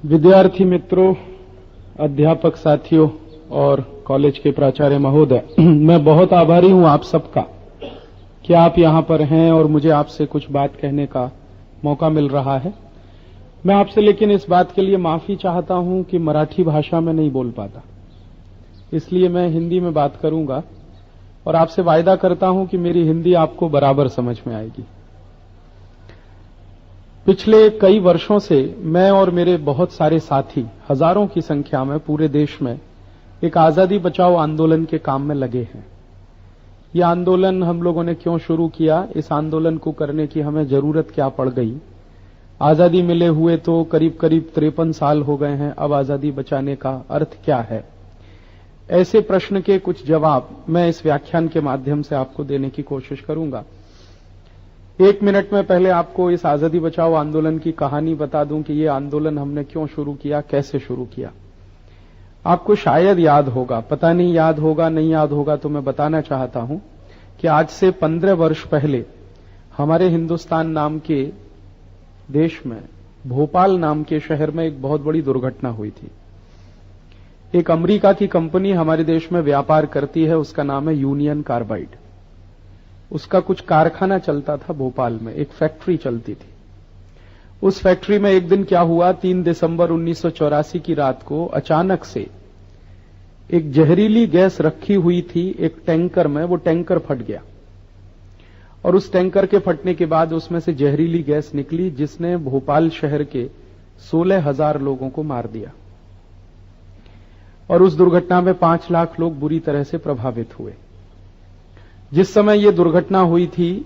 विद्यार्थी मित्रों, अध्यापक साथियों और कॉलेज के प्राचार्य महोदय, मैं बहुत आभारी हूं आप सबका कि आप यहां पर हैं और मुझे आपसे कुछ बात कहने का मौका मिल रहा है। मैं आपसे लेकिन इस बात के लिए माफी चाहता हूं कि मराठी भाषा में नहीं बोल पाता, इसलिए मैं हिंदी में बात करूंगा और आपसे वायदा करता हूं कि मेरी हिंदी आपको बराबर समझ में आएगी। पिछले कई वर्षों से मैं और मेरे बहुत सारे साथी हजारों की संख्या में पूरे देश में एक आजादी बचाओ आंदोलन के काम में लगे हैं। यह आंदोलन हम लोगों ने क्यों शुरू किया, इस आंदोलन को करने की हमें जरूरत क्या पड़ गई, आजादी मिले हुए तो करीब करीब 53 साल हो गए हैं, अब आजादी बचाने का अर्थ क्या है, ऐसे प्रश्न के कुछ जवाब मैं इस व्याख्यान के माध्यम से आपको देने की कोशिश करूंगा। 1 मिनट में पहले आपको इस आजादी बचाओ आंदोलन की कहानी बता दूं कि यह आंदोलन हमने क्यों शुरू किया, कैसे शुरू किया। आपको शायद याद होगा, पता नहीं याद होगा नहीं याद होगा, तो मैं बताना चाहता हूं कि आज से 15 वर्ष पहले हमारे हिंदुस्तान नाम के देश में भोपाल नाम के शहर में एक बहुत बड़ी दुर्घटना हुई थी। एक अमेरिका की कंपनी हमारे देश में व्यापार करती है, उसका नाम है यूनियन कार्बाइड। उसका कुछ कारखाना चलता था भोपाल में, एक फैक्ट्री चलती थी। उस फैक्ट्री में एक दिन क्या हुआ, 3 दिसंबर 1984 की रात को अचानक से एक जहरीली गैस रखी हुई थी एक टैंकर में, वो टैंकर फट गया और उस टैंकर के फटने के बाद उसमें से जहरीली गैस निकली जिसने भोपाल शहर के 16,000 लोगों को मार दिया और उस दुर्घटना में 5 लाख लोग बुरी तरह से प्रभावित हुए। जिस समय यह दुर्घटना हुई थी,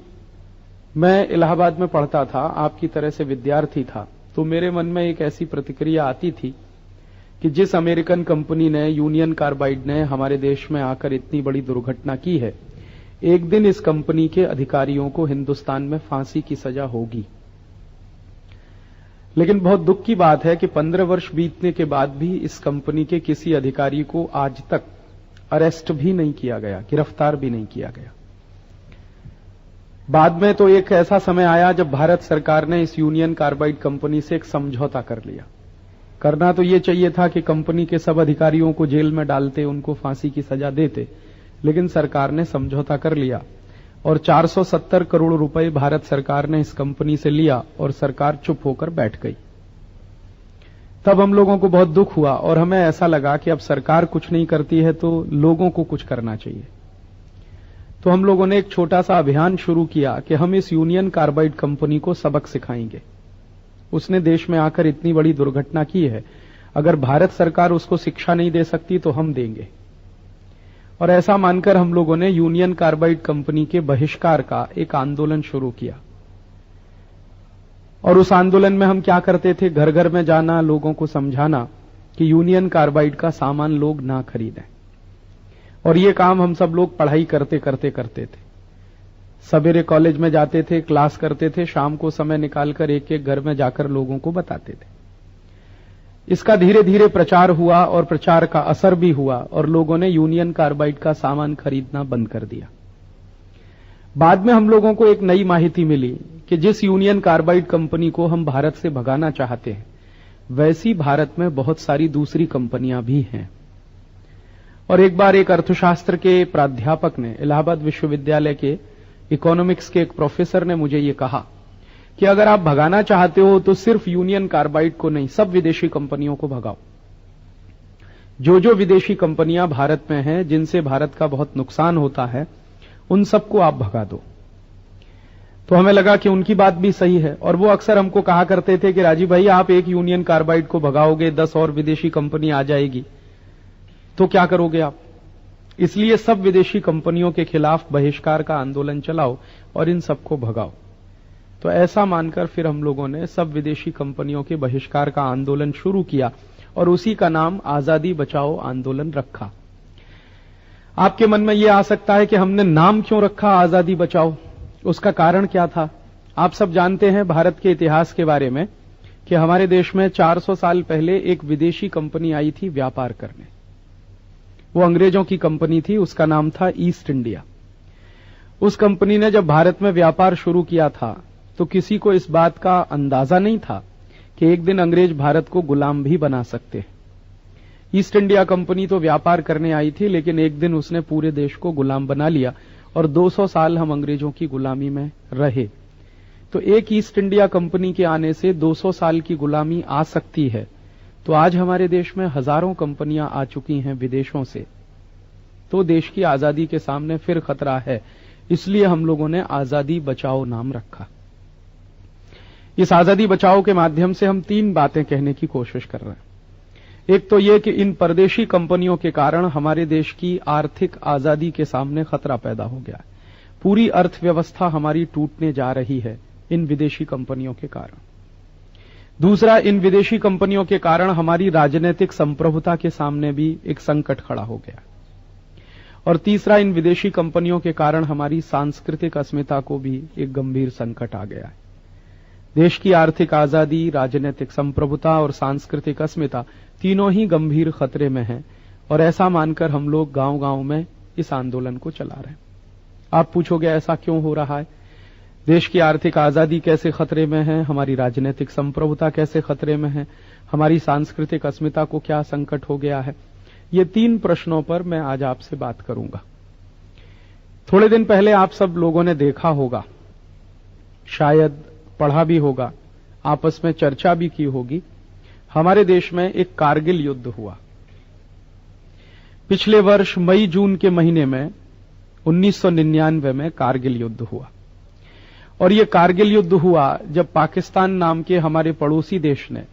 मैं इलाहाबाद में पढ़ता था, आपकी तरह से विद्यार्थी था, तो मेरे मन में एक ऐसी प्रतिक्रिया आती थी कि जिस अमेरिकन कंपनी ने, यूनियन कार्बाइड ने हमारे देश में आकर इतनी बड़ी दुर्घटना की है, एक दिन इस कंपनी के अधिकारियों को हिंदुस्तान में फांसी की सजा होगी। लेकिन बहुत दुख की बात है कि 15 वर्ष बीतने के बाद भी इस कंपनी के किसी अधिकारी को आज तक अरेस्ट भी नहीं किया गया, गिरफ्तार भी नहीं किया गया। बाद में तो एक ऐसा समय आया जब भारत सरकार ने इस यूनियन कार्बाइड कंपनी से एक समझौता कर लिया। करना तो यह चाहिए था कि कंपनी के सब अधिकारियों को जेल में डालते, उनको फांसी की सजा देते, लेकिन सरकार ने समझौता कर लिया और 470 करोड़ रुपए भारत सरकार ने इस कंपनी से लिया और सरकार चुप होकर बैठ गई। तब हम लोगों को बहुत दुख हुआ और हमें ऐसा लगा कि अब सरकार कुछ नहीं करती है तो लोगों को कुछ करना चाहिए। तो हम लोगों ने एक छोटा सा अभियान शुरू किया कि हम इस यूनियन कार्बाइड कंपनी को सबक सिखाएंगे। उसने देश में आकर इतनी बड़ी दुर्घटना की है, अगर भारत सरकार उसको शिक्षा नहीं दे सकती तो हम देंगे। और ऐसा मानकर हम लोगों ने यूनियन कार्बाइड कंपनी के बहिष्कार का एक आंदोलन शुरू किया। और उस आंदोलन में हम क्या करते थे, घर घर में जाना, लोगों को समझाना कि यूनियन कार्बाइड का सामान लोग ना खरीदें। और ये काम हम सब लोग पढ़ाई करते थे। सवेरे कॉलेज में जाते थे, क्लास करते थे, शाम को समय निकालकर एक एक घर में जाकर लोगों को बताते थे। इसका धीरे धीरे प्रचार हुआ और प्रचार का असर भी हुआ और लोगों ने यूनियन कार्बाइड का सामान खरीदना बंद कर दिया। बाद में हम लोगों को एक नई माहिती मिली कि जिस यूनियन कार्बाइड कंपनी को हम भारत से भगाना चाहते हैं, वैसी भारत में बहुत सारी दूसरी कंपनियां भी हैं। और एक बार एक अर्थशास्त्र के प्राध्यापक ने, इलाहाबाद विश्वविद्यालय के इकोनॉमिक्स के एक प्रोफेसर ने मुझे ये कहा कि अगर आप भगाना चाहते हो तो सिर्फ यूनियन कार्बाइड को नहीं, सब विदेशी कंपनियों को भगाओ। जो जो विदेशी कंपनियां भारत में हैं, जिनसे भारत का बहुत नुकसान होता है, उन सबको आप भगा दो। तो हमें लगा कि उनकी बात भी सही है। और वो अक्सर हमको कहा करते थे कि राजीव भाई, आप एक यूनियन कार्बाइड को भगाओगे, 10 और विदेशी कंपनी आ जाएगी, तो क्या करोगे आप? इसलिए सब विदेशी कंपनियों के खिलाफ बहिष्कार का आंदोलन चलाओ और इन सबको भगाओ। तो ऐसा मानकर फिर हम लोगों ने सब विदेशी कंपनियों के बहिष्कार का आंदोलन शुरू किया और उसी का नाम आजादी बचाओ आंदोलन रखा। आपके मन में यह आ सकता है कि हमने नाम क्यों रखा आजादी बचाओ, उसका कारण क्या था? आप सब जानते हैं भारत के इतिहास के बारे में कि हमारे देश में 400 साल पहले एक विदेशी कंपनी आई थी व्यापार करने। वो अंग्रेजों की कंपनी थी, उसका नाम था ईस्ट इंडिया। उस कंपनी ने जब भारत में व्यापार शुरू किया था तो किसी को इस बात का अंदाजा नहीं था कि एक दिन अंग्रेज भारत को गुलाम भी बना सकते हैं। ईस्ट इंडिया कंपनी तो व्यापार करने आई थी, लेकिन एक दिन उसने पूरे देश को गुलाम बना लिया और 200 साल हम अंग्रेजों की गुलामी में रहे। तो एक ईस्ट इंडिया कंपनी के आने से 200 साल की गुलामी आ सकती है, तो आज हमारे देश में हजारों कंपनियां आ चुकी हैं विदेशों से, तो देश की आजादी के सामने फिर खतरा है। इसलिए हम लोगों ने आजादी बचाओ नाम रखा। इस आजादी बचाओ के माध्यम से हम 3 बातें कहने की कोशिश कर रहे हैं। एक तो यह कि इन परदेशी कंपनियों के कारण हमारे देश की आर्थिक आजादी के सामने खतरा पैदा हो गया है। पूरी अर्थव्यवस्था हमारी टूटने जा रही है इन विदेशी कंपनियों के कारण। दूसरा, इन विदेशी कंपनियों के कारण हमारी राजनीतिक संप्रभुता के सामने भी एक संकट खड़ा हो गया। और तीसरा, इन विदेशी कंपनियों के कारण हमारी सांस्कृतिक अस्मिता को भी एक गंभीर संकट आ गया है। देश की आर्थिक आजादी, राजनीतिक संप्रभुता और सांस्कृतिक अस्मिता तीनों ही गंभीर खतरे में हैं, और ऐसा मानकर हम लोग गांव-गांव में इस आंदोलन को चला रहे हैं। आप पूछोगे ऐसा क्यों हो रहा है? देश की आर्थिक आजादी कैसे खतरे में है, हमारी राजनीतिक संप्रभुता कैसे खतरे में है, हमारी सांस्कृतिक अस्मिता को क्या संकट हो गया है? ये 3 प्रश्नों पर मैं आज आपसे बात करूंगा। थोड़े दिन पहले आप सब लोगों ने देखा होगा, शायद पढ़ा भी होगा, आपस में चर्चा भी की होगी, हमारे देश में एक कारगिल युद्ध हुआ। पिछले वर्ष मई जून के महीने में 1999 में कारगिल युद्ध हुआ। और यह कारगिल युद्ध हुआ जब पाकिस्तान नाम के हमारे पड़ोसी देश ने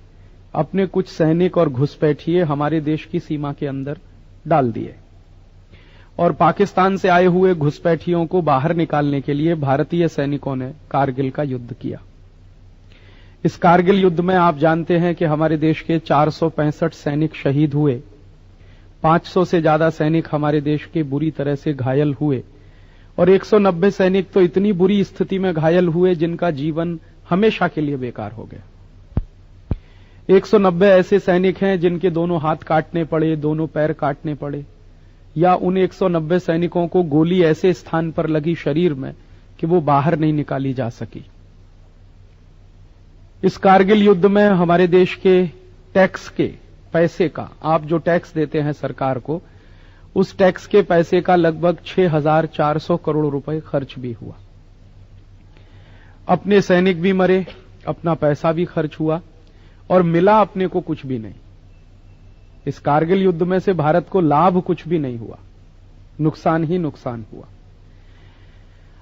अपने कुछ सैनिक और घुसपैठिए हमारे देश की सीमा के अंदर डाल दिए, और पाकिस्तान से आए हुए घुसपैठियों को बाहर निकालने के लिए भारतीय सैनिकों ने कारगिल का युद्ध किया। इस कारगिल युद्ध में आप जानते हैं कि हमारे देश के 465 सैनिक शहीद हुए, 500 से ज्यादा सैनिक हमारे देश के बुरी तरह से घायल हुए, और 190 सैनिक तो इतनी बुरी स्थिति में घायल हुए जिनका जीवन हमेशा के लिए बेकार हो गया। 190 ऐसे सैनिक हैं जिनके दोनों हाथ काटने पड़े, दोनों पैर काटने पड़े, या उन 190 सैनिकों को गोली ऐसे स्थान पर लगी शरीर में कि वो बाहर नहीं निकाली जा सकी। इस कारगिल युद्ध में हमारे देश के टैक्स के पैसे का, आप जो टैक्स देते हैं सरकार को, उस टैक्स के पैसे का लगभग 6,400 करोड़ रुपए खर्च भी हुआ। अपने सैनिक भी मरे, अपना पैसा भी खर्च हुआ, और मिला अपने को कुछ भी नहीं। इस कारगिल युद्ध में से भारत को लाभ कुछ भी नहीं हुआ, नुकसान ही नुकसान हुआ।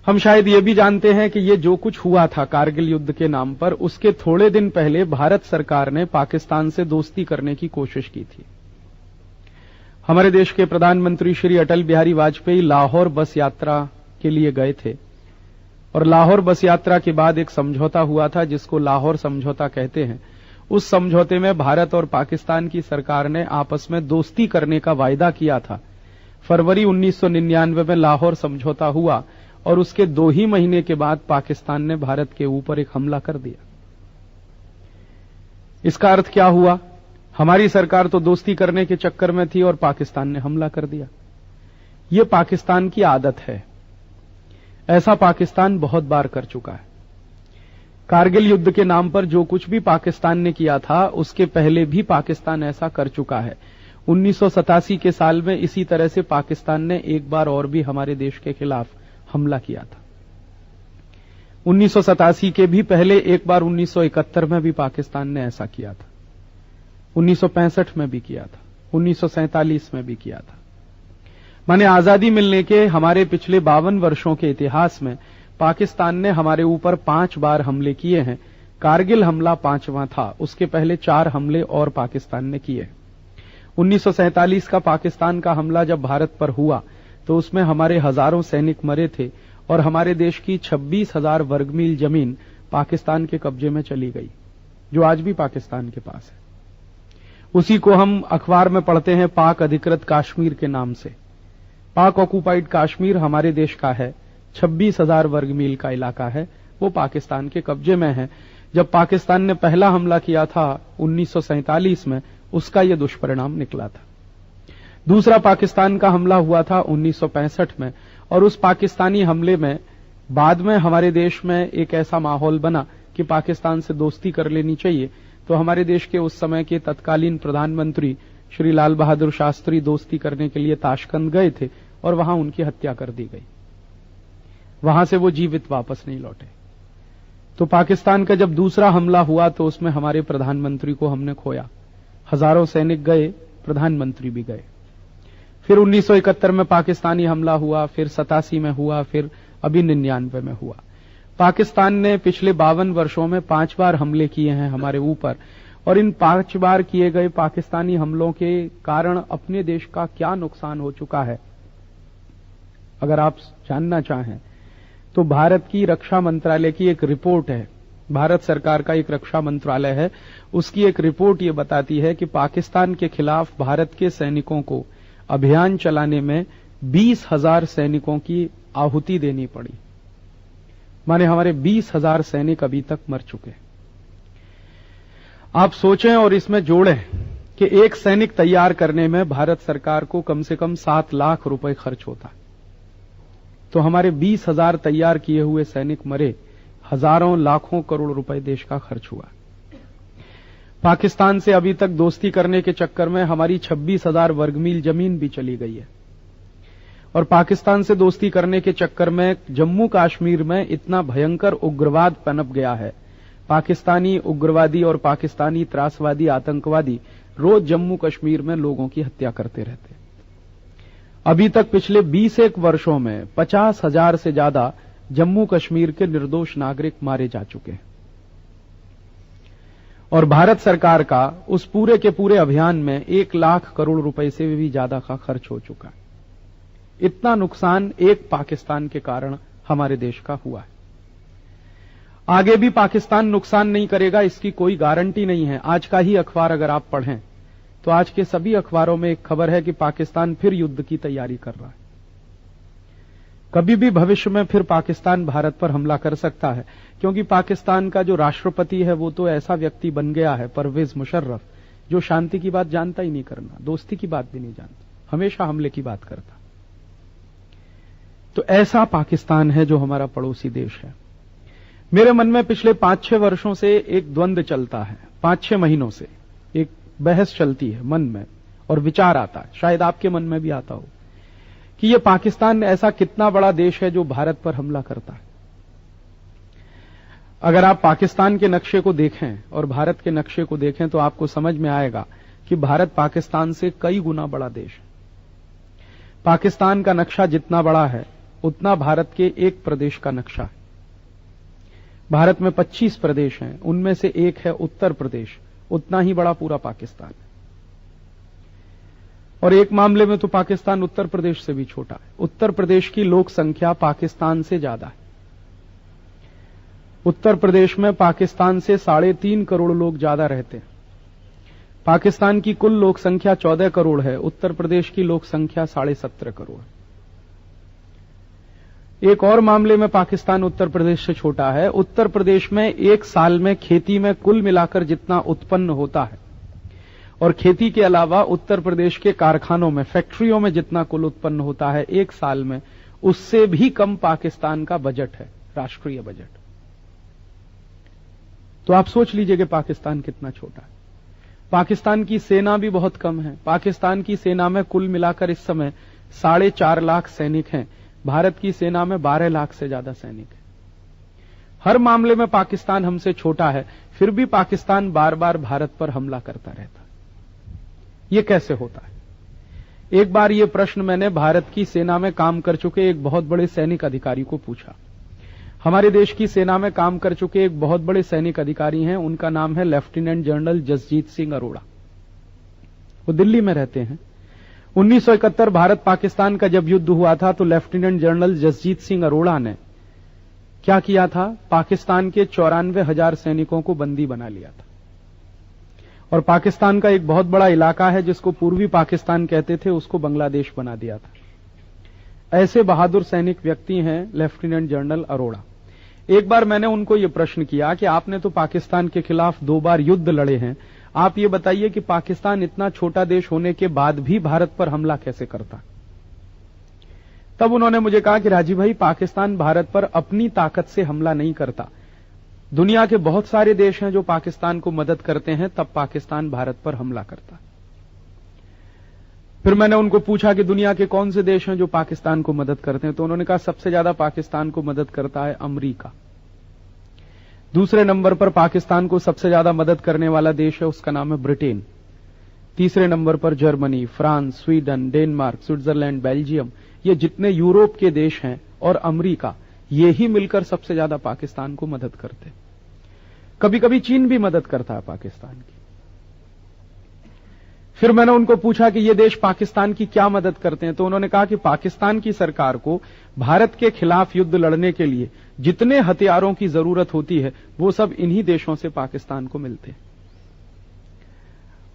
हम शायद ये भी जानते हैं कि ये जो कुछ हुआ था कारगिल युद्ध के नाम पर, उसके थोड़े दिन पहले भारत सरकार ने पाकिस्तान से दोस्ती करने की कोशिश की थी। हमारे देश के प्रधानमंत्री श्री अटल बिहारी वाजपेयी लाहौर बस यात्रा के लिए गए थे, और लाहौर बस यात्रा के बाद एक समझौता हुआ था जिसको लाहौर समझौता कहते हैं। उस समझौते में भारत और पाकिस्तान की सरकार ने आपस में दोस्ती करने का वायदा किया था। फरवरी 1999 में लाहौर समझौता हुआ, और उसके 2 ही महीने के बाद पाकिस्तान ने भारत के ऊपर एक हमला कर दिया। इसका अर्थ क्या हुआ? हमारी सरकार तो दोस्ती करने के चक्कर में थी और पाकिस्तान ने हमला कर दिया। यह पाकिस्तान की आदत है, ऐसा पाकिस्तान बहुत बार कर चुका है। कारगिल युद्ध के नाम पर जो कुछ भी पाकिस्तान ने किया था, उसके पहले भी पाकिस्तान ऐसा कर चुका है। 1987 के साल में इसी तरह से पाकिस्तान ने एक बार और भी हमारे देश के खिलाफ हमला किया था। 1987 के भी पहले एक बार 1971 में भी पाकिस्तान ने ऐसा किया था, 1965 में भी किया था, 1947 में भी किया था। माने आजादी मिलने के हमारे पिछले 52 वर्षों के इतिहास में पाकिस्तान ने हमारे ऊपर 5 बार हमले किए हैं। कारगिल हमला 5वां था, उसके पहले 4 हमले और पाकिस्तान ने किए। 1947 का पाकिस्तान का हमला जब भारत पर हुआ तो उसमें हमारे हजारों सैनिक मरे थे, और हमारे देश की 26,000 वर्ग मील जमीन पाकिस्तान के कब्जे में चली गई, जो आज भी पाकिस्तान के पास है। उसी को हम अखबार में पढ़ते हैं पाक अधिकृत कश्मीर के नाम से। पाक ऑक्युपाइड कश्मीर हमारे देश का है, 26,000 वर्ग मील का इलाका है, वो पाकिस्तान के कब्जे में है। जब पाकिस्तान ने पहला हमला किया था 1947 में, उसका यह दुष्परिणाम निकला था। दूसरा पाकिस्तान का हमला हुआ था 1965 में, और उस पाकिस्तानी हमले में बाद में हमारे देश में एक ऐसा माहौल बना कि पाकिस्तान से दोस्ती कर लेनी चाहिए, तो हमारे देश के उस समय के तत्कालीन प्रधानमंत्री श्री लाल बहादुर शास्त्री दोस्ती करने के लिए ताशकंद गए थे और वहां उनकी हत्या कर दी गई। वहां से वो जीवित वापस नहीं लौटे। तो पाकिस्तान का जब दूसरा हमला हुआ तो उसमें हमारे प्रधानमंत्री को हमने खोया। हजारों सैनिक गए, प्रधानमंत्री भी गए। फिर 1971 में पाकिस्तानी हमला हुआ, फिर 87 में हुआ, फिर अभी 99 में हुआ। पाकिस्तान ने पिछले 52 वर्षों में 5 बार हमले किए हैं हमारे ऊपर, और इन 5 बार किए गए पाकिस्तानी हमलों के कारण अपने देश का क्या नुकसान हो चुका है, अगर आप जानना चाहें तो भारत की रक्षा मंत्रालय की एक रिपोर्ट है, भारत सरकार का एक रक्षा मंत्रालय है, उसकी एक रिपोर्ट ये बताती है कि पाकिस्तान के खिलाफ भारत के सैनिकों को अभियान चलाने में 20,000 सैनिकों की आहुति देनी पड़ी। माने हमारे 20,000 सैनिक अभी तक मर चुके। आप सोचें और इसमें जोड़ें कि एक सैनिक तैयार करने में भारत सरकार को कम से कम 7 लाख रुपए खर्च होता है। तो हमारे 20,000 तैयार किए हुए सैनिक मरे, हजारों लाखों करोड़ रुपए देश का खर्च हुआ। पाकिस्तान से अभी तक दोस्ती करने के चक्कर में हमारी 26,000 वर्ग मील जमीन भी चली गई है, और पाकिस्तान से दोस्ती करने के चक्कर में जम्मू कश्मीर में इतना भयंकर उग्रवाद पनप गया है। पाकिस्तानी उग्रवादी और पाकिस्तानी त्रासवादी आतंकवादी रोज जम्मू कश्मीर में लोगों की हत्या करते रहते। अभी तक पिछले 20 वर्षों में 50,000 से ज्यादा जम्मू कश्मीर के निर्दोष नागरिक मारे जा चुके हैं, और भारत सरकार का उस पूरे के पूरे अभियान में 1 लाख करोड़ रुपए से भी ज्यादा का खर्च हो चुका है। इतना नुकसान एक पाकिस्तान के कारण हमारे देश का हुआ है। आगे भी पाकिस्तान नुकसान नहीं करेगा, इसकी कोई गारंटी नहीं है। आज का ही अखबार अगर आप पढ़ें तो आज के सभी अखबारों में एक खबर है कि पाकिस्तान फिर युद्ध की तैयारी कर रहा है। कभी भी भविष्य में फिर पाकिस्तान भारत पर हमला कर सकता है, क्योंकि पाकिस्तान का जो राष्ट्रपति है वो तो ऐसा व्यक्ति बन गया है, परवेज मुशर्रफ, जो शांति की बात जानता ही नहीं, करना दोस्ती की बात भी नहीं जानता, हमेशा हमले की बात करता। तो ऐसा पाकिस्तान है जो हमारा पड़ोसी देश है। मेरे मन में पिछले 5-6 वर्षों से एक द्वंद्व चलता है, 5-6 महीनों से एक बहस चलती है मन में, और विचार आता है, शायद आपके मन में भी आता हो, कि यह पाकिस्तान ऐसा कितना बड़ा देश है जो भारत पर हमला करता है। अगर आप पाकिस्तान के नक्शे को देखें और भारत के नक्शे को देखें तो आपको समझ में आएगा कि भारत पाकिस्तान से कई गुना बड़ा देश है। पाकिस्तान का नक्शा जितना बड़ा है उतना भारत के एक प्रदेश का नक्शा है। भारत में 25 प्रदेश हैं, उनमें से एक है उत्तर प्रदेश, उतना ही बड़ा पूरा पाकिस्तान है। और एक मामले में तो पाकिस्तान उत्तर प्रदेश से भी छोटा है। उत्तर प्रदेश की लोक संख्या पाकिस्तान से ज्यादा है। उत्तर प्रदेश में पाकिस्तान से 3.5 करोड़ लोग ज्यादा रहते हैं। पाकिस्तान की कुल लोक संख्या 14 करोड़ है, उत्तर प्रदेश की लोक संख्या 17.5 करोड़। एक और मामले में पाकिस्तान उत्तर प्रदेश से छोटा है। उत्तर प्रदेश में एक साल में खेती में कुल मिलाकर जितना उत्पन्न होता है, और खेती के अलावा उत्तर प्रदेश के कारखानों में, फैक्ट्रियों में जितना कुल उत्पन्न होता है एक साल में, उससे भी कम पाकिस्तान का बजट है, राष्ट्रीय बजट। तो आप सोच लीजिए कि पाकिस्तान कितना छोटा है। पाकिस्तान की सेना भी बहुत कम है। पाकिस्तान की सेना में कुल मिलाकर इस समय 4.5 लाख सैनिक हैं। भारत की सेना में 12 लाख से ज्यादा सैनिक हैं। हर मामले में पाकिस्तान हमसे छोटा है, फिर भी पाकिस्तान बार बार भारत पर हमला करता रहता है। यह कैसे होता है? एक बार यह प्रश्न मैंने भारत की सेना में काम कर चुके एक बहुत बड़े सैनिक अधिकारी को पूछा। हमारे देश की सेना में काम कर चुके एक बहुत बड़े सैनिक अधिकारी हैं, उनका नाम है लेफ्टिनेंट जनरल जसजीत सिंह अरोड़ा। वो दिल्ली में रहते हैं। 1971 भारत पाकिस्तान का जब युद्ध हुआ था तो लेफ्टिनेंट जनरल जसजीत सिंह अरोड़ा ने क्या किया था? पाकिस्तान के 94,000 सैनिकों को बंदी बना लिया था। और पाकिस्तान का एक बहुत बड़ा इलाका है जिसको पूर्वी पाकिस्तान कहते थे, उसको बांग्लादेश बना दिया था। ऐसे बहादुर सैनिक व्यक्ति हैं लेफ्टिनेंट जनरल अरोड़ा। एक बार मैंने उनको यह प्रश्न किया कि आपने तो पाकिस्तान के खिलाफ 2 बार युद्ध लड़े हैं, आप ये बताइए कि पाकिस्तान इतना छोटा देश होने के बाद भी भारत पर हमला कैसे करता? तब उन्होंने मुझे कहा कि राजीव भाई, पाकिस्तान भारत पर अपनी ताकत से हमला नहीं करता, दुनिया के बहुत सारे देश हैं जो पाकिस्तान को मदद करते हैं, तब पाकिस्तान भारत पर हमला करता है। फिर मैंने उनको पूछा कि दुनिया के कौन से देश हैं जो पाकिस्तान को मदद करते हैं, तो उन्होंने कहा सबसे ज्यादा पाकिस्तान को मदद करता है अमेरिका। दूसरे नंबर पर पाकिस्तान को सबसे ज्यादा मदद करने वाला देश है, उसका नाम है ब्रिटेन। तीसरे नंबर पर Germany, France, Sweden, Denmark, Switzerland, Belgium, ये जितने यूरोप के देश हैं और अमेरिका, ये ही मिलकर सबसे ज्यादा पाकिस्तान को मदद करते। कभी कभी चीन भी मदद करता है पाकिस्तान की। फिर मैंने उनको पूछा कि ये देश पाकिस्तान की क्या मदद करते हैं, तो उन्होंने कहा कि पाकिस्तान की सरकार को भारत के खिलाफ युद्ध लड़ने के लिए जितने हथियारों की जरूरत होती है वो सब इन्हीं देशों से पाकिस्तान को मिलते हैं।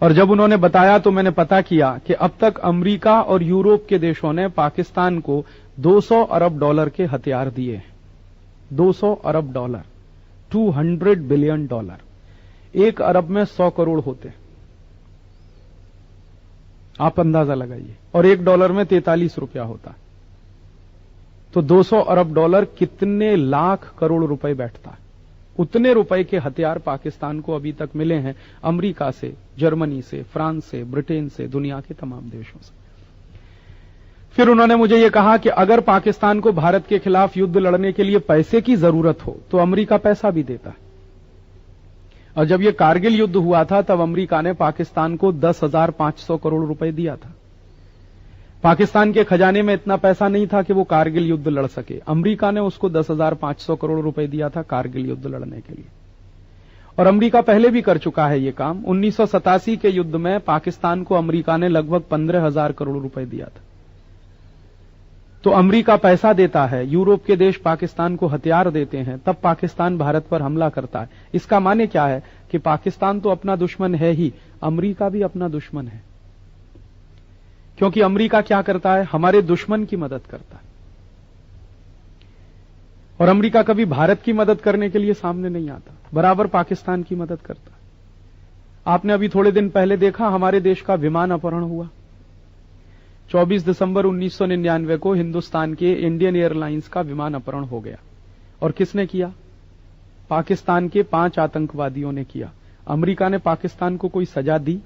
और जब उन्होंने बताया तो मैंने पता किया कि अब तक अमेरिका और यूरोप के देशों ने पाकिस्तान को 200 अरब डॉलर के हथियार दिए हैं। 200 अरब डॉलर, 200 बिलियन डॉलर। 1 अरब में 100 करोड़ होते हैं, आप अंदाजा लगाइए। और 1 डॉलर में 43 रुपया होता है, तो 200 अरब डॉलर कितने लाख करोड़ रुपए बैठता है। उतने रुपए के हथियार पाकिस्तान को अभी तक मिले हैं अमेरिका से, जर्मनी से, फ्रांस से, ब्रिटेन से, दुनिया के तमाम देशों से। फिर उन्होंने मुझे यह कहा कि अगर पाकिस्तान को भारत के खिलाफ युद्ध लड़ने के लिए पैसे की जरूरत हो तो अमेरिका पैसा भी देता है। और जब यह कारगिल युद्ध हुआ था तब अमेरिका ने पाकिस्तान को 10,500 करोड़ रुपए दिया था। पाकिस्तान के खजाने में इतना पैसा नहीं था कि वो कारगिल युद्ध लड़ सके। अमेरिका ने उसको 10,500 करोड़ रुपए दिया था कारगिल युद्ध लड़ने के लिए। और अमेरिका पहले भी कर चुका है ये काम। 1987 के युद्ध में पाकिस्तान को अमेरिका ने लगभग 15,000 करोड़ रुपए दिया था। तो अमेरिका पैसा देता है, यूरोप के देश पाकिस्तान को हथियार देते हैं, तब पाकिस्तान भारत पर हमला करता है। इसका माने क्या है कि पाकिस्तान तो अपना दुश्मन है ही, अमेरिका भी अपना दुश्मन है। क्योंकि अमेरिका क्या करता है, हमारे दुश्मन की मदद करता है। और अमेरिका कभी भारत की मदद करने के लिए सामने नहीं आता, बराबर पाकिस्तान की मदद करता है। आपने अभी थोड़े दिन पहले देखा, हमारे देश का विमान अपहरण हुआ। 24 दिसंबर 1999 को हिंदुस्तान के इंडियन एयरलाइंस का विमान अपहरण हो गया। और किसने किया? पाकिस्तान के 5 आतंकवादियों ने किया। अमेरिका ने पाकिस्तान को कोई सजा दी?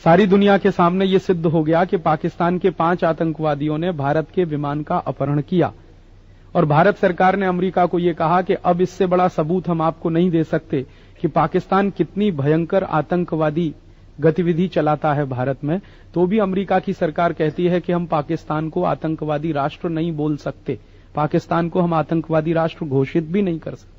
सारी दुनिया के सामने यह सिद्ध हो गया कि पाकिस्तान के 5 आतंकवादियों ने भारत के विमान का अपहरण किया। और भारत सरकार ने अमेरिका को यह कहा कि अब इससे बड़ा सबूत हम आपको नहीं दे सकते कि पाकिस्तान कितनी भयंकर आतंकवादी गतिविधि चलाता है भारत में। तो भी अमेरिका की सरकार कहती है कि हम पाकिस्तान को आतंकवादी राष्ट्र नहीं बोल सकते, पाकिस्तान को हम आतंकवादी राष्ट्र घोषित भी नहीं कर सकते।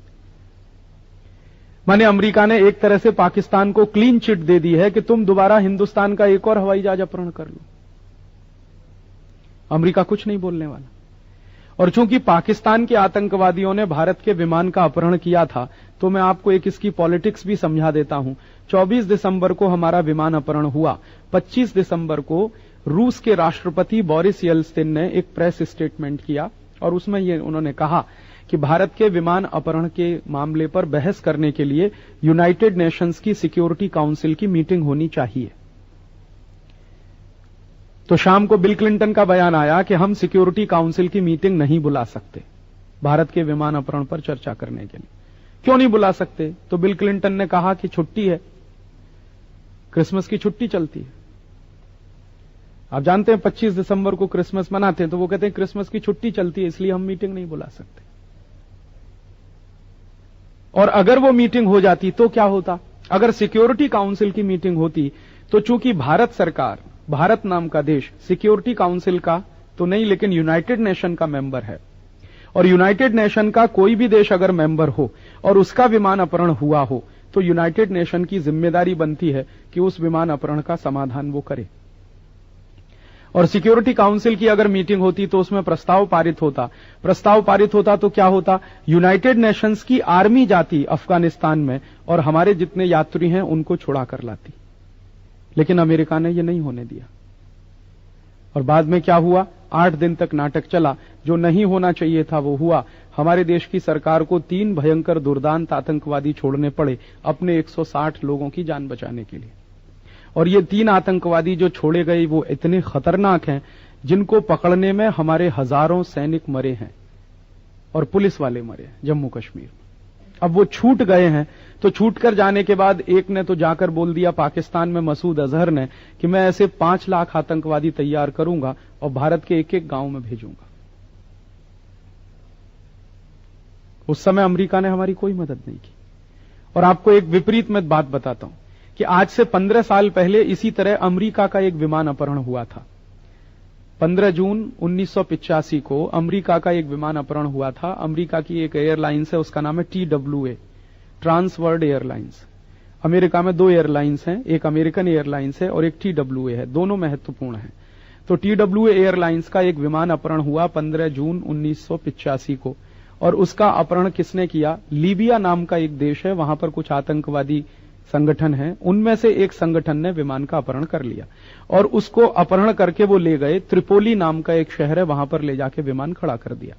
माने अमेरिका ने एक तरह से पाकिस्तान को क्लीन चिट दे दी है कि तुम दोबारा हिंदुस्तान का एक और हवाई जहाज अपहरण कर लो, अमेरिका कुछ नहीं बोलने वाला। और चूंकि पाकिस्तान के आतंकवादियों ने भारत के विमान का अपहरण किया था, तो मैं आपको एक इसकी पॉलिटिक्स भी समझा देता हूं। 24 दिसंबर को हमारा विमान अपहरण हुआ। 25 दिसंबर को रूस के राष्ट्रपति बोरिस येल्त्सिन ने एक प्रेस स्टेटमेंट किया और उसमें ये उन्होंने कहा कि भारत के विमान अपहरण के मामले पर बहस करने के लिए यूनाइटेड नेशंस की सिक्योरिटी काउंसिल की मीटिंग होनी चाहिए। तो शाम को बिल क्लिंटन का बयान आया कि हम सिक्योरिटी काउंसिल की मीटिंग नहीं बुला सकते भारत के विमान अपहरण पर चर्चा करने के लिए। क्यों नहीं बुला सकते? तो बिल क्लिंटन ने कहा कि छुट्टी है, क्रिसमस की छुट्टी चलती है। आप जानते हैं 25 दिसंबर को क्रिसमस मनाते हैं, तो वो कहते हैं क्रिसमस की छुट्टी चलती है इसलिए हम मीटिंग नहीं बुला सकते। और अगर वो मीटिंग हो जाती तो क्या होता? अगर सिक्योरिटी काउंसिल की मीटिंग होती तो चूंकि भारत सरकार, भारत नाम का देश सिक्योरिटी काउंसिल का तो नहीं लेकिन यूनाइटेड नेशन का मेंबर है, और यूनाइटेड नेशन का कोई भी देश अगर मेंबर हो और उसका विमान अपहरण हुआ हो तो यूनाइटेड नेशन की जिम्मेदारी बनती है कि उस विमान अपहरण का समाधान वो करे। और सिक्योरिटी काउंसिल की अगर मीटिंग होती तो उसमें प्रस्ताव पारित होता। प्रस्ताव पारित होता तो क्या होता? यूनाइटेड नेशंस की आर्मी जाती अफगानिस्तान में और हमारे जितने यात्री हैं उनको छुड़ा कर लाती। लेकिन अमेरिका ने यह नहीं होने दिया। और बाद में क्या हुआ? 8 दिन तक नाटक चला। जो नहीं होना चाहिए था वो हुआ। हमारे देश की सरकार को 3 भयंकर दुर्दांत आतंकवादी छोड़ने पड़े अपने 160 लोगों की जान बचाने के लिए। और ये 3 आतंकवादी जो छोड़े गए वो इतने खतरनाक हैं जिनको पकड़ने में हमारे हजारों सैनिक मरे हैं। और पुलिस वाले मरे जम्मू कश्मीर में। अब वो छूट गए हैं, तो छूट कर जाने के बाद एक ने तो जाकर बोल दिया पाकिस्तान में, मसूद अजहर ने, कि मैं ऐसे 5 लाख आतंकवादी तैयार करूंगा और भारत के एक एक गांव में भेजूंगा। उस समय अमेरिका ने हमारी कोई मदद नहीं की। और आपको एक विपरीत मैं बात बताता हूं कि आज से 15 साल पहले इसी तरह अमेरिका का एक विमान अपहरण हुआ था। 15 जून 1985 को अमेरिका का एक विमान अपहरण हुआ था। अमेरिका की एक एयरलाइंस है, उसका नाम है TWA, trans world airlines. America में 2 एयरलाइंस हैं, एक अमेरिकन एयरलाइंस है और एक TWA है, दोनों महत्वपूर्ण हैं। तो TWA एयरलाइंस का एक विमान अपहरण हुआ 15 जून 1985 को, और उसका अपहरण किसने किया? लीबिया नाम का एक देश है, वहां पर कुछ आतंकवादी संगठन हैं, उनमें से एक संगठन ने विमान का अपहरण कर लिया और उसको अपहरण करके वो ले गए त्रिपोली नाम का एक शहर है, वहां पर ले जाके विमान खड़ा कर दिया।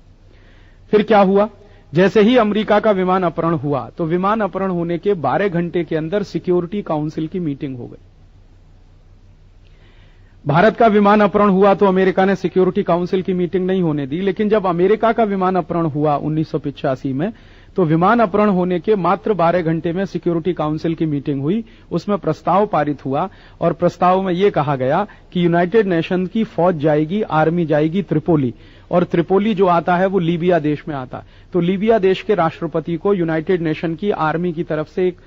फिर क्या हुआ? जैसे ही अमेरिका का विमान अपहरण हुआ तो विमान अपहरण होने के 12 घंटे के अंदर सिक्योरिटी काउंसिल की मीटिंग हो गई। भारत का विमान अपहरण हुआ तो अमेरिका ने सिक्योरिटी काउंसिल की मीटिंग नहीं होने दी, लेकिन जब अमेरिका का विमान अपहरण हुआ 1985 में, तो विमान अपहरण होने के मात्र 12 घंटे में सिक्योरिटी काउंसिल की मीटिंग हुई। उसमें प्रस्ताव पारित हुआ और प्रस्ताव में यह कहा गया कि यूनाइटेड नेशन की फौज जाएगी, आर्मी जाएगी त्रिपोली, और त्रिपोली जो आता है वो लीबिया देश में आता है। तो लीबिया देश के राष्ट्रपति को यूनाइटेड नेशन की आर्मी की तरफ से एक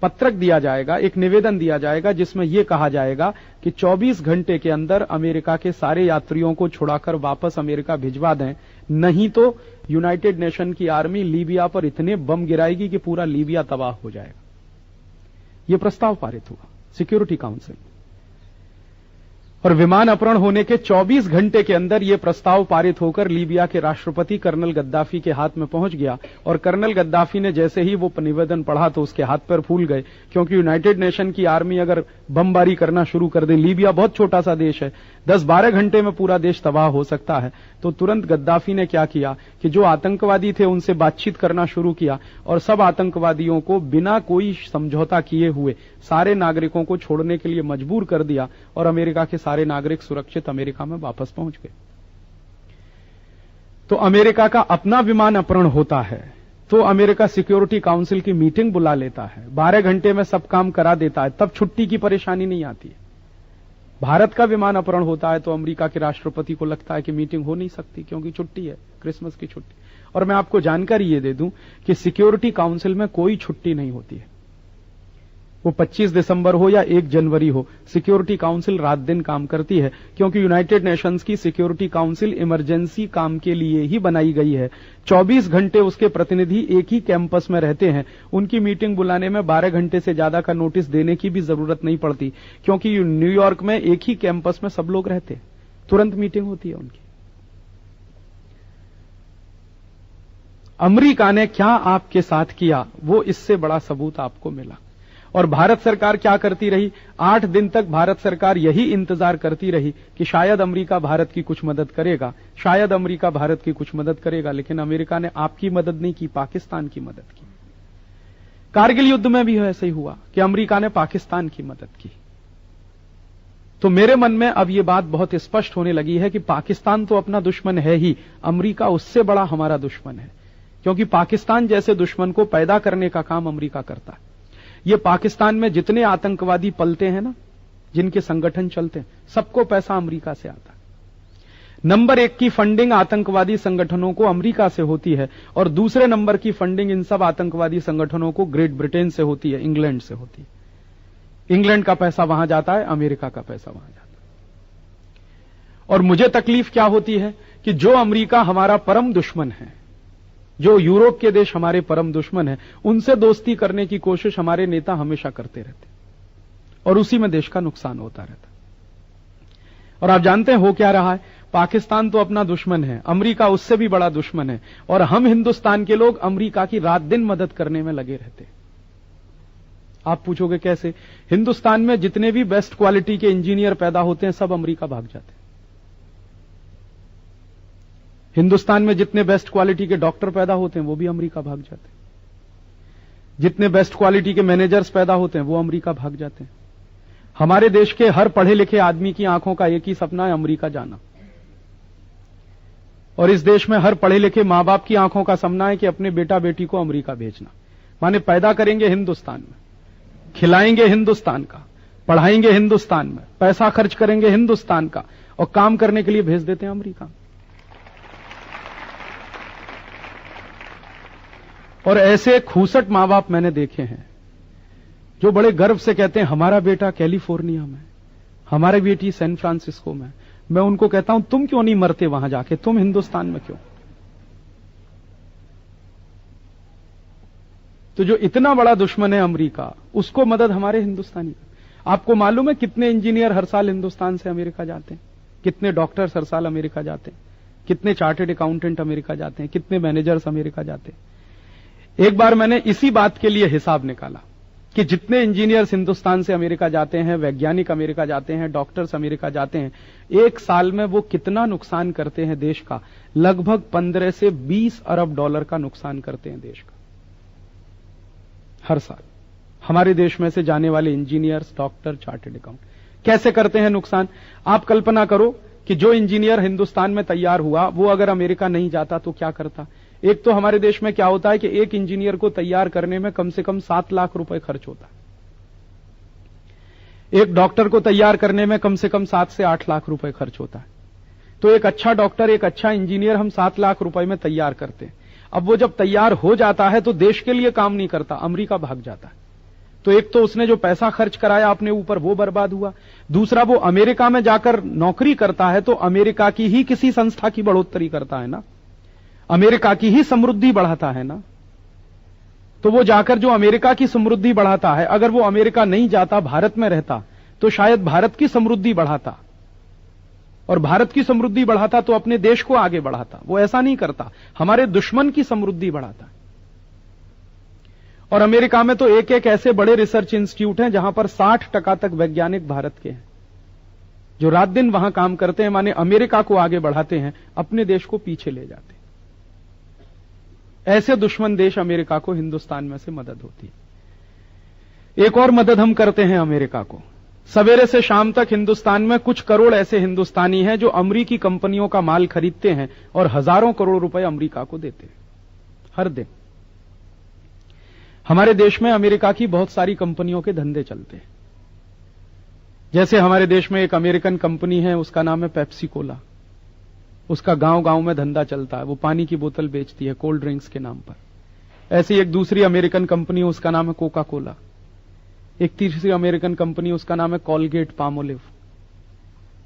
पत्रक दिया जाएगा, एक निवेदन दिया जाएगा, जिसमें यह कहा जाएगा कि 24 घंटे के अंदर अमेरिका के सारे यात्रियों को छुड़ाकर वापस अमेरिका भिजवा दें, नहीं तो यूनाइटेड नेशन की आर्मी लीबिया पर इतने बम गिराएगी कि पूरा लीबिया तबाह हो जाएगा। यह प्रस्ताव पारित हुआ सिक्योरिटी काउंसिल, और विमान अपहरण होने के 24 घंटे के अंदर यह प्रस्ताव पारित होकर लीबिया के राष्ट्रपति कर्नल गद्दाफी के हाथ में पहुंच गया। और कर्नल गद्दाफी ने जैसे ही वो निवेदन पढ़ा तो उसके हाथ पैर फूल गए, क्योंकि यूनाइटेड नेशन की आर्मी अगर बमबारी करना शुरू कर दे, लीबिया बहुत छोटा सा देश है, 10-12 घंटे में पूरा देश तबाह हो सकता है। तो तुरंत गद्दाफी ने क्या किया कि जो आतंकवादी थे उनसे बातचीत करना शुरू किया और सब आतंकवादियों को बिना कोई समझौता किए हुए सारे नागरिकों को छोड़ने के लिए मजबूर कर दिया, और अमेरिका के सारे नागरिक सुरक्षित अमेरिका में वापस पहुंच गए। तो अमेरिका का अपना विमान अपहरण होता है तो अमेरिका सिक्योरिटी काउंसिल की मीटिंग बुला लेता है, 12 घंटे में सब काम करा देता है, तब छुट्टी की परेशानी नहीं आती है। भारत का विमान अपहरण होता है तो अमेरिका के राष्ट्रपति को लगता है कि मीटिंग हो नहीं सकती, क्योंकि छुट्टी है, क्रिसमस की छुट्टी। और मैं आपको जानकारी ये दे दूं कि सिक्योरिटी काउंसिल में कोई छुट्टी नहीं होती है, वो 25 दिसंबर हो या 1 जनवरी हो, सिक्योरिटी काउंसिल रात दिन काम करती है, क्योंकि यूनाइटेड नेशंस की सिक्योरिटी काउंसिल इमरजेंसी काम के लिए ही बनाई गई है। 24 घंटे उसके प्रतिनिधि एक ही कैंपस में रहते हैं, उनकी मीटिंग बुलाने में 12 घंटे से ज्यादा का नोटिस देने की भी जरूरत नहीं पड़ती, क्योंकि न्यूयॉर्क में एक ही कैंपस में सब लोग रहते हैं, तुरंत मीटिंग होती है उनकी। अमेरिका ने क्या आपके साथ किया, वो इससे बड़ा सबूत आपको मिला। और भारत सरकार क्या करती रही? 8 दिन तक भारत सरकार यही इंतजार करती रही कि शायद अमेरिका भारत की कुछ मदद करेगा, शायद अमेरिका भारत की कुछ मदद करेगा, लेकिन अमेरिका ने आपकी मदद नहीं की, पाकिस्तान की मदद की। कारगिल युद्ध में भी ऐसे ही हुआ कि अमेरिका ने पाकिस्तान की मदद की। तो मेरे मन में अब यह बात बहुत स्पष्ट होने लगी है कि पाकिस्तान तो अपना दुश्मन है ही, अमेरिका उससे बड़ा हमारा दुश्मन है, क्योंकि पाकिस्तान जैसे दुश्मन को पैदा करने का काम अमेरिका करता है। ये पाकिस्तान में जितने आतंकवादी पलते हैं ना, जिनके संगठन चलते हैं, सबको पैसा अमेरिका से आता है। नंबर 1 की फंडिंग आतंकवादी संगठनों को अमेरिका से होती है, और दूसरे नंबर की फंडिंग इन सब आतंकवादी संगठनों को ग्रेट ब्रिटेन से होती है, इंग्लैंड से होती है। इंग्लैंड का पैसा वहां जाता है, अमेरिका का पैसा वहां जाता है। और मुझे तकलीफ क्या होती है कि जो अमेरिका हमारा परम दुश्मन है, जो यूरोप के देश हमारे परम दुश्मन हैं, उनसे दोस्ती करने की कोशिश हमारे नेता हमेशा करते रहते, और उसी में देश का नुकसान होता रहता। और आप जानते हैं हो क्या रहा है? पाकिस्तान तो अपना दुश्मन है, अमेरिका उससे भी बड़ा दुश्मन है, और हम हिंदुस्तान के लोग अमेरिका की रात दिन मदद करने में लगे रहते। आप पूछोगे कैसे? हिंदुस्तान में जितने भी बेस्ट क्वालिटी के इंजीनियर पैदा होते हैं, सब अमेरिका भाग जाते हैं। हिंदुस्तान में जितने बेस्ट क्वालिटी के डॉक्टर पैदा होते हैं, वो भी अमेरिका भाग जाते हैं। जितने बेस्ट क्वालिटी के मैनेजर्स पैदा होते हैं, वो अमेरिका भाग जाते हैं। हमारे देश के हर पढ़े लिखे आदमी की आंखों का एक ही सपना है, अमेरिका जाना। और इस देश में हर पढ़े लिखे मां बाप की आंखों का सपना है कि अपने बेटा बेटी को अमेरिका भेजना। माने पैदा करेंगे हिंदुस्तान में, खिलाएंगे हिंदुस्तान का, पढ़ाएंगे हिंदुस्तान में, पैसा खर्च करेंगे हिंदुस्तान का, और काम करने के लिए भेज देते हैं अमेरिका। और ऐसे खूसट मां बाप मैंने देखे हैं जो बड़े गर्व से कहते हैं हमारा बेटा कैलिफोर्निया में, हमारी बेटी सैन फ्रांसिस्को में। मैं उनको कहता हूं तुम क्यों नहीं मरते वहां जाके, तुम हिंदुस्तान में क्यों? तो जो इतना बड़ा दुश्मन है अमेरिका, उसको मदद हमारे हिंदुस्तानी। आपको मालूम है कितने इंजीनियर हर साल हिंदुस्तान से अमेरिका जाते हैं, कितने डॉक्टर्स हर साल अमेरिका जाते हैं, कितने चार्टर्ड अकाउंटेंट अमेरिका जाते हैं, कितने मैनेजर्स अमेरिका जाते हैं। एक बार मैंने इसी बात के लिए हिसाब निकाला कि जितने इंजीनियर्स हिंदुस्तान से अमेरिका जाते हैं, वैज्ञानिक अमेरिका जाते हैं, डॉक्टर्स अमेरिका जाते हैं, एक साल में वो कितना नुकसान करते हैं देश का। लगभग 15 से 20 अरब डॉलर का नुकसान करते हैं देश का हर साल। हमारे देश में से जाने वाले इंजीनियर्स, डॉक्टर, चार्टर्ड अकाउंट कैसे करते हैं नुकसान। आप कल्पना करो कि जो इंजीनियर हिंदुस्तान में तैयार हुआ वो अगर अमेरिका नहीं जाता तो क्या करता। एक तो हमारे देश में क्या होता है कि एक इंजीनियर को तैयार करने में कम से कम 7 लाख रुपए खर्च होता है। एक डॉक्टर को तैयार करने में कम से कम 7 से 8 लाख रुपए खर्च होता है। तो एक अच्छा डॉक्टर, एक अच्छा इंजीनियर हम 7 लाख रुपए में तैयार करते हैं। अब वो जब तैयार हो जाता है तो देश के लिए काम नहीं करता, अमेरिका भाग जाता है। तो एक तो उसने जो पैसा खर्च कराया अपने ऊपर वो बर्बाद हुआ। दूसरा, वो अमेरिका में जाकर नौकरी करता है तो अमेरिका की ही किसी संस्था की बढ़ोतरी करता है ना, अमेरिका की ही समृद्धि बढ़ाता है ना। तो वो जाकर जो अमेरिका की समृद्धि बढ़ाता है, अगर वो अमेरिका नहीं जाता, भारत में रहता, तो शायद भारत की समृद्धि बढ़ाता, और भारत की समृद्धि बढ़ाता तो अपने देश को आगे बढ़ाता। वो ऐसा नहीं करता, हमारे दुश्मन की समृद्धि बढ़ाता। और अमेरिका में तो एक एक ऐसे बड़े रिसर्च इंस्टीट्यूट हैं जहां पर 60% तक वैज्ञानिक भारत के हैं, जो रात दिन वहां काम करते हैं। माने अमेरिका को आगे बढ़ाते हैं, अपने देश को पीछे ले जाते हैं। ऐसे दुश्मन देश अमेरिका को हिंदुस्तान में से मदद होती है। एक और मदद हम करते हैं अमेरिका को। सवेरे से शाम तक हिंदुस्तान में कुछ करोड़ ऐसे हिंदुस्तानी हैं जो अमेरिकी कंपनियों का माल खरीदते हैं और हजारों करोड़ रुपए अमेरिका को देते हैं हर दिन। हमारे देश में अमेरिका की बहुत सारी कंपनियों के धंधे चलते हैं। जैसे हमारे देश में एक अमेरिकन कंपनी है, उसका नाम है पेप्सी कोला। उसका गांव गांव में धंधा चलता है, वो पानी की बोतल बेचती है कोल्ड ड्रिंक्स के नाम पर। ऐसी एक दूसरी अमेरिकन कंपनी है, उसका नाम है कोका कोला। एक तीसरी अमेरिकन कंपनी, उसका नाम है कॉलगेट पामोलिव।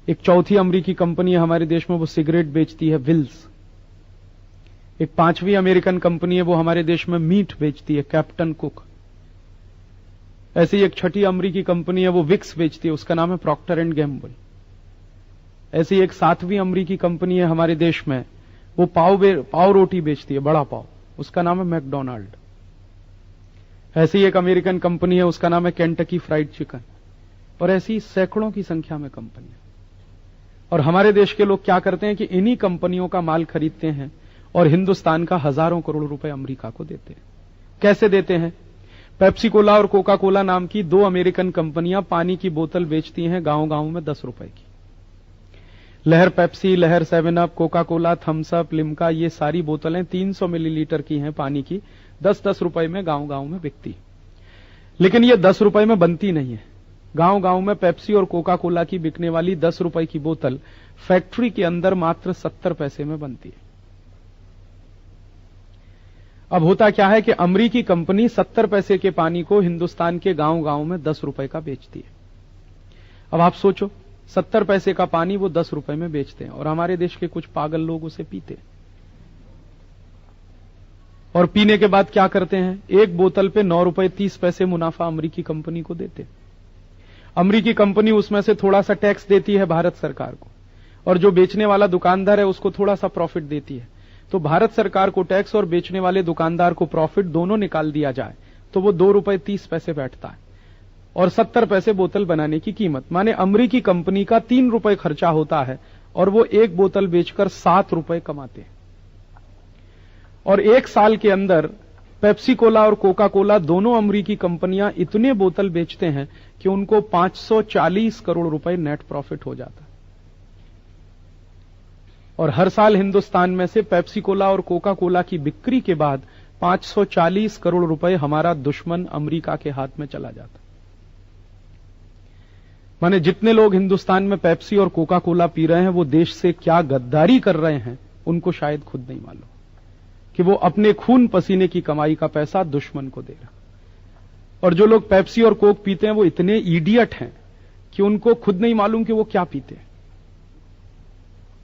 एक चौथी अमेरिकी कंपनी है हमारे देश में, वो सिगरेट बेचती है, विल्स। एक पांचवी अमेरिकन कंपनी है, वो हमारे देश में मीट बेचती है, कैप्टन कुक। ऐसी एक छठी अमेरिकी कंपनी है, वो विक्स बेचती है, उसका नाम है प्रॉक्टर एंड गैम्बल। ऐसी एक 7वीं अमेरिकी कंपनी है हमारे देश में, वो पाव रोटी बेचती है, बड़ा पाव, उसका नाम है मैकडोनाल्ड। ऐसी एक अमेरिकन कंपनी है, उसका नाम है केंटकी फ्राइड चिकन। और ऐसी सैकड़ों की संख्या में कंपनियां। और हमारे देश के लोग क्या करते हैं कि इन्हीं कंपनियों का माल खरीदते हैं और हिंदुस्तान का हजारों करोड़ रुपए अमेरिका को देते हैं। कैसे देते हैं? पेप्सी कोला और कोका कोला नाम की 2 अमेरिकन कंपनियां पानी की बोतल बेचती हैं गांव गांव में 10 रुपए की। लहर Pepsi, Lehar 7 up, Coca Cola, Thums up, Limca, ये सारी बोतलें 300 मिलीलीटर की हैं पानी की, 10-10 रुपए में गांव गांव में बिकती। लेकिन ये 10 रुपए में बनती नहीं है। गांव गांव में पेप्सी और कोका कोला की बिकने वाली 10 रुपए की बोतल फैक्ट्री के अंदर मात्र 70 पैसे में बनती है। अब होता क्या है कि अमेरिकी कंपनी 70 पैसे के पानी को हिंदुस्तान के गांव गांव में 10 रुपए का बेचती है। अब आप सोचो, 70 पैसे का पानी वो 10 रुपए में बेचते हैं और हमारे देश के कुछ पागल लोग उसे पीते हैं। और पीने के बाद क्या करते हैं? एक बोतल पे 9 रुपए 30 पैसे मुनाफा अमेरिकी कंपनी को देते। अमेरिकी कंपनी उसमें से थोड़ा सा टैक्स देती है भारत सरकार को, और जो बेचने वाला दुकानदार है उसको थोड़ा सा प्रॉफिट देती है। तो भारत सरकार को टैक्स और बेचने वाले दुकानदार को प्रॉफिट दोनों निकाल दिया जाए तो वो 2 रुपए 30 पैसे बैठता है और 70 पैसे बोतल बनाने की कीमत। माने अमेरिकी कंपनी का 3 रुपए खर्चा होता है और वो एक बोतल बेचकर 7 रुपए कमाते हैं। और एक साल के अंदर पेप्सी कोला और कोका कोला दोनों अमेरिकी कंपनियां इतने बोतल बेचते हैं कि उनको 540 करोड़ रुपए नेट प्रॉफिट हो जाता है। और हर साल हिंदुस्तान में से पेप्सी कोला और कोका कोला की बिक्री के बाद 540 करोड़ रुपए हमारा दुश्मन अमेरिका के हाथ में चला जाता। माने जितने लोग हिंदुस्तान में पेप्सी और कोका कोला पी रहे हैं वो देश से क्या गद्दारी कर रहे हैं उनको शायद खुद नहीं मालूम कि वो अपने खून पसीने की कमाई का पैसा दुश्मन को दे रहा। और जो लोग पेप्सी और कोक पीते हैं वो इतने इडियट हैं कि उनको खुद नहीं मालूम कि वो क्या पीते हैं।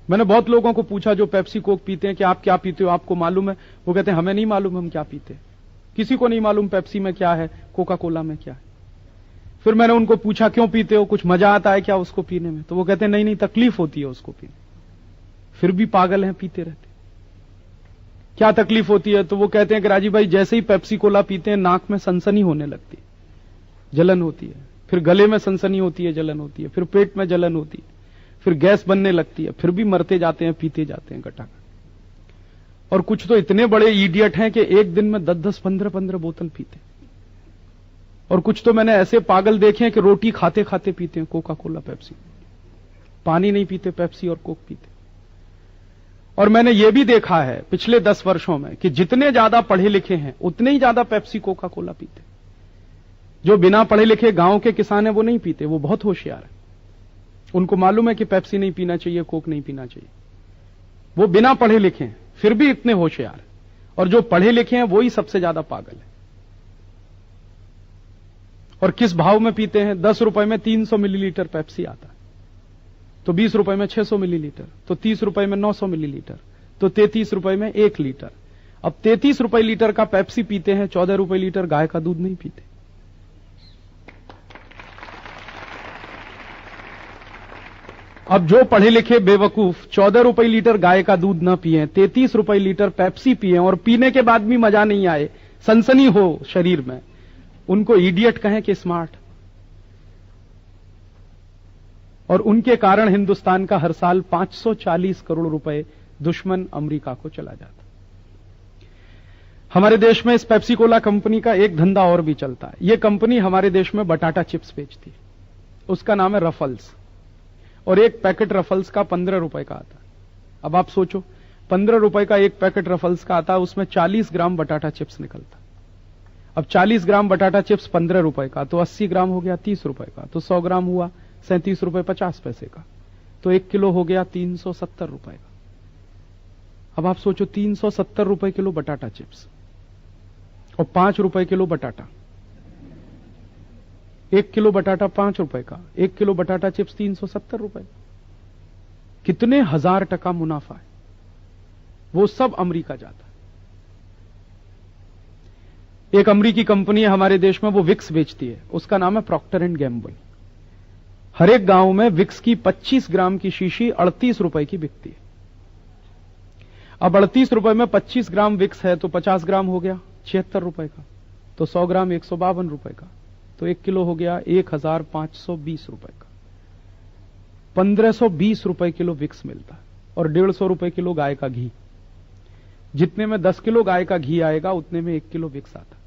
मैंने बहुत लोगों को पूछा जो पेप्सी कोक पीते हैं कि आप क्या पीते हो, आपको मालूम है? वो कहते हैं हमें नहीं मालूम हम क्या पीते हैं। किसी को नहीं मालूम पेप्सी में क्या है, कोका कोला में क्या है। फिर मैंने उनको पूछा क्यों पीते हो, कुछ मजा आता है क्या उसको पीने में? तो वो कहते हैं नहीं नहीं तकलीफ होती है उसको पीने। फिर भी पागल हैं, पीते रहते। क्या तकलीफ होती है? तो वो कहते हैं कि राजीव भाई जैसे ही पेप्सी कोला पीते हैं नाक में सनसनी होने लगती है, जलन होती है, फिर गले में सनसनी होती है, जलन होती है, फिर पेट में जलन होती है, फिर गैस बनने लगती है, फिर भी मरते जाते हैं, पीते जाते हैं गटागट। और कुछ तो इतने बड़े इडियट हैं कि एक दिन में 10-10, 15-15 बोतल पीते। और कुछ तो मैंने ऐसे पागल देखे हैं कि रोटी खाते खाते पीते हैं कोका कोला पेप्सी, पानी नहीं पीते, पेप्सी और कोक पीते। और मैंने यह भी देखा है पिछले 10 वर्षों में कि जितने ज्यादा पढ़े लिखे हैं उतने ही ज्यादा पेप्सी कोका कोला पीते। जो बिना पढ़े लिखे गांव के किसान हैं वो नहीं पीते, वो बहुत होशियार है। उनको मालूम है कि पेप्सी नहीं पीना चाहिए, कोक नहीं पीना चाहिए। वो बिना पढ़े लिखे हैं फिर भी इतने होशियार। और जो पढ़े लिखे हैं वो ही सबसे ज्यादा पागल है। और किस भाव में पीते हैं? 10 रुपए में 300 मिलीलीटर पेप्सी आता है, तो 20 रुपए में 600 मिलीलीटर, तो 30 रुपए में 900 मिलीलीटर, तो 33 रुपए में 1 लीटर। अब 33 रुपए लीटर का पेप्सी पीते हैं, 14 रुपए लीटर गाय का दूध नहीं पीते। अब जो पढ़े लिखे बेवकूफ 14 रुपए लीटर गाय का दूध न पिए, 33 रुपए लीटर पेप्सी पिए और पीने के बाद भी मजा नहीं आए, सनसनी हो शरीर में, उनको इडियट कहें कि स्मार्ट। और उनके कारण हिंदुस्तान का हर साल 540 करोड़ रुपए दुश्मन अमेरिका को चला जाता। हमारे देश में इस पेप्सी कोला कंपनी का एक धंधा और भी चलता है। यह कंपनी हमारे देश में बटाटा चिप्स बेचती है, उसका नाम है रफल्स। और एक पैकेट रफल्स का 15 रुपए का आता है। अब आप सोचो 15 रुपए का एक पैकेट रफल्स का आता है, उसमें 40 ग्राम बटाटा चिप्स निकलता। अब 40 ग्राम बटाटा चिप्स 15 रुपए का, तो 80 ग्राम हो गया 30 रुपए का, तो 100 ग्राम हुआ 37 रुपए 50 पैसे का, तो 1 किलो हो गया 370 रुपए का। अब आप सोचो 370 रुपए किलो बटाटा चिप्स और 5 रुपए किलो बटाटा। 1 किलो बटाटा 5 रुपए का, 1 किलो बटाटा चिप्स 370 रुपए। कितने हजार टका मुनाफा है। वो सब अमेरिका जाता है। एक अमेरिकी कंपनी है हमारे देश में, वो विक्स बेचती है, उसका नाम है प्रॉक्टर एंड गैम्बल। हर एक गांव में विक्स की 25 ग्राम की शीशी 38 रुपए की बिकती है। अब 38 रुपए में 25 ग्राम विक्स है तो 50 ग्राम हो गया 76 रुपए का, तो 100 ग्राम 152 रुपए का, तो 1 किलो हो गया 1520 रुपए का। 1520 रुपए किलो विक्स मिलता है और 150 रुपए किलो गाय का घी। जितने में 10 किलो गाय का घी आएगा उतने में 1 किलो विक्स आता।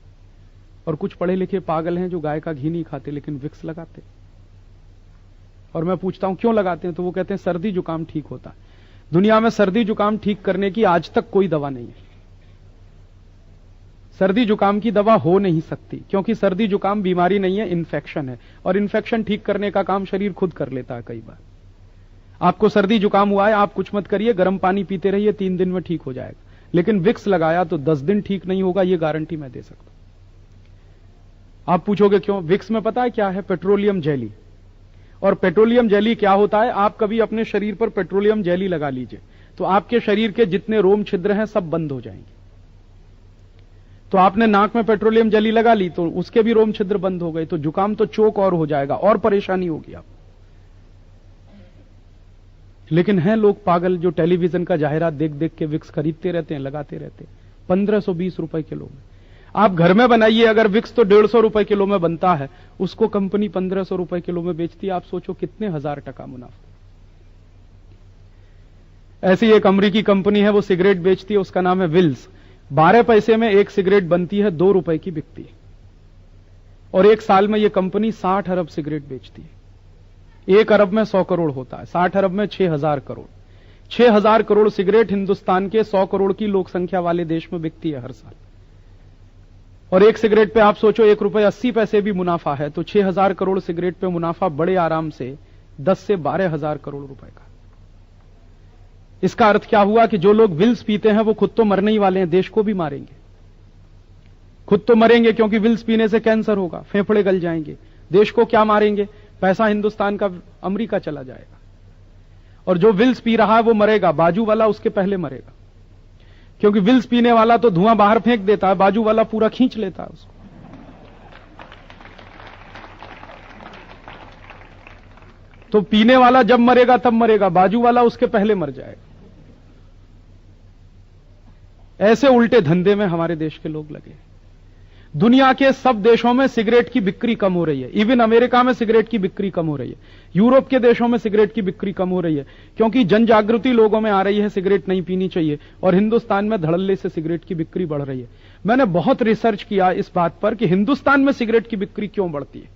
और कुछ पढ़े लिखे पागल हैं जो गाय का घी नहीं खाते लेकिन विक्स लगाते। और मैं पूछता हूं क्यों लगाते हैं, तो वो कहते हैं सर्दी जुकाम ठीक होता है। दुनिया में सर्दी जुकाम ठीक करने की आज तक कोई दवा नहीं है। सर्दी जुकाम की दवा हो नहीं सकती, क्योंकि सर्दी जुकाम बीमारी नहीं है, इन्फेक्शन है। और इन्फेक्शन ठीक करने का काम शरीर खुद कर लेता है। कई बार आपको सर्दी जुकाम हुआ है, आप कुछ मत करिए, गर्म पानी पीते रहिए, 3 दिन में ठीक हो जाएगा। लेकिन विक्स लगाया तो 10 दिन ठीक नहीं होगा, यह गारंटी मैं दे सकता हूं। आप पूछोगे क्यों? विक्स में पता है क्या है? Petroleum jelly. और पेट्रोलियम जेली क्या होता है? आप कभी अपने शरीर पर पेट्रोलियम जेली लगा लीजिए तो आपके शरीर के जितने रोम छिद्र हैं सब बंद हो जाएंगे। तो आपने नाक में पेट्रोलियम जेली लगा ली तो उसके भी रोम छिद्र बंद हो गए, तो जुकाम तो चोक और हो जाएगा और परेशानी होगी आप। लेकिन हैं लोग पागल जो टेलीविजन का जाहिरात देख देख के विक्स खरीदते रहते हैं, लगाते रहते हैं। 1520 रुपए किलो में आप घर में बनाइए, अगर विक्स तो 150 रुपए किलो में बनता है, उसको कंपनी 1500 रुपए किलो में बेचती है। आप सोचो कितने हजार टका मुनाफा। ऐसी एक अमेरिकी कंपनी है, वो सिगरेट बेचती है, उसका नाम है विल्स। 12 पैसे में एक सिगरेट बनती है, 2 रुपए की बिकती है। और एक साल में यह कंपनी 60 अरब सिगरेट बेचती है। 1 अरब में 100 करोड़ होता है, 60 अरब में 6000 करोड़। 6,000 करोड़ सिगरेट हिंदुस्तान के 100 करोड़ की लोक संख्या वाले देश में बिकती है हर साल। और एक सिगरेट पे आप सोचो 1 रुपए 80 पैसे भी मुनाफा है, तो 6,000 करोड़ सिगरेट पे मुनाफा बड़े आराम से 10 से 12,000 करोड़ रुपए का। इसका अर्थ क्या हुआ कि जो लोग विल्स पीते हैं वो खुद तो मरने ही वाले हैं, देश को भी मारेंगे। खुद तो मरेंगे क्योंकि विल्स पीने से कैंसर होगा, फेफड़े गल जाएंगे। देश को क्या मारेंगे? पैसा हिंदुस्तान का अमेरिका चला जाएगा। और जो विल्स पी रहा है वो मरेगा, बाजू वाला उसके पहले मरेगा, क्योंकि विल्स पीने वाला तो धुआं बाहर फेंक देता है, बाजू वाला पूरा खींच लेता है उसको। तो पीने वाला जब मरेगा तब मरेगा, बाजू वाला उसके पहले मर जाएगा। ऐसे उल्टे धंधे में हमारे देश के लोग लगे। दुनिया के सब देशों में सिगरेट की बिक्री कम हो रही है। इवन अमेरिका में सिगरेट की बिक्री कम हो रही है। यूरोप के देशों में सिगरेट की बिक्री कम हो रही है, क्योंकि जन जागृति लोगों में आ रही है सिगरेट नहीं पीनी चाहिए। और हिंदुस्तान में धड़ल्ले से सिगरेट की बिक्री बढ़ रही है। मैंने बहुत रिसर्च किया इस बात पर कि हिंदुस्तान में सिगरेट की बिक्री क्यों बढ़ती है।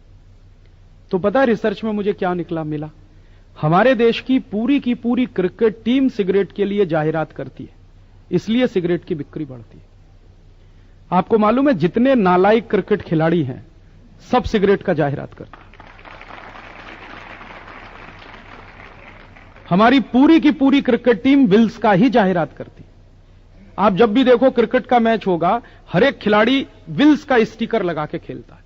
तो पता है रिसर्च में मुझे क्या मिला? हमारे देश की पूरी क्रिकेट टीम सिगरेट के लिए जाहिरात करती है, इसलिए सिगरेट की बिक्री बढ़ती है। आपको मालूम है जितने नालायक क्रिकेट खिलाड़ी हैं सब सिगरेट का जाहिरात करते हैं। हमारी पूरी क्रिकेट टीम विल्स का ही जाहिरात करती है। आप जब भी देखो क्रिकेट का मैच होगा, हर एक खिलाड़ी विल्स का स्टिकर लगा के खेलता है।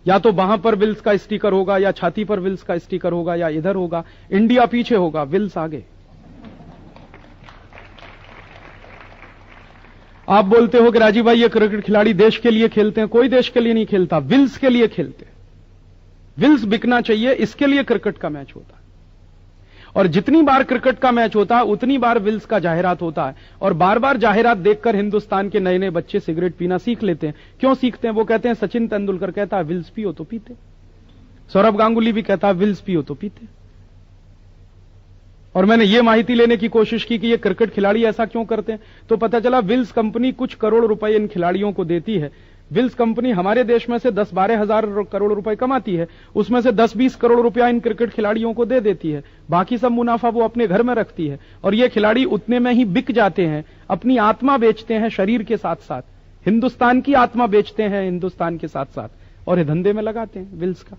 या तो वहां पर विल्स का स्टिकर होगा, या छाती पर विल्स का स्टिकर होगा, या इधर होगा। इंडिया पीछे होगा, विल्स आगे। आप बोलते हो कि राजीव भाई ये क्रिकेट खिलाड़ी देश के लिए खेलते हैं। कोई देश के लिए नहीं खेलता, विल्स के लिए खेलते हैं। विल्स बिकना चाहिए, इसके लिए क्रिकेट का मैच होता है। और जितनी बार क्रिकेट का मैच होता है उतनी बार विल्स का जाहिरात होता है। और बार बार जाहिरात देखकर हिंदुस्तान के नए नए बच्चे सिगरेट पीना सीख लेते हैं। क्यों सीखते हैं? वो कहते हैं सचिन तेंदुलकर कहता है विल्स पियो तो पीते, सौरभ गांगुली भी कहता है विल्स पियो तो पीते। और मैंने ये माहिती लेने की कोशिश की कि ये क्रिकेट खिलाड़ी ऐसा क्यों करते हैं, तो पता चला विल्स कंपनी कुछ करोड़ रुपए इन खिलाड़ियों को देती है। विल्स कंपनी हमारे देश में से 10-12 हजार करोड़ रुपए कमाती है, उसमें से 10-20 करोड़ रुपया इन क्रिकेट खिलाड़ियों को दे देती है। बाकी सब मुनाफा वो अपने घर में रखती है। और ये खिलाड़ी उतने में ही बिक जाते हैं, अपनी आत्मा बेचते हैं शरीर के साथ साथ, हिंदुस्तान की आत्मा बेचते हैं हिंदुस्तान के साथ साथ, और ये धंधे में लगाते हैं विल्स का।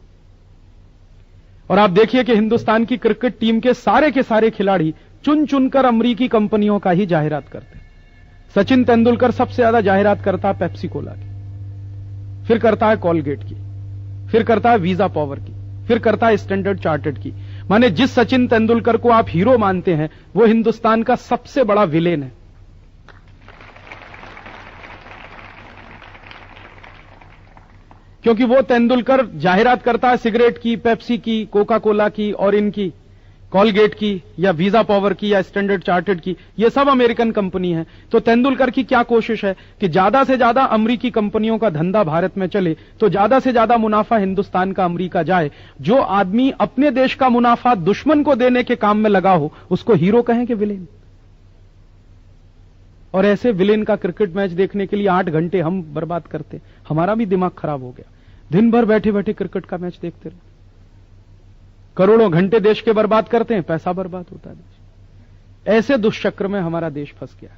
और आप देखिए कि हिंदुस्तान की क्रिकेट टीम के सारे खिलाड़ी चुन चुनकर अमरीकी कंपनियों का ही जाहिरात करते हैं। सचिन तेंदुलकर सबसे ज्यादा जाहिरात करता है पेप्सी कोला की, फिर करता है कॉलगेट की, फिर करता है वीजा पावर की, फिर करता है स्टैंडर्ड चार्टर्ड की। माने जिस सचिन तेंदुलकर को आप हीरो मानते हैं वो हिंदुस्तान का सबसे बड़ा विलेन है। क्योंकि वो तेंदुलकर जाहिरात करता है सिगरेट की, पेप्सी की, कोका कोला की और इनकी कॉलगेट की या वीजा पावर की या स्टैंडर्ड चार्टर्ड की, ये सब अमेरिकन कंपनी है। तो तेंदुलकर की क्या कोशिश है कि ज्यादा से ज्यादा अमेरिकी कंपनियों का धंधा भारत में चले, तो ज्यादा से ज्यादा मुनाफा हिंदुस्तान का अमेरिका जाए। जो आदमी अपने देश का मुनाफा दुश्मन को देने के काम में लगा हो उसको हीरो कहें कि विलेन। और ऐसे विलेन का क्रिकेट मैच देखने के लिए 8 घंटे हम बर्बाद करते, हमारा भी दिमाग खराब हो गया। दिन भर बैठे बैठे क्रिकेट का मैच देखते रहे, करोड़ों घंटे देश के बर्बाद करते हैं, पैसा बर्बाद होता है देश। ऐसे दुष्चक्र में हमारा देश फंस गया।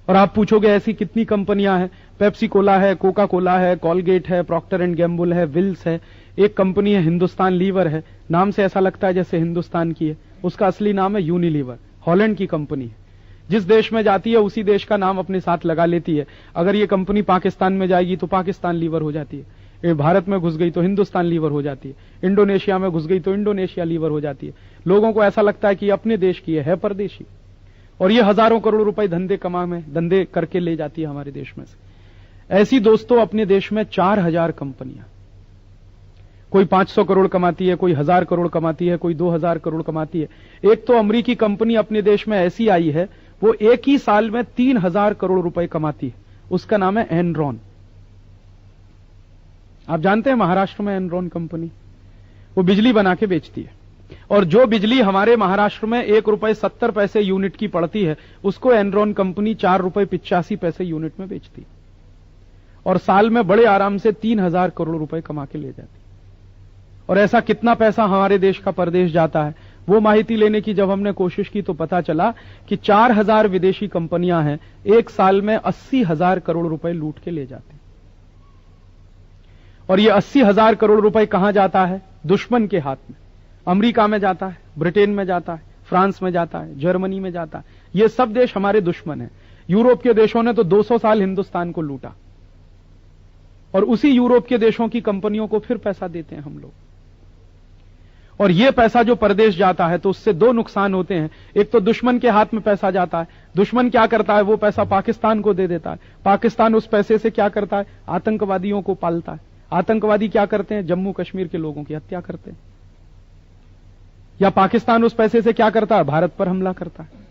और आप पूछोगे ऐसी कितनी कंपनियां हैं? पेप्सी कोला है, कोका कोला है, कॉलगेट है, प्रॉक्टर एंड गैम्बुल है, विल्स है। एक कंपनी है हिंदुस्तान लीवर है, नाम से ऐसा लगता है जैसे हिंदुस्तान की है, उसका असली नाम है यूनिलीवर, हॉलैंड की कंपनी है। जिस देश में जाती है उसी देश का नाम अपने साथ लगा लेती है। अगर ये कंपनी पाकिस्तान में जाएगी तो पाकिस्तान लीवर हो जाती है, ये भारत में घुस गई तो हिंदुस्तान लीवर हो जाती है, इंडोनेशिया में घुस गई तो इंडोनेशिया लीवर हो जाती है। लोगों को ऐसा लगता है कि अपने देश की है परदेशी। और ये हजारों करोड़ रुपए धंधे करके ले जाती है हमारे देश में से। ऐसी दोस्तों अपने देश में 4000 कंपनियां, कोई 500 करोड़ कमाती है, कोई 1000 करोड़ कमाती है, कोई 2000 करोड़ कमाती है। एक तो अमेरिकी कंपनी अपने देश में ऐसी आई है, वो एक ही साल में 3000 करोड़ रुपए कमाती है, उसका नाम है एनरॉन। आप जानते हैं महाराष्ट्र में एनरॉन कंपनी, वो बिजली बना के बेचती है। और जो बिजली हमारे महाराष्ट्र में 1 रुपए 70 पैसे यूनिट की पड़ती है, उसको एनरॉन कंपनी 4 रुपए 85 पैसे यूनिट में बेचती है। और साल में बड़े आराम से 3000 करोड़ रुपए कमा के ले जाती है। और ऐसा कितना पैसा हमारे देश का परदेश जाता है, वो माहिती लेने की जब हमने कोशिश की तो पता चला कि 4000 विदेशी कंपनियां हैं, एक साल में 80,000 करोड़ रुपए लूट के ले जाते हैं। और ये 80,000 करोड़ रुपए कहां जाता है? दुश्मन के हाथ में। अमेरिका में जाता है, ब्रिटेन में जाता है, फ्रांस में जाता है, जर्मनी में जाता है। ये सब देश हमारे दुश्मन हैं। यूरोप के देशों ने तो 200 साल हिंदुस्तान को लूटा, और उसी यूरोप के देशों की कंपनियों को फिर पैसा देते हैं हम लोग। और ये पैसा जो परदेश जाता है तो उससे दो नुकसान होते हैं। एक तो दुश्मन के हाथ में पैसा जाता है, दुश्मन क्या करता है, वो पैसा पाकिस्तान को दे देता है। पाकिस्तान उस पैसे से क्या करता है? आतंकवादियों को पालता है। आतंकवादी क्या करते हैं? जम्मू कश्मीर के लोगों की हत्या करते हैं। या पाकिस्तान उस पैसे से क्या करता है? भारत पर हमला करता है।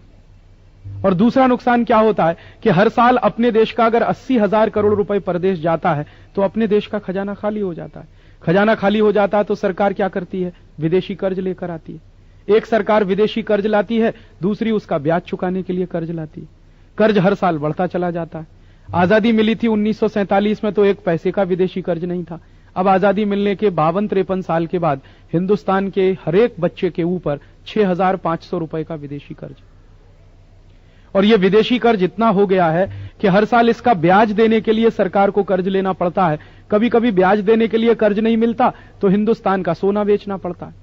और दूसरा नुकसान क्या होता है कि हर साल अपने देश का अगर 80,000 करोड़ रुपए परदेश जाता है तो अपने देश का खजाना खाली हो जाता है। खजाना खाली हो जाता है तो सरकार क्या करती है? विदेशी कर्ज लेकर आती है। एक सरकार विदेशी कर्ज लाती है, दूसरी उसका ब्याज चुकाने के लिए कर्ज लाती है। कर्ज हर साल बढ़ता चला जाता है। आजादी मिली थी 1947 में तो एक पैसे का विदेशी कर्ज नहीं था। अब आजादी मिलने के 52-53 साल के बाद हिंदुस्तान के हरेक बच्चे के ऊपर 6,500 रुपए का विदेशी कर्ज। और यह विदेशी कर्ज इतना हो गया है कि हर साल इसका ब्याज देने के लिए सरकार को कर्ज लेना पड़ता है। कभी कभी ब्याज देने के लिए कर्ज नहीं मिलता तो हिंदुस्तान का सोना बेचना पड़ता है।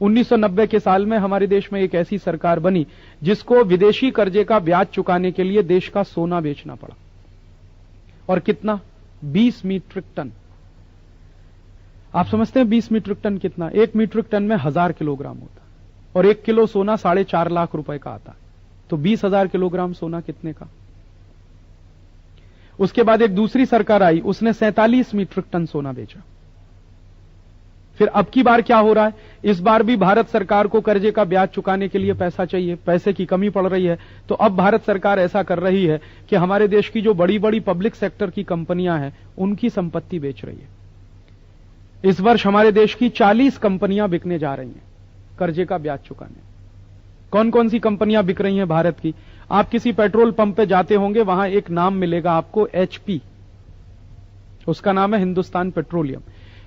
1990 के साल में हमारे देश में एक ऐसी सरकार बनी जिसको विदेशी कर्जे का ब्याज चुकाने के लिए देश का सोना बेचना पड़ा। और कितना? 20 मीट्रिक टन। आप समझते हैं 20 मीट्रिक टन कितना? 1 मीट्रिक टन में 1000 किलोग्राम होता है, और 1 किलो सोना 4.5 लाख रुपए का आता है। तो 20,000 किलोग्राम सोना कितने का? उसके बाद एक दूसरी सरकार आई, उसने 47 मीट्रिक टन सोना बेचा। फिर अब की बार क्या हो रहा है? इस बार भी भारत सरकार को कर्जे का ब्याज चुकाने के लिए पैसा चाहिए, पैसे की कमी पड़ रही है। तो अब भारत सरकार ऐसा कर रही है कि हमारे देश की जो बड़ी बड़ी पब्लिक सेक्टर की कंपनियां हैं उनकी संपत्ति बेच रही है। इस वर्ष हमारे देश की 40 कंपनियां बिकने जा रही हैं कर्जे का ब्याज चुकाने। कौन कौन सी कंपनियां बिक रही हैं भारत की? आप किसी पेट्रोल पंप पे जाते होंगे, वहां एक नाम मिलेगा आपको, HP। उसका नाम है हिंदुस्तान पेट्रोलियम।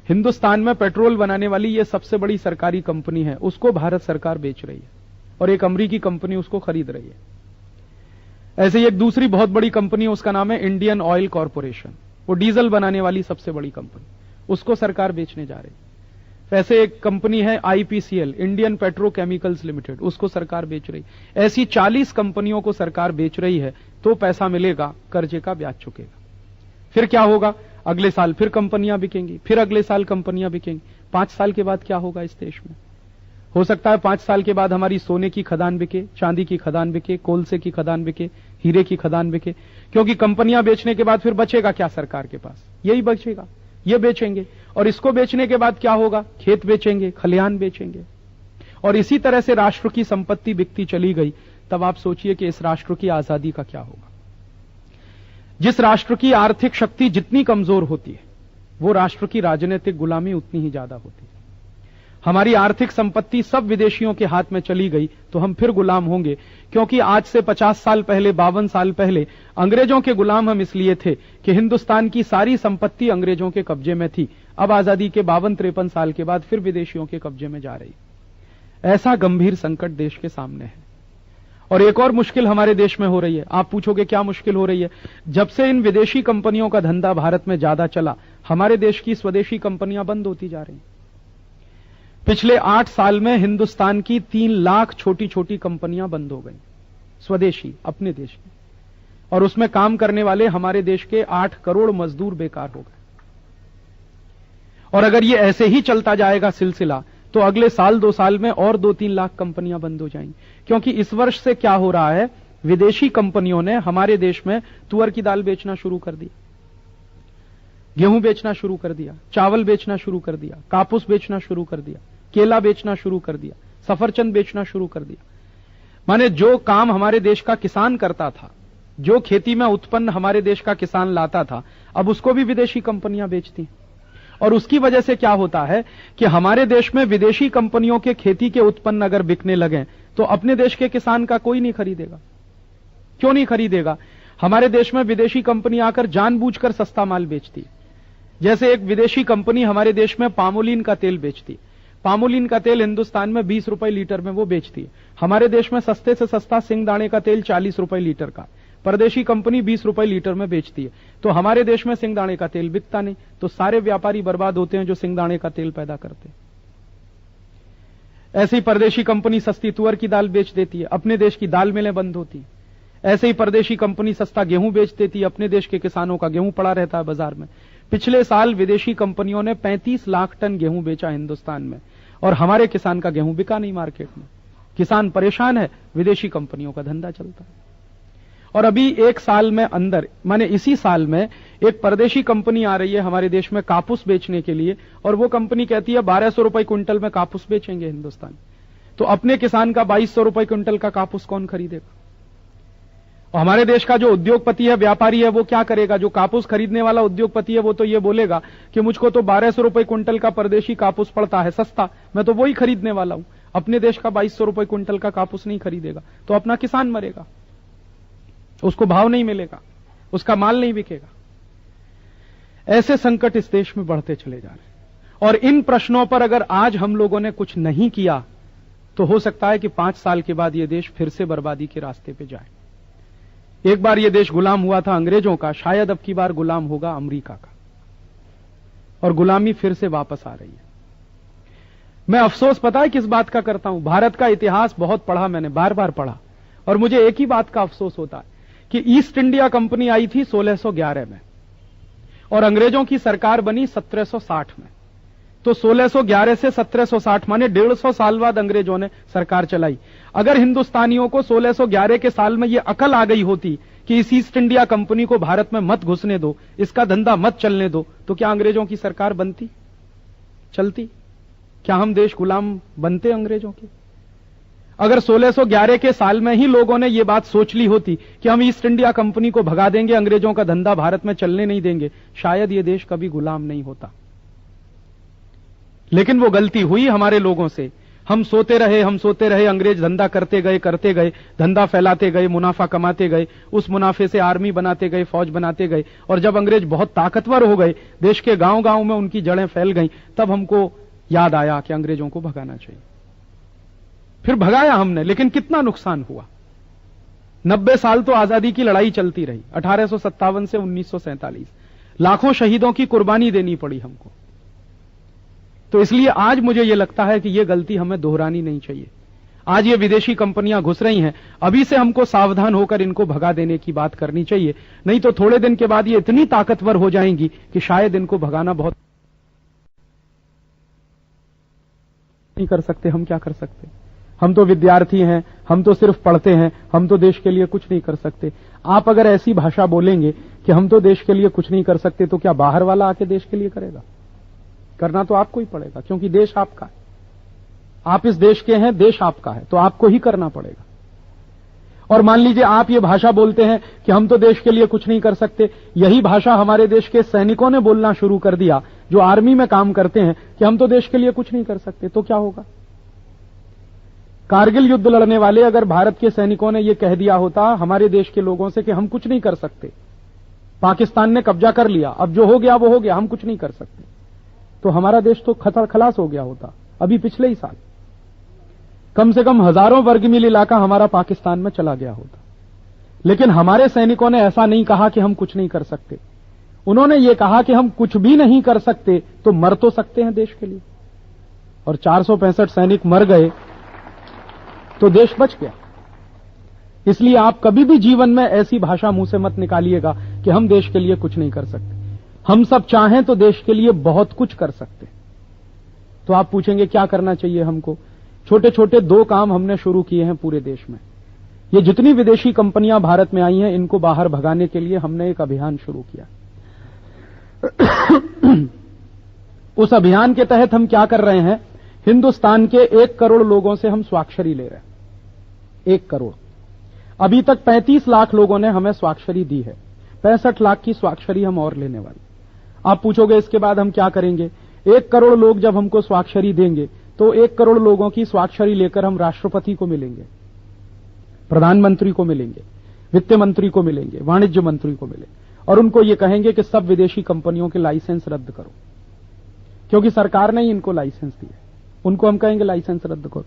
हिंदुस्तान में पेट्रोल बनाने वाली ये सबसे बड़ी सरकारी कंपनी है, उसको भारत सरकार बेच रही है और एक अमेरिकी कंपनी उसको खरीद रही है। ऐसे ही एक दूसरी बहुत बड़ी कंपनी है, उसका नाम है इंडियन ऑयल कॉरपोरेशन। वो डीजल बनाने वाली सबसे बड़ी कंपनी, उसको सरकार बेचने जा रही है। ऐसे एक कंपनी है IPCL, इंडियन पेट्रोकेमिकल्स लिमिटेड, उसको सरकार बेच रही। ऐसी 40 कंपनियों को सरकार बेच रही है तो पैसा मिलेगा, कर्जे का ब्याज चुकेगा। फिर क्या होगा? अगले साल फिर कंपनियां बिकेंगी, फिर अगले साल कंपनियां बिकेंगी। 5 साल के बाद क्या होगा इस देश में? हो सकता है 5 साल के बाद हमारी सोने की खदान बिके, चांदी की खदान बिके, कोलसे की खदान बिके, हीरे की खदान बिके। क्योंकि कंपनियां बेचने के बाद फिर बचेगा क्या सरकार के पास? यही बचेगा, ये बेचेंगे। और इसको बेचने के बाद क्या होगा? खेत बेचेंगे, खलिहान बेचेंगे। और इसी तरह से राष्ट्र की संपत्ति बिकती चली गई। तब आप सोचिए कि इस राष्ट्र की आजादी का क्या होगा। जिस राष्ट्र की आर्थिक शक्ति जितनी कमजोर होती है, वो राष्ट्र की राजनीतिक गुलामी उतनी ही ज्यादा होती है। हमारी आर्थिक संपत्ति सब विदेशियों के हाथ में चली गई तो हम फिर गुलाम होंगे। क्योंकि आज से 50 साल पहले, 52 साल पहले अंग्रेजों के गुलाम हम इसलिए थे कि हिंदुस्तान की सारी संपत्ति अंग्रेजों के कब्जे में थी। अब आजादी के 52-53 साल के बाद फिर विदेशियों के कब्जे में जा रही। ऐसा गंभीर संकट देश के सामने है। और एक और मुश्किल हमारे देश में हो रही है। आप पूछोगे क्या मुश्किल हो रही है? जब से इन विदेशी कंपनियों का धंधा भारत में ज्यादा चला, हमारे देश की स्वदेशी कंपनियां बंद होती जा रही। पिछले 8 साल में हिंदुस्तान की 3 लाख छोटी छोटी कंपनियां बंद हो गई, स्वदेशी, अपने देश की। और उसमें काम करने वाले हमारे देश के 8 करोड़ मजदूर बेकार हो गए। और अगर ये ऐसे ही चलता जाएगा सिलसिला तो अगले साल 2 साल में और 2-3 लाख कंपनियां बंद हो जाएंगी। क्योंकि इस वर्ष से क्या हो रहा है, विदेशी कंपनियों ने हमारे देश में तुअर की दाल बेचना शुरू कर दिया, गेहूं बेचना शुरू कर दिया, चावल बेचना शुरू कर दिया, कापूस बेचना शुरू कर दिया, केला बेचना शुरू कर दिया, सफरचंद बेचना शुरू कर दिया। माने जो काम हमारे देश का किसान करता था, जो खेती में उत्पन्न हमारे देश का किसान लाता था, अब उसको भी विदेशी कंपनियां बेचती हैं। और उसकी वजह से क्या होता है कि हमारे देश में विदेशी कंपनियों के खेती के उत्पन्न अगर बिकने लगे तो अपने देश के किसान का कोई नहीं खरीदेगा। क्यों नहीं खरीदेगा? हमारे देश में विदेशी कंपनी आकर जानबूझकर सस्ता माल बेचती है। जैसे एक विदेशी कंपनी हमारे देश में पामोलिन का तेल बेचती। पामोलिन का तेल हिंदुस्तान में 20 रुपए लीटर में वो बेचती है। हमारे देश में सस्ते से सस्ता सिंगदाणे का तेल 40 रुपए लीटर का, परदेशी कंपनी 20 रुपए लीटर में बेचती है। तो हमारे देश में सिंगदाणे का तेल बिकता नहीं, तो सारे व्यापारी बर्बाद होते हैं जो सिंगदाणे का तेल पैदा करते हैं। ऐसे ही परदेशी कंपनी सस्ती तुअर की दाल बेच देती है, अपने देश की दाल मिलें बंद होती। ऐसे ही परदेशी कंपनी सस्ता गेहूं बेच देती है, अपने देश के किसानों का गेहूं पड़ा रहता है बाजार में। पिछले साल विदेशी कंपनियों ने 35 लाख टन गेहूं बेचा हिंदुस्तान में, और हमारे किसान का गेहूं बिका नहीं मार्केट में। किसान परेशान है, विदेशी कंपनियों का धंधा चलता है। और अभी एक साल में अंदर, माने इसी साल में एक परदेशी कंपनी आ रही है हमारे देश में कापूस बेचने के लिए, और वो कंपनी कहती है 1200 रुपए क्विंटल में कापूस बेचेंगे हिंदुस्तान। तो अपने किसान का 2200 रुपए क्विंटल का कापूस कौन खरीदेगा? और हमारे देश का जो उद्योगपति है, व्यापारी है, वो क्या करेगा? जो कापूस खरीदने वाला उद्योगपति है वो तो ये बोलेगा कि मुझको तो 1200 रुपए क्विंटल का परदेशी कापूस पड़ता है सस्ता, मैं तो वही खरीदने वाला हूं। अपने देश का 2200 रुपए क्विंटल का कापूस नहीं खरीदेगा तो अपना किसान मरेगा, उसको भाव नहीं मिलेगा, उसका माल नहीं बिकेगा। ऐसे संकट इस देश में बढ़ते चले जा रहे हैं। और इन प्रश्नों पर अगर आज हम लोगों ने कुछ नहीं किया तो हो सकता है कि 5 साल के बाद यह देश फिर से बर्बादी के रास्ते पे जाए। एक बार यह देश गुलाम हुआ था अंग्रेजों का, शायद अब की बार गुलाम होगा अमेरिका का, और गुलामी फिर से वापस आ रही है। मैं अफसोस पता है किस बात का करता हूं? भारत का इतिहास बहुत पढ़ा मैंने, बार बार पढ़ा, और मुझे एक ही बात का अफसोस होता है कि ईस्ट इंडिया कंपनी आई थी 1611 में और अंग्रेजों की सरकार बनी 1760 में। तो 1611 से 1760 माने 150 साल बाद अंग्रेजों ने सरकार चलाई। अगर हिंदुस्तानियों को 1611 के साल में यह अकल आ गई होती कि इस ईस्ट इंडिया कंपनी को भारत में मत घुसने दो, इसका धंधा मत चलने दो, तो क्या अंग्रेजों की सरकार बनती, चलती? क्या हम देश गुलाम बनते अंग्रेजों के? अगर 1611 के साल में ही लोगों ने यह बात सोच ली होती कि हम ईस्ट इंडिया कंपनी को भगा देंगे, अंग्रेजों का धंधा भारत में चलने नहीं देंगे, शायद यह देश कभी गुलाम नहीं होता। लेकिन वो गलती हुई हमारे लोगों से। हम सोते रहे, अंग्रेज धंधा करते गए, धंधा फैलाते गए, मुनाफा कमाते गए, उस मुनाफे से आर्मी बनाते गए, फौज बनाते गए, और जब अंग्रेज बहुत ताकतवर हो गए, देश के गांव गांव में उनकी जड़ें फैल गईं, तब हमको याद आया कि अंग्रेजों को भगाना चाहिए। फिर भगाया हमने, लेकिन कितना नुकसान हुआ। 90 साल तो आजादी की लड़ाई चलती रही, 1857 से 1947, लाखों शहीदों की कुर्बानी देनी पड़ी हमको। तो इसलिए आज मुझे यह लगता है कि यह गलती हमें दोहरानी नहीं चाहिए। आज ये विदेशी कंपनियां घुस रही हैं, अभी से हमको सावधान होकर इनको भगा देने की बात करनी चाहिए, नहीं तो थोड़े दिन के बाद ये इतनी ताकतवर हो जाएंगी कि शायद इनको भगाना बहुत नहीं कर सकते। हम क्या कर सकते? हम तो विद्यार्थी हैं, हम तो सिर्फ पढ़ते हैं, हम तो देश के लिए कुछ नहीं कर सकते। आप अगर ऐसी भाषा बोलेंगे कि हम तो देश के लिए कुछ नहीं कर सकते, तो क्या बाहर वाला आके देश के लिए करेगा? करना तो आपको ही पड़ेगा, क्योंकि देश आपका है। आप इस देश के हैं, देश आपका है, तो आपको ही करना पड़ेगा। और मान लीजिए आप ये भाषा बोलते हैं कि हम तो देश के लिए कुछ नहीं कर सकते, यही भाषा हमारे देश के सैनिकों ने बोलना शुरू कर दिया जो आर्मी में काम करते हैं कि हम तो देश के लिए कुछ नहीं कर सकते, तो क्या होगा? कारगिल युद्ध लड़ने वाले अगर भारत के सैनिकों ने यह कह दिया होता हमारे देश के लोगों से कि हम कुछ नहीं कर सकते, पाकिस्तान ने कब्जा कर लिया, अब जो हो गया वो हो गया, हम कुछ नहीं कर सकते, तो हमारा देश तो खलास हो गया होता अभी पिछले ही साल। कम से कम हजारों वर्ग मील इलाका हमारा पाकिस्तान में चला गया होता। लेकिन हमारे सैनिकों ने ऐसा नहीं कहा कि हम कुछ नहीं कर सकते, उन्होंने ये कहा कि हम कुछ भी नहीं कर सकते तो मर तो सकते हैं देश के लिए। और 465 सैनिक मर गए तो देश बच गया। इसलिए आप कभी भी जीवन में ऐसी भाषा मुंह से मत निकालिएगा कि हम देश के लिए कुछ नहीं कर सकते। हम सब चाहें तो देश के लिए बहुत कुछ कर सकते। तो आप पूछेंगे क्या करना चाहिए हमको? छोटे छोटे 2 काम हमने शुरू किए हैं पूरे देश में। ये जितनी विदेशी कंपनियां भारत में आई हैं, इनको बाहर भगाने के लिए हमने एक अभियान शुरू किया। उस अभियान के तहत हम क्या कर रहे हैं? हिंदुस्तान के 1 करोड़ लोगों से हम स्वाक्षरी ले रहे हैं। 1 करोड़। अभी तक 35 लाख लोगों ने हमें स्वाक्षरी दी है, 65 लाख की स्वाक्षरी हम और लेने वाले। आप पूछोगे इसके बाद हम क्या करेंगे? 1 करोड़ लोग जब हमको स्वाक्षरी देंगे तो 1 करोड़ लोगों की स्वाक्षरी लेकर हम राष्ट्रपति को मिलेंगे, प्रधानमंत्री को मिलेंगे, वित्त मंत्री को मिलेंगे, वाणिज्य मंत्री को मिलेंगे, और उनको ये कहेंगे कि सब विदेशी कंपनियों के लाइसेंस रद्द करो, क्योंकि सरकार ने ही इनको लाइसेंस दिया। उनको हम कहेंगे लाइसेंस रद्द करो।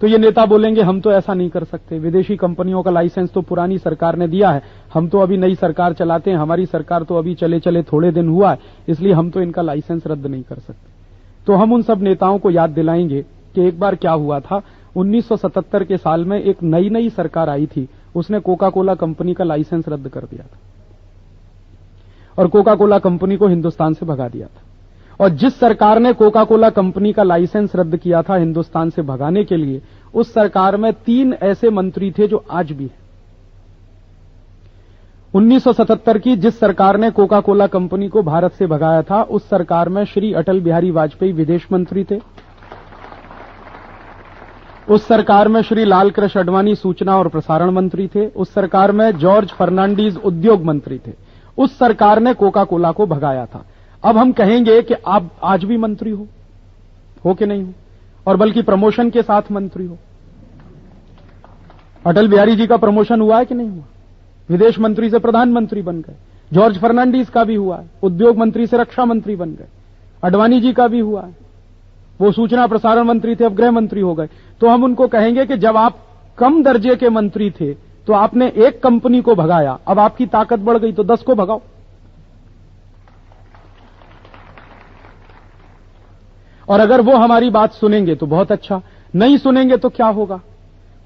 तो ये नेता बोलेंगे हम तो ऐसा नहीं कर सकते, विदेशी कंपनियों का लाइसेंस तो पुरानी सरकार ने दिया है, हम तो अभी नई सरकार चलाते हैं, हमारी सरकार तो अभी चले चले थोड़े दिन हुआ है, इसलिए हम तो इनका लाइसेंस रद्द नहीं कर सकते। तो हम उन सब नेताओं को याद दिलाएंगे कि एक बार क्या हुआ था, 1977 के साल में एक नई सरकार आई थी, उसने कोका कोला कंपनी का लाइसेंस रद्द कर दिया था और कोका कोला कंपनी को हिंदुस्तान से भगा दिया था। और जिस सरकार ने कोका कोला कंपनी का लाइसेंस रद्द किया था हिंदुस्तान से भगाने के लिए, उस सरकार में 3 ऐसे मंत्री थे जो आज भी हैं। 1977 की जिस सरकार ने कोका कोला कंपनी को भारत से भगाया था, उस सरकार में श्री अटल बिहारी वाजपेयी विदेश मंत्री थे। उस सरकार में श्री लाल कृष्ण आडवाणी सूचना और प्रसारण मंत्री थे। उस सरकार में जॉर्ज फर्नांडीज उद्योग मंत्री थे। उस सरकार ने कोका कोला को भगाया था। अब हम कहेंगे कि आप आज भी मंत्री हो कि नहीं हो, और बल्कि प्रमोशन के साथ मंत्री हो। अटल बिहारी जी का प्रमोशन हुआ है कि नहीं हुआ? विदेश मंत्री से प्रधानमंत्री बन गए। जॉर्ज फर्नांडीज का भी हुआ है, उद्योग मंत्री से रक्षा मंत्री बन गए। आडवाणी जी का भी हुआ है, वो सूचना प्रसारण मंत्री थे, अब गृह मंत्री हो गए। तो हम उनको कहेंगे कि जब आप कम दर्जे के मंत्री थे तो आपने एक कंपनी को भगाया, अब आपकी ताकत बढ़ गई तो 10 को भगाओ। और अगर वो हमारी बात सुनेंगे तो बहुत अच्छा, नहीं सुनेंगे तो क्या होगा?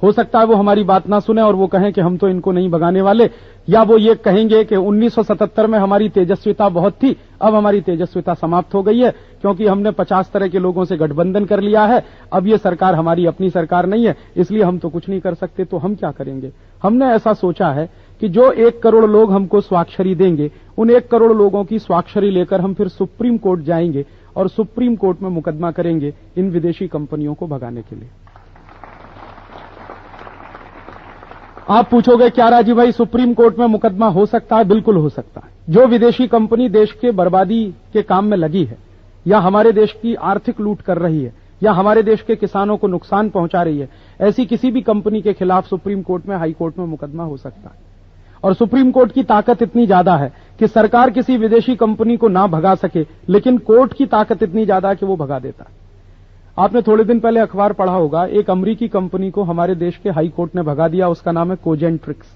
हो सकता है वो हमारी बात ना सुने और वो कहें कि हम तो इनको नहीं भगाने वाले, या वो ये कहेंगे कि 1977 में हमारी तेजस्विता बहुत थी, अब हमारी तेजस्विता समाप्त हो गई है क्योंकि हमने 50 तरह के लोगों से गठबंधन कर लिया है, अब ये सरकार हमारी अपनी सरकार नहीं है, इसलिए हम तो कुछ नहीं कर सकते। तो हम क्या करेंगे? हमने ऐसा सोचा है कि जो 1 करोड़ लोग हमको स्वाक्षरी देंगे, उन 1 करोड़ लोगों की स्वाक्षरी लेकर हम फिर सुप्रीम कोर्ट जाएंगे और सुप्रीम कोर्ट में मुकदमा करेंगे इन विदेशी कंपनियों को भगाने के लिए। आप पूछोगे क्या राजीव भाई सुप्रीम कोर्ट में मुकदमा हो सकता है? बिल्कुल हो सकता है। जो विदेशी कंपनी देश के बर्बादी के काम में लगी है, या हमारे देश की आर्थिक लूट कर रही है, या हमारे देश के किसानों को नुकसान पहुंचा रही है, ऐसी किसी भी कंपनी के खिलाफ सुप्रीम कोर्ट में, हाई कोर्ट में मुकदमा हो सकता है। और सुप्रीम कोर्ट की ताकत इतनी ज्यादा है कि सरकार किसी विदेशी कंपनी को ना भगा सके, लेकिन कोर्ट की ताकत इतनी ज्यादा है कि वो भगा देता है। आपने थोड़े दिन पहले अखबार पढ़ा होगा, एक अमेरिकी कंपनी को हमारे देश के हाई कोर्ट ने भगा दिया, उसका नाम है कोजेंट्रिक्स।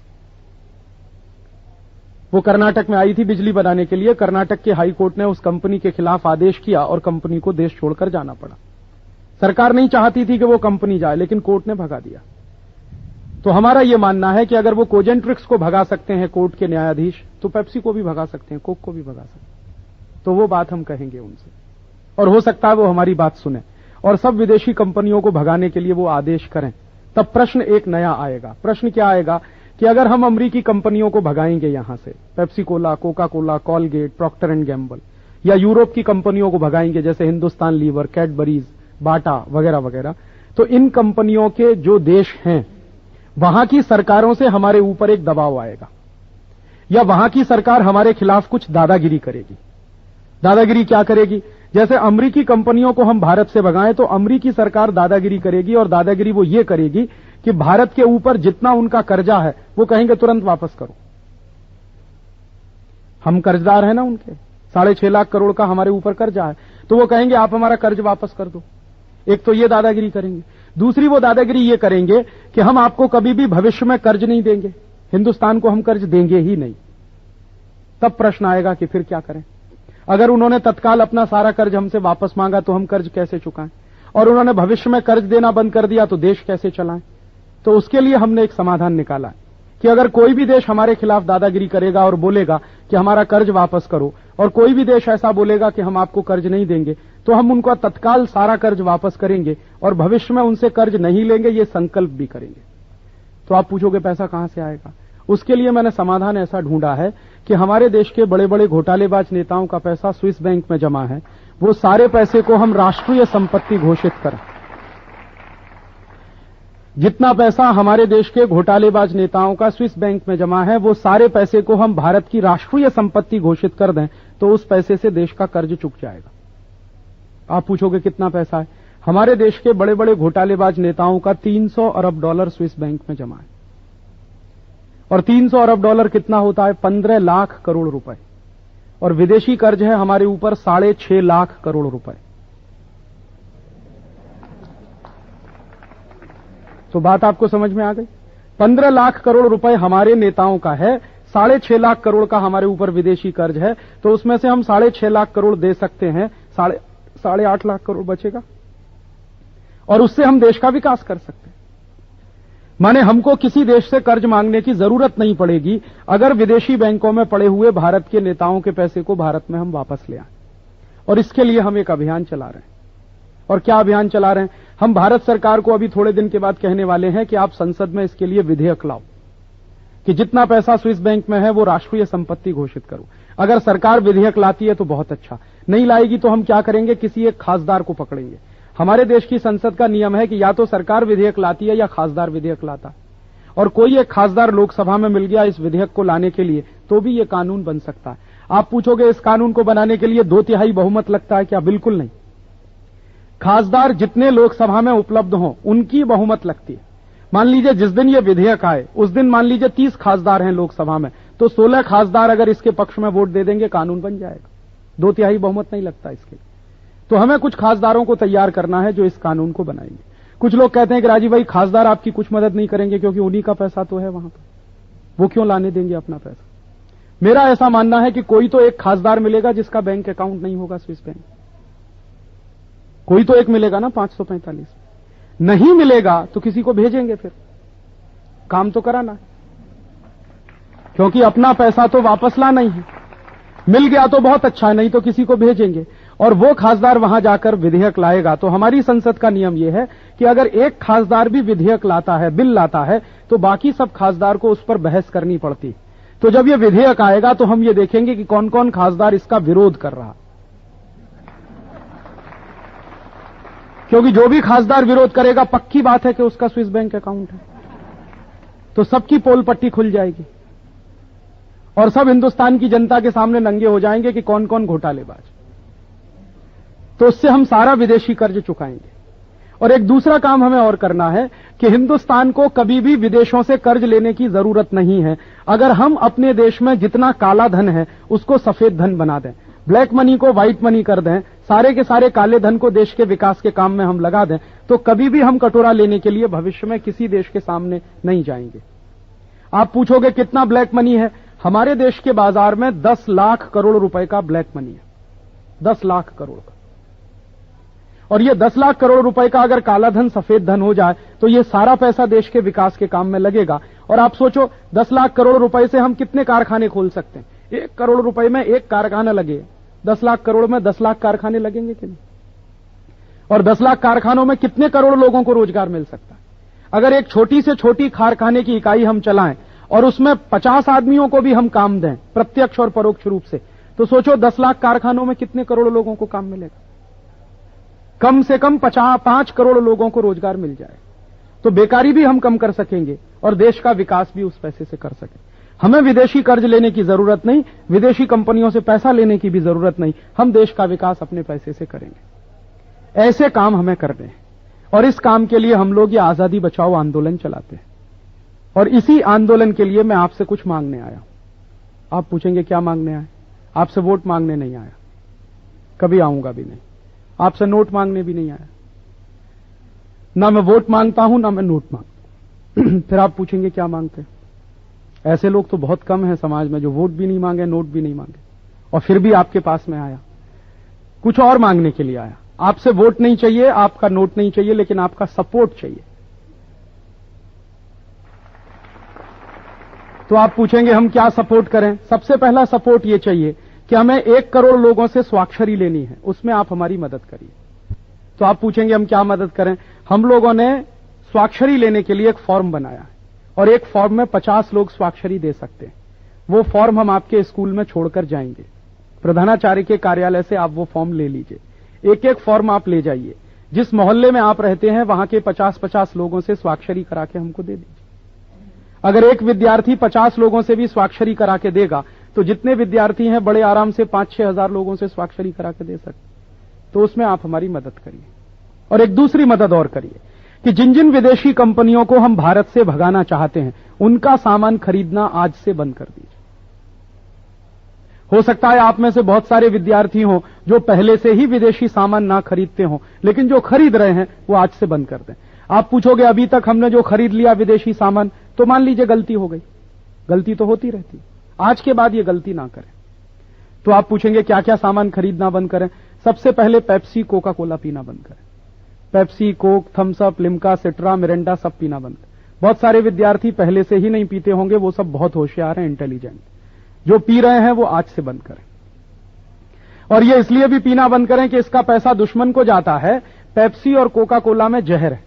वो कर्नाटक में आई थी बिजली बनाने के लिए, कर्नाटक के हाई कोर्ट ने उस कंपनी के खिलाफ आदेश किया और कंपनी को देश छोड़कर जाना पड़ा। सरकार नहीं चाहती थी कि वो कंपनी जाए, लेकिन कोर्ट ने भगा दिया। तो हमारा यह मानना है कि अगर वो कोजेंट्रिक्स को भगा सकते हैं कोर्ट के न्यायाधीश, तो पेप्सी को भी भगा सकते हैं, कोक को भी भगा सकते हैं। तो वो बात हम कहेंगे उनसे, और हो सकता है वो हमारी बात सुने और सब विदेशी कंपनियों को भगाने के लिए वो आदेश करें। तब प्रश्न एक नया आएगा। प्रश्न क्या आएगा कि अगर हम अमेरिकी कंपनियों को भगाएंगे यहां से, Pepsi Cola, Coca Cola, Colgate, Procter and Gamble, या यूरोप की कंपनियों को भगाएंगे जैसे हिंदुस्तान लीवर, कैडबरीज, बाटा वगैरह वगैरह, तो इन कंपनियों के जो देश हैं वहां की सरकारों से हमारे ऊपर एक दबाव आएगा, या वहां की सरकार हमारे खिलाफ कुछ दादागिरी करेगी। दादागिरी क्या करेगी? जैसे अमेरिकी कंपनियों को हम भारत से भगाएं तो अमेरिकी सरकार दादागिरी करेगी, और दादागिरी वो ये करेगी कि भारत के ऊपर जितना उनका कर्जा है वो कहेंगे तुरंत वापस करो। हम कर्जदार हैं ना उनके, 6.5 लाख करोड़ का हमारे ऊपर कर्जा है, तो वो कहेंगे आप हमारा कर्ज वापस कर दो। एक तो ये दादागिरी करेंगे। दूसरी वो दादागिरी ये करेंगे कि हम आपको कभी भी भविष्य में कर्ज नहीं देंगे, हिंदुस्तान को हम कर्ज देंगे ही नहीं। तब प्रश्न आएगा कि फिर क्या करें? अगर उन्होंने तत्काल अपना सारा कर्ज हमसे वापस मांगा तो हम कर्ज कैसे चुकाएं, और उन्होंने भविष्य में कर्ज देना बंद कर दिया तो देश कैसे चलाएं? तो उसके लिए हमने एक समाधान निकाला है कि अगर कोई भी देश हमारे खिलाफ दादागिरी करेगा और बोलेगा कि हमारा कर्ज वापस करो, और कोई भी देश ऐसा बोलेगा कि हम आपको कर्ज नहीं देंगे, तो हम उनका तत्काल सारा कर्ज वापस करेंगे और भविष्य में उनसे कर्ज नहीं लेंगे, ये संकल्प भी करेंगे। तो आप पूछोगे पैसा कहां से आएगा? उसके लिए मैंने समाधान ऐसा ढूंढा है कि हमारे देश के बड़े बड़े घोटालेबाज नेताओं का पैसा स्विस बैंक में जमा है, वो सारे पैसे को हम राष्ट्रीय संपत्ति घोषित करें। जितना पैसा हमारे देश के घोटालेबाज नेताओं का स्विस बैंक में जमा है, वो सारे पैसे को हम भारत की राष्ट्रीय संपत्ति घोषित कर दें, तो उस पैसे से देश का कर्ज चुक जाएगा। आप पूछोगे कितना पैसा है? हमारे देश के बड़े बड़े घोटालेबाज नेताओं का $300 अरब स्विस बैंक में जमा है, और $300 अरब कितना होता है? 15 लाख करोड़ रुपए। और विदेशी कर्ज है हमारे ऊपर 6.5 लाख करोड़ रुपए। तो बात आपको समझ में आ गई। 15 लाख करोड़ रुपए हमारे नेताओं का है, 6.5 लाख करोड़ का हमारे ऊपर विदेशी कर्ज है, तो उसमें से हम 6.5 लाख करोड़ दे सकते हैं, 8.5 लाख करोड़ बचेगा और उससे हम देश का विकास कर सकते हैं। माने हमको किसी देश से कर्ज मांगने की जरूरत नहीं पड़ेगी अगर विदेशी बैंकों में पड़े हुए भारत के नेताओं के पैसे को भारत में हम वापस ले आए। और इसके लिए हम एक अभियान चला रहे हैं। और क्या अभियान चला रहे हैं? हम भारत सरकार को अभी थोड़े दिन के बाद कहने वाले हैं कि आप संसद में इसके लिए विधेयक लाओ कि जितना पैसा स्विस बैंक में है वो राष्ट्रीय संपत्ति घोषित करो। अगर सरकार विधेयक लाती है तो बहुत अच्छा, नहीं लाएगी तो हम क्या करेंगे, किसी एक खासदार को पकड़ेंगे। हमारे देश की संसद का नियम है कि या तो सरकार विधेयक लाती है या खासदार विधेयक लाता है, और कोई एक खासदार लोकसभा में मिल गया इस विधेयक को लाने के लिए तो भी ये कानून बन सकता है। आप पूछोगे इस कानून को बनाने के लिए 2/3 बहुमत लगता है क्या? बिल्कुल नहीं। खासदार जितने लोकसभा में उपलब्ध हों उनकी बहुमत लगती है। मान लीजिए जिस दिन ये विधेयक आए उस दिन मान लीजिए 30 खासदार हैं लोकसभा में, तो 16 खासदार अगर इसके पक्ष में वोट दे देंगे कानून बन जाएगा। 2/3 बहुमत नहीं लगता इसके। तो हमें कुछ खासदारों को तैयार करना है जो इस कानून को बनाएंगे। कुछ लोग कहते हैं कि राजीव भाई खासदार आपकी कुछ मदद नहीं करेंगे क्योंकि उन्हीं का पैसा तो है वहां पर, वो क्यों लाने देंगे अपना पैसा। मेरा ऐसा मानना है कि कोई तो एक खासदार मिलेगा जिसका बैंक अकाउंट नहीं होगा स्विस बैंक, कोई तो एक मिलेगा ना 545। नहीं मिलेगा तो किसी को भेजेंगे, फिर काम तो कराना है, क्योंकि अपना पैसा तो वापस लाना ही है। मिल गया तो बहुत अच्छा है, नहीं तो किसी को भेजेंगे और वो खासदार वहां जाकर विधेयक लाएगा। तो हमारी संसद का नियम यह है कि अगर एक खासदार भी विधेयक लाता है, बिल लाता है, तो बाकी सब खासदार को उस पर बहस करनी पड़ती। तो जब ये विधेयक आएगा तो हम ये देखेंगे कि कौन कौन खासदार इसका विरोध कर रहा, क्योंकि जो भी खासदार विरोध करेगा पक्की बात है कि उसका स्विस बैंक अकाउंट है, तो सबकी पोल पट्टी खुल जाएगी और सब हिंदुस्तान की जनता के सामने नंगे हो जाएंगे कि कौन कौन घोटालेबाज। तो उससे हम सारा विदेशी कर्ज चुकाएंगे। और एक दूसरा काम हमें और करना है कि हिंदुस्तान को कभी भी विदेशों से कर्ज लेने की जरूरत नहीं है अगर हम अपने देश में जितना काला धन है उसको सफेद धन बना दें, ब्लैक मनी को व्हाइट मनी कर दें, सारे के सारे काले धन को देश के विकास के काम में हम लगा दें, तो कभी भी हम कटोरा लेने के लिए भविष्य में किसी देश के सामने नहीं जाएंगे। आप पूछोगे कितना ब्लैक मनी है? हमारे देश के बाजार में 10 लाख करोड़ रुपए का ब्लैक मनी है, 10 लाख करोड़ का। और ये 10 लाख करोड़ रुपए का अगर काला धन सफेद धन हो जाए तो ये सारा पैसा देश के विकास के काम में लगेगा। और आप सोचो 10 लाख करोड़ रुपए से हम कितने कारखाने खोल सकते हैं? 1 करोड़ रुपए में एक कारखाना लगे, 10 लाख करोड़ में 10 लाख कारखाने लगेंगे कि नहीं? और 10 लाख कारखानों में कितने करोड़ लोगों को रोजगार मिल सकता है? अगर एक छोटी से छोटी कारखाने की इकाई हम चलाएं और उसमें 50 आदमियों को भी हम काम दें प्रत्यक्ष और परोक्ष रूप से, तो सोचो 10 लाख कारखानों में कितने करोड़ लोगों को काम मिलेगा? कम से कम 5 करोड़ लोगों को रोजगार मिल जाए। तो बेकारी भी हम कम कर सकेंगे और देश का विकास भी उस पैसे से कर सकें। हमें विदेशी कर्ज लेने की जरूरत नहीं, विदेशी कंपनियों से पैसा लेने की भी जरूरत नहीं, हम देश का विकास अपने पैसे से करेंगे। ऐसे काम हमें करने हैं और इस काम के लिए हम लोग ये आजादी बचाओ आंदोलन चलाते हैं। और इसी आंदोलन के लिए मैं आपसे कुछ मांगने आया हूं। आप पूछेंगे क्या मांगने आए? आपसे वोट मांगने नहीं आया, कभी आऊंगा भी नहीं। आपसे नोट मांगने भी नहीं आया, ना मैं वोट मांगता हूं ना मैं नोट मांग। फिर आप पूछेंगे क्या मांगते हैं? ऐसे लोग तो बहुत कम हैं समाज में जो वोट भी नहीं मांगे, नोट भी नहीं मांगे, और फिर भी आपके पास में आया। कुछ और मांगने के लिए आया। आपसे वोट नहीं चाहिए, आपका नोट नहीं चाहिए, लेकिन आपका सपोर्ट चाहिए। तो आप पूछेंगे हम क्या सपोर्ट करें? सबसे पहला सपोर्ट ये चाहिए कि हमें 1 करोड़ लोगों से स्वाक्षरी लेनी है, उसमें आप हमारी मदद करिए। तो आप पूछेंगे हम क्या मदद करें? हम लोगों ने स्वाक्षरी लेने के लिए एक फॉर्म बनाया है और एक फॉर्म में 50 लोग स्वाक्षरी दे सकते हैं। वो फॉर्म हम आपके स्कूल में छोड़कर जाएंगे, प्रधानाचार्य के कार्यालय से आप वो फॉर्म ले लीजिए। एक एक फॉर्म आप ले जाइए, जिस मोहल्ले में आप रहते हैं वहां के 50-50 लोगों से स्वाक्षरी करा के हमको दे दीजिए। अगर एक विद्यार्थी 50 लोगों से भी स्वाक्षरी करा के देगा तो जितने विद्यार्थी हैं बड़े आराम से 5-6 हजार लोगों से स्वाक्षरी करा के दे सकते। तो उसमें आप हमारी मदद करिए। और एक दूसरी मदद और करिए कि जिन जिन विदेशी कंपनियों को हम भारत से भगाना चाहते हैं उनका सामान खरीदना आज से बंद कर दीजिए। हो सकता है आप में से बहुत सारे विद्यार्थी हों जो पहले से ही विदेशी सामान ना खरीदते हों, लेकिन जो खरीद रहे हैं वो आज से बंद कर दें। आप पूछोगे अभी तक हमने जो खरीद लिया विदेशी सामान, तो मान लीजिए गलती हो गई, गलती तो होती रहती, आज के बाद ये गलती ना करें। तो आप पूछेंगे क्या क्या सामान खरीदना बंद करें? सबसे पहले पेप्सी कोका कोला पीना बंद करें। Pepsi, Coke, Thums up, Limca, Citra, Mirinda सब पीना बंद करें। बहुत सारे विद्यार्थी पहले से ही नहीं पीते होंगे, वो सब बहुत होशियार हैं, इंटेलिजेंट। जो पी रहे हैं वो आज से बंद करें। और ये इसलिए भी पीना बंद करें कि इसका पैसा दुश्मन को जाता है। पेप्सी और कोका कोला में जहर है।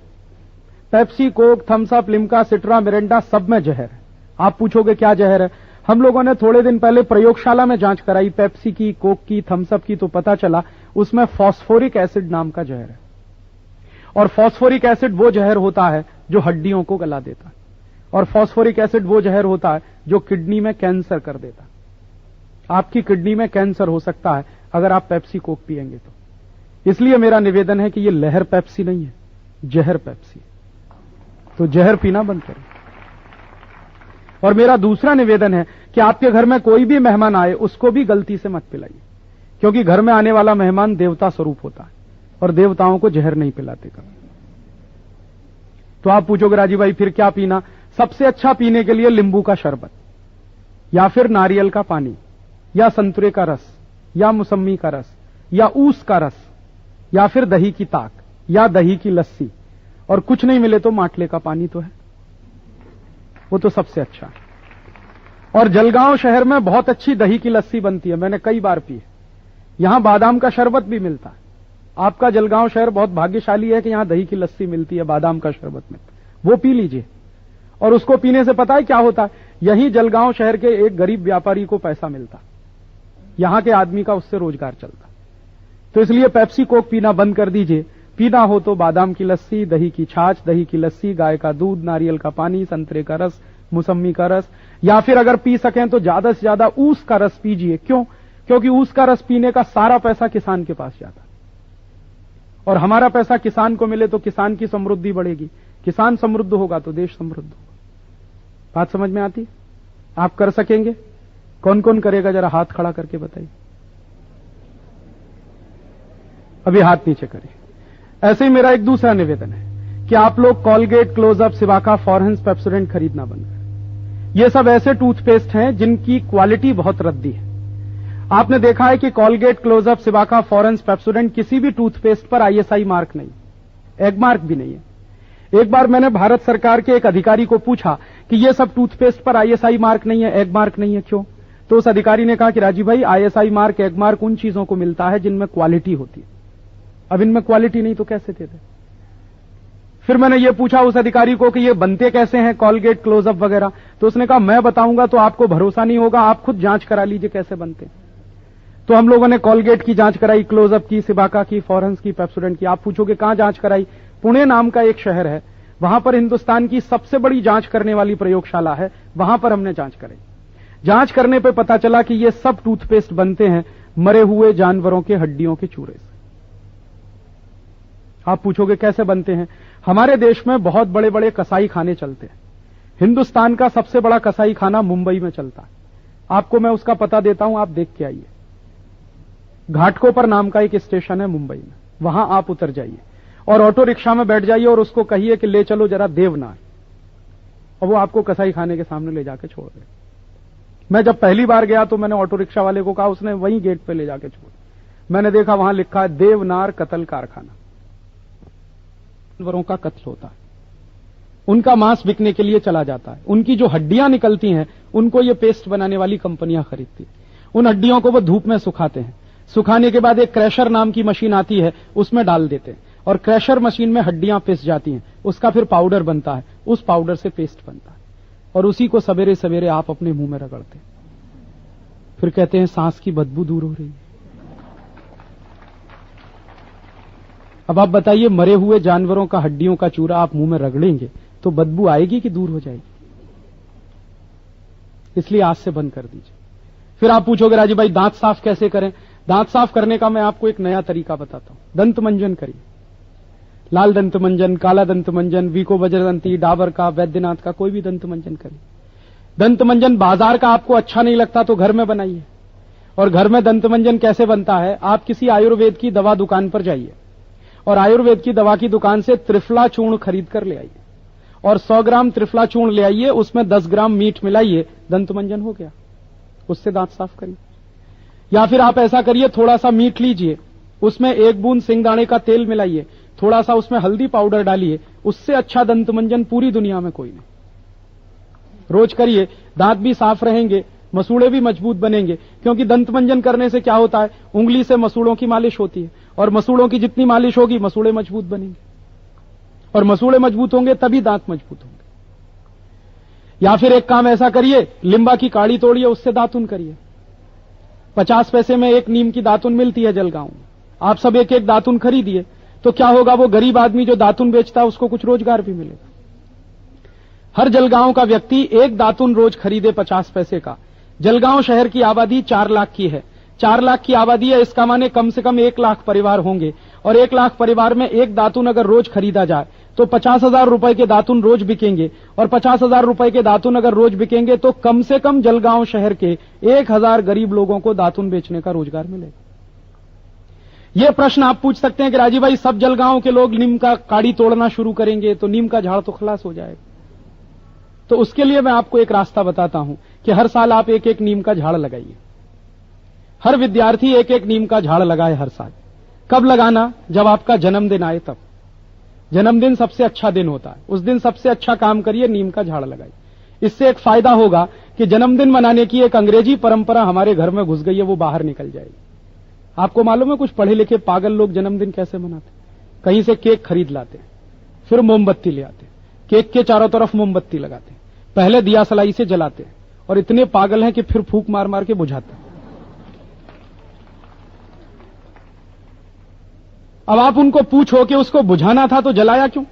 Pepsi, Coke, Thums up, Limca, Citra, Mirinda सब में जहर है। आप पूछोगे क्या जहर है? हम लोगों ने थोड़े दिन पहले प्रयोगशाला में जांच कराई पेप्सी की, कोक की, थम्स अप की, तो पता चला उसमें फास्फोरिक एसिड नाम का जहर है। और फास्फोरिक एसिड वो जहर होता है जो हड्डियों को गला देता है, और फास्फोरिक एसिड वो जहर होता है जो किडनी में कैंसर कर देता है। आपकी किडनी में कैंसर हो सकता है अगर आप पेप्सी कोक पिएंगे तो। इसलिए मेरा निवेदन है कि ये लहर पेप्सी नहीं है, जहर पेप्सी। तो जहर पीना बंद करें। और मेरा दूसरा निवेदन है कि आपके घर में कोई भी मेहमान आए उसको भी गलती से मत पिलाइए, क्योंकि घर में आने वाला मेहमान देवता स्वरूप होता है और देवताओं को जहर नहीं पिलाते कभी। तो आप पूछोगे राजीव भाई फिर क्या पीना? सबसे अच्छा पीने के लिए नींबू का शरबत, या फिर नारियल का पानी, या संतरे का रस, या मौसम्मी का रस, या ऊस का रस, या फिर दही की ताक, या दही की लस्सी, और कुछ नहीं मिले तो माटले का पानी तो है, वो तो सबसे अच्छा है। और जलगांव शहर में बहुत अच्छी दही की लस्सी बनती है, मैंने कई बार पी है। यहां बादाम का शरबत भी मिलता है। आपका जलगांव शहर बहुत भाग्यशाली है कि यहां दही की लस्सी मिलती है, बादाम का शरबत में, वो पी लीजिए। और उसको पीने से पता है क्या होता है? यही जलगांव शहर के एक गरीब व्यापारी को पैसा मिलता, यहां के आदमी का उससे रोजगार चलता। तो इसलिए पेप्सी कोक पीना बंद कर दीजिए। पीना हो तो बादाम की लस्सी, दही की छाछ, दही की लस्सी, गाय का दूध, नारियल का पानी, संतरे का रस, मौसम्मी का रस, या फिर अगर पी सकें तो ज्यादा से ज्यादा ऊस का रस पीजिए। क्यों? क्योंकि ऊस का रस पीने का सारा पैसा किसान के पास जाता है, और हमारा पैसा किसान को मिले तो किसान की समृद्धि बढ़ेगी। किसान समृद्ध होगा तो देश समृद्ध होगा। बात समझ में आती? आप कर सकेंगे? कौन कौन करेगा? जरा हाथ खड़ा करके बताइए। अभी हाथ नीचे करिए। ऐसे ही मेरा एक दूसरा निवेदन है कि आप लोग कॉलगेट, क्लोजअप, सिवाका, फॉरहेंस, पेप्सोडेंट खरीदना बंद करें। ये सब ऐसे टूथपेस्ट हैं जिनकी क्वालिटी बहुत रद्दी है। आपने देखा है कि कॉलगेट, क्लोजअप, सिवाका, फॉरेंस, पेप्सोडेंट किसी भी टूथपेस्ट पर आईएसआई मार्क नहीं, एग मार्क भी नहीं है। एक बार मैंने भारत सरकार के एक अधिकारी को पूछा कि ये सब टूथपेस्ट पर आईएसआई मार्क नहीं है, एग मार्क नहीं है, क्यों? तो उस अधिकारी ने कहा कि राजीव भाई, आईएसआई मार्क, एग मार्क उन चीजों को मिलता है जिनमें क्वालिटी होती है। अब इनमें क्वालिटी नहीं तो कैसे दे दे? फिर मैंने ये पूछा उस अधिकारी को कि ये बनते कैसे हैं कॉलगेट, क्लोजअप वगैरह? तो उसने कहा मैं बताऊंगा तो आपको भरोसा नहीं होगा, आप खुद जांच करा लीजिए कैसे बनते। तो हम लोगों ने कॉलगेट की जांच कराई, क्लोजअप की, सिबाका की, फॉरेंस की, पेप्सोडेंट की। आप पूछोगे कहां जांच कराई? पुणे नाम का एक शहर है, वहां पर हिंदुस्तान की सबसे बड़ी जांच करने वाली प्रयोगशाला है, वहां पर हमने जांच कराई। जांच करने पर पता चला कि ये सब टूथपेस्ट बनते हैं मरे हुए जानवरों के हड्डियों के चूरे से। आप पूछोगे कैसे बनते हैं? हमारे देश में बहुत बड़े बड़े कसाई खाने चलते हैं। हिंदुस्तान का सबसे बड़ा कसाई खाना मुंबई में चलता है। आपको मैं उसका पता देता हूं, आप देख के आइए। घाटकोपर नाम का एक स्टेशन है मुंबई में, वहां आप उतर जाइए और ऑटो रिक्शा में बैठ जाइए और उसको कहिए कि ले चलो जरा देवनार, और वो आपको कसाई खाने के सामने ले जाके छोड़ दे। मैं जब पहली बार गया तो मैंने ऑटो रिक्शा वाले को कहा, उसने वहीं गेट पे ले जाके छोड़। मैंने देखा वहां लिखा है देवनार कत्ल कारखाना, जानवरों का कत्ल होता है, उनका मांस बिकने के लिए चला जाता है। उनकी जो हड्डियां निकलती हैं उनको ये पेस्ट बनाने वाली कंपनियां खरीदती हैं। उन हड्डियों को वो धूप में सुखाते हैं, सुखाने के बाद एक क्रैशर नाम की मशीन आती है, उसमें डाल देते हैं, और क्रैशर मशीन में हड्डियां पिस जाती हैं, उसका फिर पाउडर बनता है, उस पाउडर से पेस्ट बनता है, और उसी को सवेरे सवेरे आप अपने मुंह में रगड़ते हैं। फिर कहते हैं सांस की बदबू दूर हो रही है। अब आप बताइए, मरे हुए जानवरों का हड्डियों का चूरा आप मुंह में रगड़ेंगे तो बदबू आएगी कि दूर हो जाएगी? इसलिए आज से बंद कर दीजिए। फिर आप पूछोगे राजीव भाई दांत साफ कैसे करें? दांत साफ करने का मैं आपको एक नया तरीका बताता हूं। दंत मंजन करिए, लाल दंत मंजन, काला दंत मंजन, वीको वज्रदंती, डाबर का, वैद्यनाथ का, कोई भी दंत मंजन करिए। दंत मंजन बाजार का आपको अच्छा नहीं लगता तो घर में बनाइए। और घर में दंत मंजन कैसे बनता है? आप किसी आयुर्वेद की दवा दुकान पर जाइए और आयुर्वेद की दवा की दुकान से त्रिफला चूर्ण खरीद कर ले आइए और 100 ग्राम त्रिफला चूर्ण ले आइए, उसमें 10 ग्राम मीठ मिलाइए, दंत मंजन हो गया, उससे दांत साफ करिए। या फिर आप ऐसा करिए, थोड़ा सा मीठ लीजिए, उसमें 1 बूंद सिंगदाणे का तेल मिलाइए, थोड़ा सा उसमें हल्दी पाउडर डालिए, उससे अच्छा दंत मंजन पूरी दुनिया में कोई नहीं। रोज करिए, दांत भी साफ रहेंगे, मसूड़े भी मजबूत बनेंगे। क्योंकि दंत मंजन करने से क्या होता है, उंगली से मसूड़ों की मालिश होती है और मसूड़ों की जितनी मालिश होगी मसूड़े मजबूत बनेंगे और मसूड़े मजबूत होंगे तभी दांत मजबूत होंगे। या फिर एक काम ऐसा करिए, लिम्बा की काढ़ी तोड़िए, उससे दातुन करिए। 50 पैसे में एक नीम की दातुन मिलती है जलगांव में, आप सब एक एक दातुन खरीदिए, तो क्या होगा, वो गरीब आदमी जो दातुन बेचता है उसको कुछ रोजगार भी मिलेगा। हर जलगांव का व्यक्ति एक दातुन रोज खरीदे 50 पैसे का। जलगांव शहर की आबादी 4 लाख की है, 4 लाख की आबादी है, इसका माने कम से कम 1 लाख परिवार होंगे और 1 लाख परिवार में एक दातुन अगर रोज खरीदा जाए तो 50,000 रुपए के दातुन रोज बिकेंगे और 50,000 रुपए के दातुन अगर रोज बिकेंगे तो कम से कम जलगांव शहर के 1000 गरीब लोगों को दातुन बेचने का रोजगार मिलेगा। यह प्रश्न आप पूछ सकते हैं कि राजीव भाई, सब जलगांव के लोग नीम का काढ़ी तोड़ना शुरू करेंगे तो नीम का झाड़ तो खलास हो जाएगा। तो उसके लिए मैं आपको एक रास्ता बताता हूं कि हर साल आप एक एक नीम का झाड़ लगाइए। हर विद्यार्थी एक एक नीम का झाड़ लगाए हर साल। कब लगाना, जब आपका जन्मदिन आए तब। जन्मदिन सबसे अच्छा दिन होता है, उस दिन सबसे अच्छा काम करिए, नीम का झाड़ लगाइए। इससे एक फायदा होगा कि जन्मदिन मनाने की एक अंग्रेजी परंपरा हमारे घर में घुस गई है, वो बाहर निकल जाएगी। आपको मालूम है कुछ पढ़े लिखे पागल लोग जन्मदिन कैसे मनाते? कहीं से केक खरीद लाते, फिर मोमबत्ती ले आते, केक के चारों तरफ मोमबत्ती लगाते, पहले दिया सलाई से जलाते और इतने पागल हैं कि फिर फूंक मार मार के बुझाते। अब आप उनको पूछो कि उसको बुझाना था तो जलाया क्यों?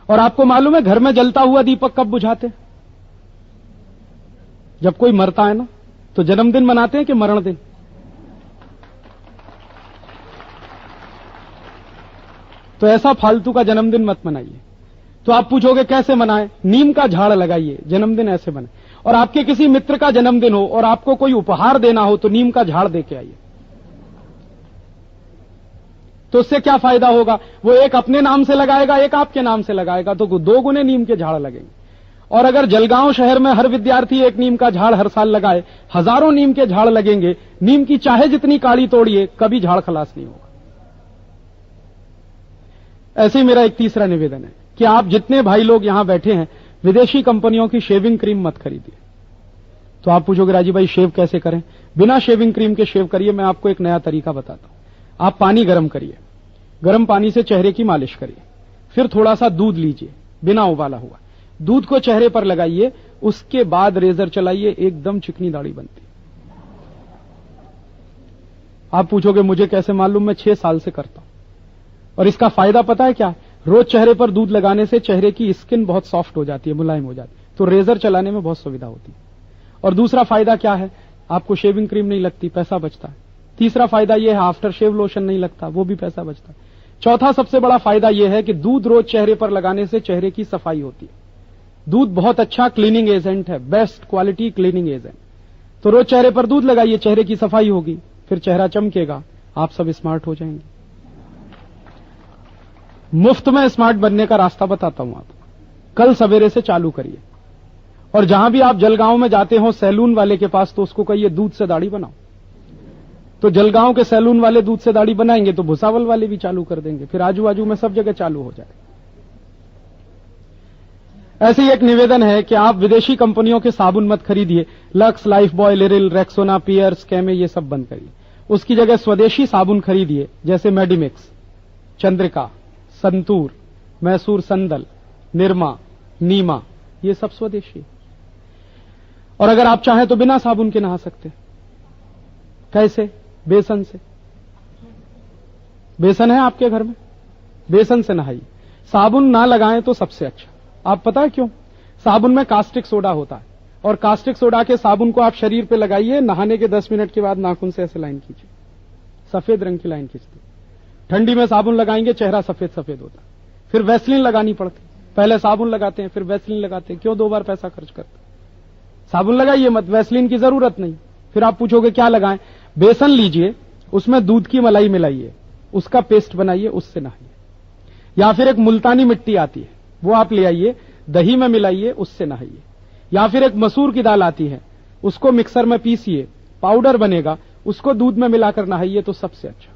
और आपको मालूम है घर में जलता हुआ दीपक कब बुझाते? जब कोई मरता है ना, तो जन्मदिन मनाते हैं कि मरण दिन? तो ऐसा फालतू का जन्मदिन मत मनाइए। तो आप पूछोगे कैसे मनाएं? नीम का झाड़ लगाइए, जन्मदिन ऐसे बने। और आपके किसी मित्र का जन्मदिन हो और आपको कोई उपहार देना हो तो नीम का झाड़ देके आइए। तो उससे क्या फायदा होगा, वो एक अपने नाम से लगाएगा, एक आपके नाम से लगाएगा, तो 2 गुने नीम के झाड़ लगेंगे। और अगर जलगांव शहर में हर विद्यार्थी एक नीम का झाड़ हर साल लगाए, हजारों नीम के झाड़ लगेंगे। नीम की चाहे जितनी काढ़ी तोड़िए, कभी झाड़ खलास नहीं होगा। ऐसे ही मेरा एक तीसरा निवेदन है कि आप जितने भाई लोग यहां बैठे हैं, विदेशी कंपनियों की शेविंग क्रीम मत खरीदिए। तो आप पूछोगे राजीव भाई शेव कैसे करें? बिना शेविंग क्रीम के शेव करिए। मैं आपको एक नया तरीका बताता हूं। आप पानी गर्म करिए, गर्म पानी से चेहरे की मालिश करिए, फिर थोड़ा सा दूध लीजिए बिना उबाला हुआ, दूध को चेहरे पर लगाइए, उसके बाद रेजर चलाइए, एकदम चिकनी दाढ़ी बनती। आप पूछोगे मुझे कैसे मालूम? मैं 6 साल से करता हूं और इसका फायदा पता है क्या? रोज चेहरे पर दूध लगाने से चेहरे की स्किन बहुत सॉफ्ट हो जाती है, मुलायम हो जाती है, तो रेजर चलाने में बहुत सुविधा होती है। और दूसरा फायदा क्या है? आपको शेविंग क्रीम नहीं लगती, पैसा बचता है। तीसरा फायदा यह है आफ्टर शेव लोशन नहीं लगता, वो भी पैसा बचता है। चौथा सबसे बड़ा फायदा यह है कि दूध रोज चेहरे पर लगाने से चेहरे की सफाई होती है। दूध बहुत अच्छा क्लीनिंग एजेंट है, बेस्ट क्वालिटी क्लीनिंग एजेंट। तो रोज चेहरे पर दूध लगाइए, चेहरे की सफाई होगी, फिर चेहरा चमकेगा, आप सब स्मार्ट हो जाएंगे। मुफ्त में स्मार्ट बनने का रास्ता बताता हूं आपको। कल सवेरे से चालू करिए और जहां भी आप जलगांव में जाते हो सैलून वाले के पास, तो उसको कहिए दूध से दाढ़ी बनाओ। तो जलगांव के सैलून वाले दूध से दाढ़ी बनाएंगे तो भुसावल वाले भी चालू कर देंगे, फिर आजू बाजू में सब जगह चालू हो जाए। ऐसे ही एक निवेदन है कि आप विदेशी कंपनियों के साबुन मत खरीदिए। Lux, Lifebuoy, Liril, Rexona, Pears, Camay, ये सब बंद करिए। उसकी जगह स्वदेशी साबुन खरीदिए, जैसे मेडिमिक्स, चंद्रिका, संतूर, मैसूर संदल, निरमा, नीमा, ये सब स्वदेशी। और अगर आप चाहें तो बिना साबुन के नहा सकते। कैसे? बेसन से। बेसन है आपके घर में, बेसन से नहाइए। साबुन ना लगाएं तो सबसे अच्छा। आप पता है क्यों? साबुन में कास्टिक सोडा होता है और कास्टिक सोडा के साबुन को आप शरीर पे लगाइए, नहाने के 10 मिनट के बाद नाखून से ऐसे लाइन खींचिए, सफेद रंग की लाइन खींचती। ठंडी में साबुन लगाएंगे, चेहरा सफेद सफेद होता है। फिर वैसलीन लगानी पड़ती, पहले साबुन लगाते हैं फिर वैसलीन लगाते हैं, क्यों 2 बार पैसा खर्च करते? साबुन लगाइए मत, वैसलीन की जरूरत नहीं। फिर आप पूछोगे क्या लगाएं? बेसन लीजिए, उसमें दूध की मलाई मिलाइए, उसका पेस्ट बनाइए, उससे नहाइए। या फिर एक मुल्तानी मिट्टी आती है, वो आप ले आइए, दही में मिलाइए, उससे नहाइए। या फिर एक मसूर की दाल आती है, उसको मिक्सर में पीसिए, पाउडर बनेगा, उसको दूध में मिलाकर नहाइए तो सबसे अच्छा।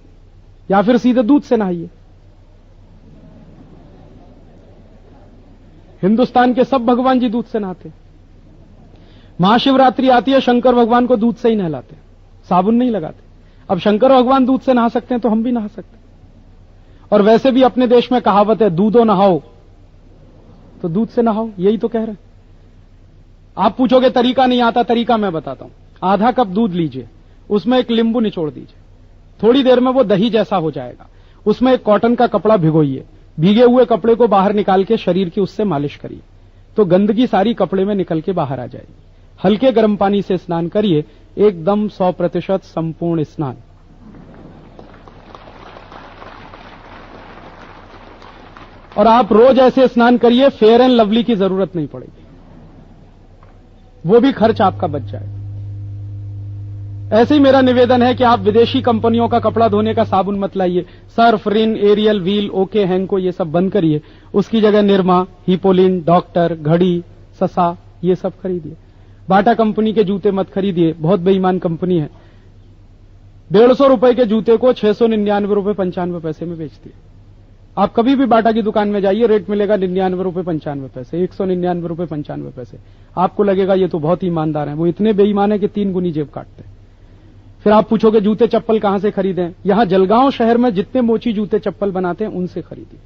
या फिर सीधे दूध से नहाइए। हिंदुस्तान के सब भगवान जी दूध से नहाते। महाशिवरात्रि आती है, शंकर भगवान को दूध से ही नहलाते, साबुन नहीं लगाते। अब शंकर भगवान दूध से नहा सकते हैं तो हम भी नहा सकते हैं। और वैसे भी अपने देश में कहावत है, दूधो नहाओ, तो दूध से नहाओ, यही तो कह रहे हैं। आप पूछोगे तरीका नहीं आता, तरीका मैं बताता हूं। आधा कप दूध लीजिए, उसमें एक नींबू निचोड़ दीजिए, थोड़ी देर में वो दही जैसा हो जाएगा। उसमें एक कॉटन का कपड़ा भिगोइए, भीगे हुए कपड़े को बाहर निकाल के शरीर की उससे मालिश करिए, तो गंदगी सारी कपड़े में निकल के बाहर आ जाएगी। हल्के गर्म पानी से स्नान करिए, एकदम 100% संपूर्ण स्नान। और आप रोज ऐसे स्नान करिए, फेयर एंड लवली की जरूरत नहीं पड़ेगी, वो भी खर्च आपका बच जाएगा। ऐसे ही मेरा निवेदन है कि आप विदेशी कंपनियों का कपड़ा धोने का साबुन मत लाइए। सर्फ, रिन, एरियल, व्हील, ओके, हैंको, ये सब बंद करिए। उसकी जगह निरमा, हिपोलिन, डॉक्टर, घड़ी, ससा, ये सब खरीदिए। बाटा कंपनी के जूते मत खरीदिए, बहुत बेईमान कंपनी है। 150 रुपए के जूते को 699 रुपए 95 पैसे में बेचती है। आप कभी भी बाटा की दुकान में जाइए, रेट मिलेगा 99 रुपए 95 पैसे, 199 रुपए 95 पैसे। आपको लगेगा ये तो बहुत ईमानदार है। वो इतने बेईमान है कि 3 गुनी जेब काटते हैं। फिर आप पूछोगे जूते चप्पल कहां से खरीदें? यहां जलगांव शहर में जितने मोची जूते चप्पल बनाते हैं उनसे खरीदिए,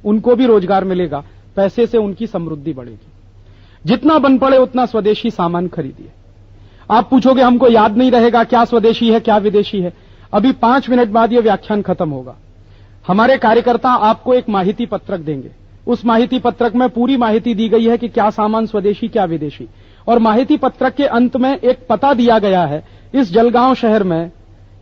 उनको भी रोजगार मिलेगा, पैसे से उनकी समृद्धि बढ़ेगी। जितना बन पड़े उतना स्वदेशी सामान खरीदिए। आप पूछोगे हमको याद नहीं रहेगा क्या स्वदेशी है क्या विदेशी है। अभी 5 मिनट बाद यह व्याख्यान खत्म होगा। हमारे कार्यकर्ता आपको एक माहिती पत्रक देंगे। उस माहिती पत्रक में पूरी माहिती दी गई है कि क्या सामान स्वदेशी क्या विदेशी। और माहिती पत्रक के अंत में एक पता दिया गया है। इस जलगांव शहर में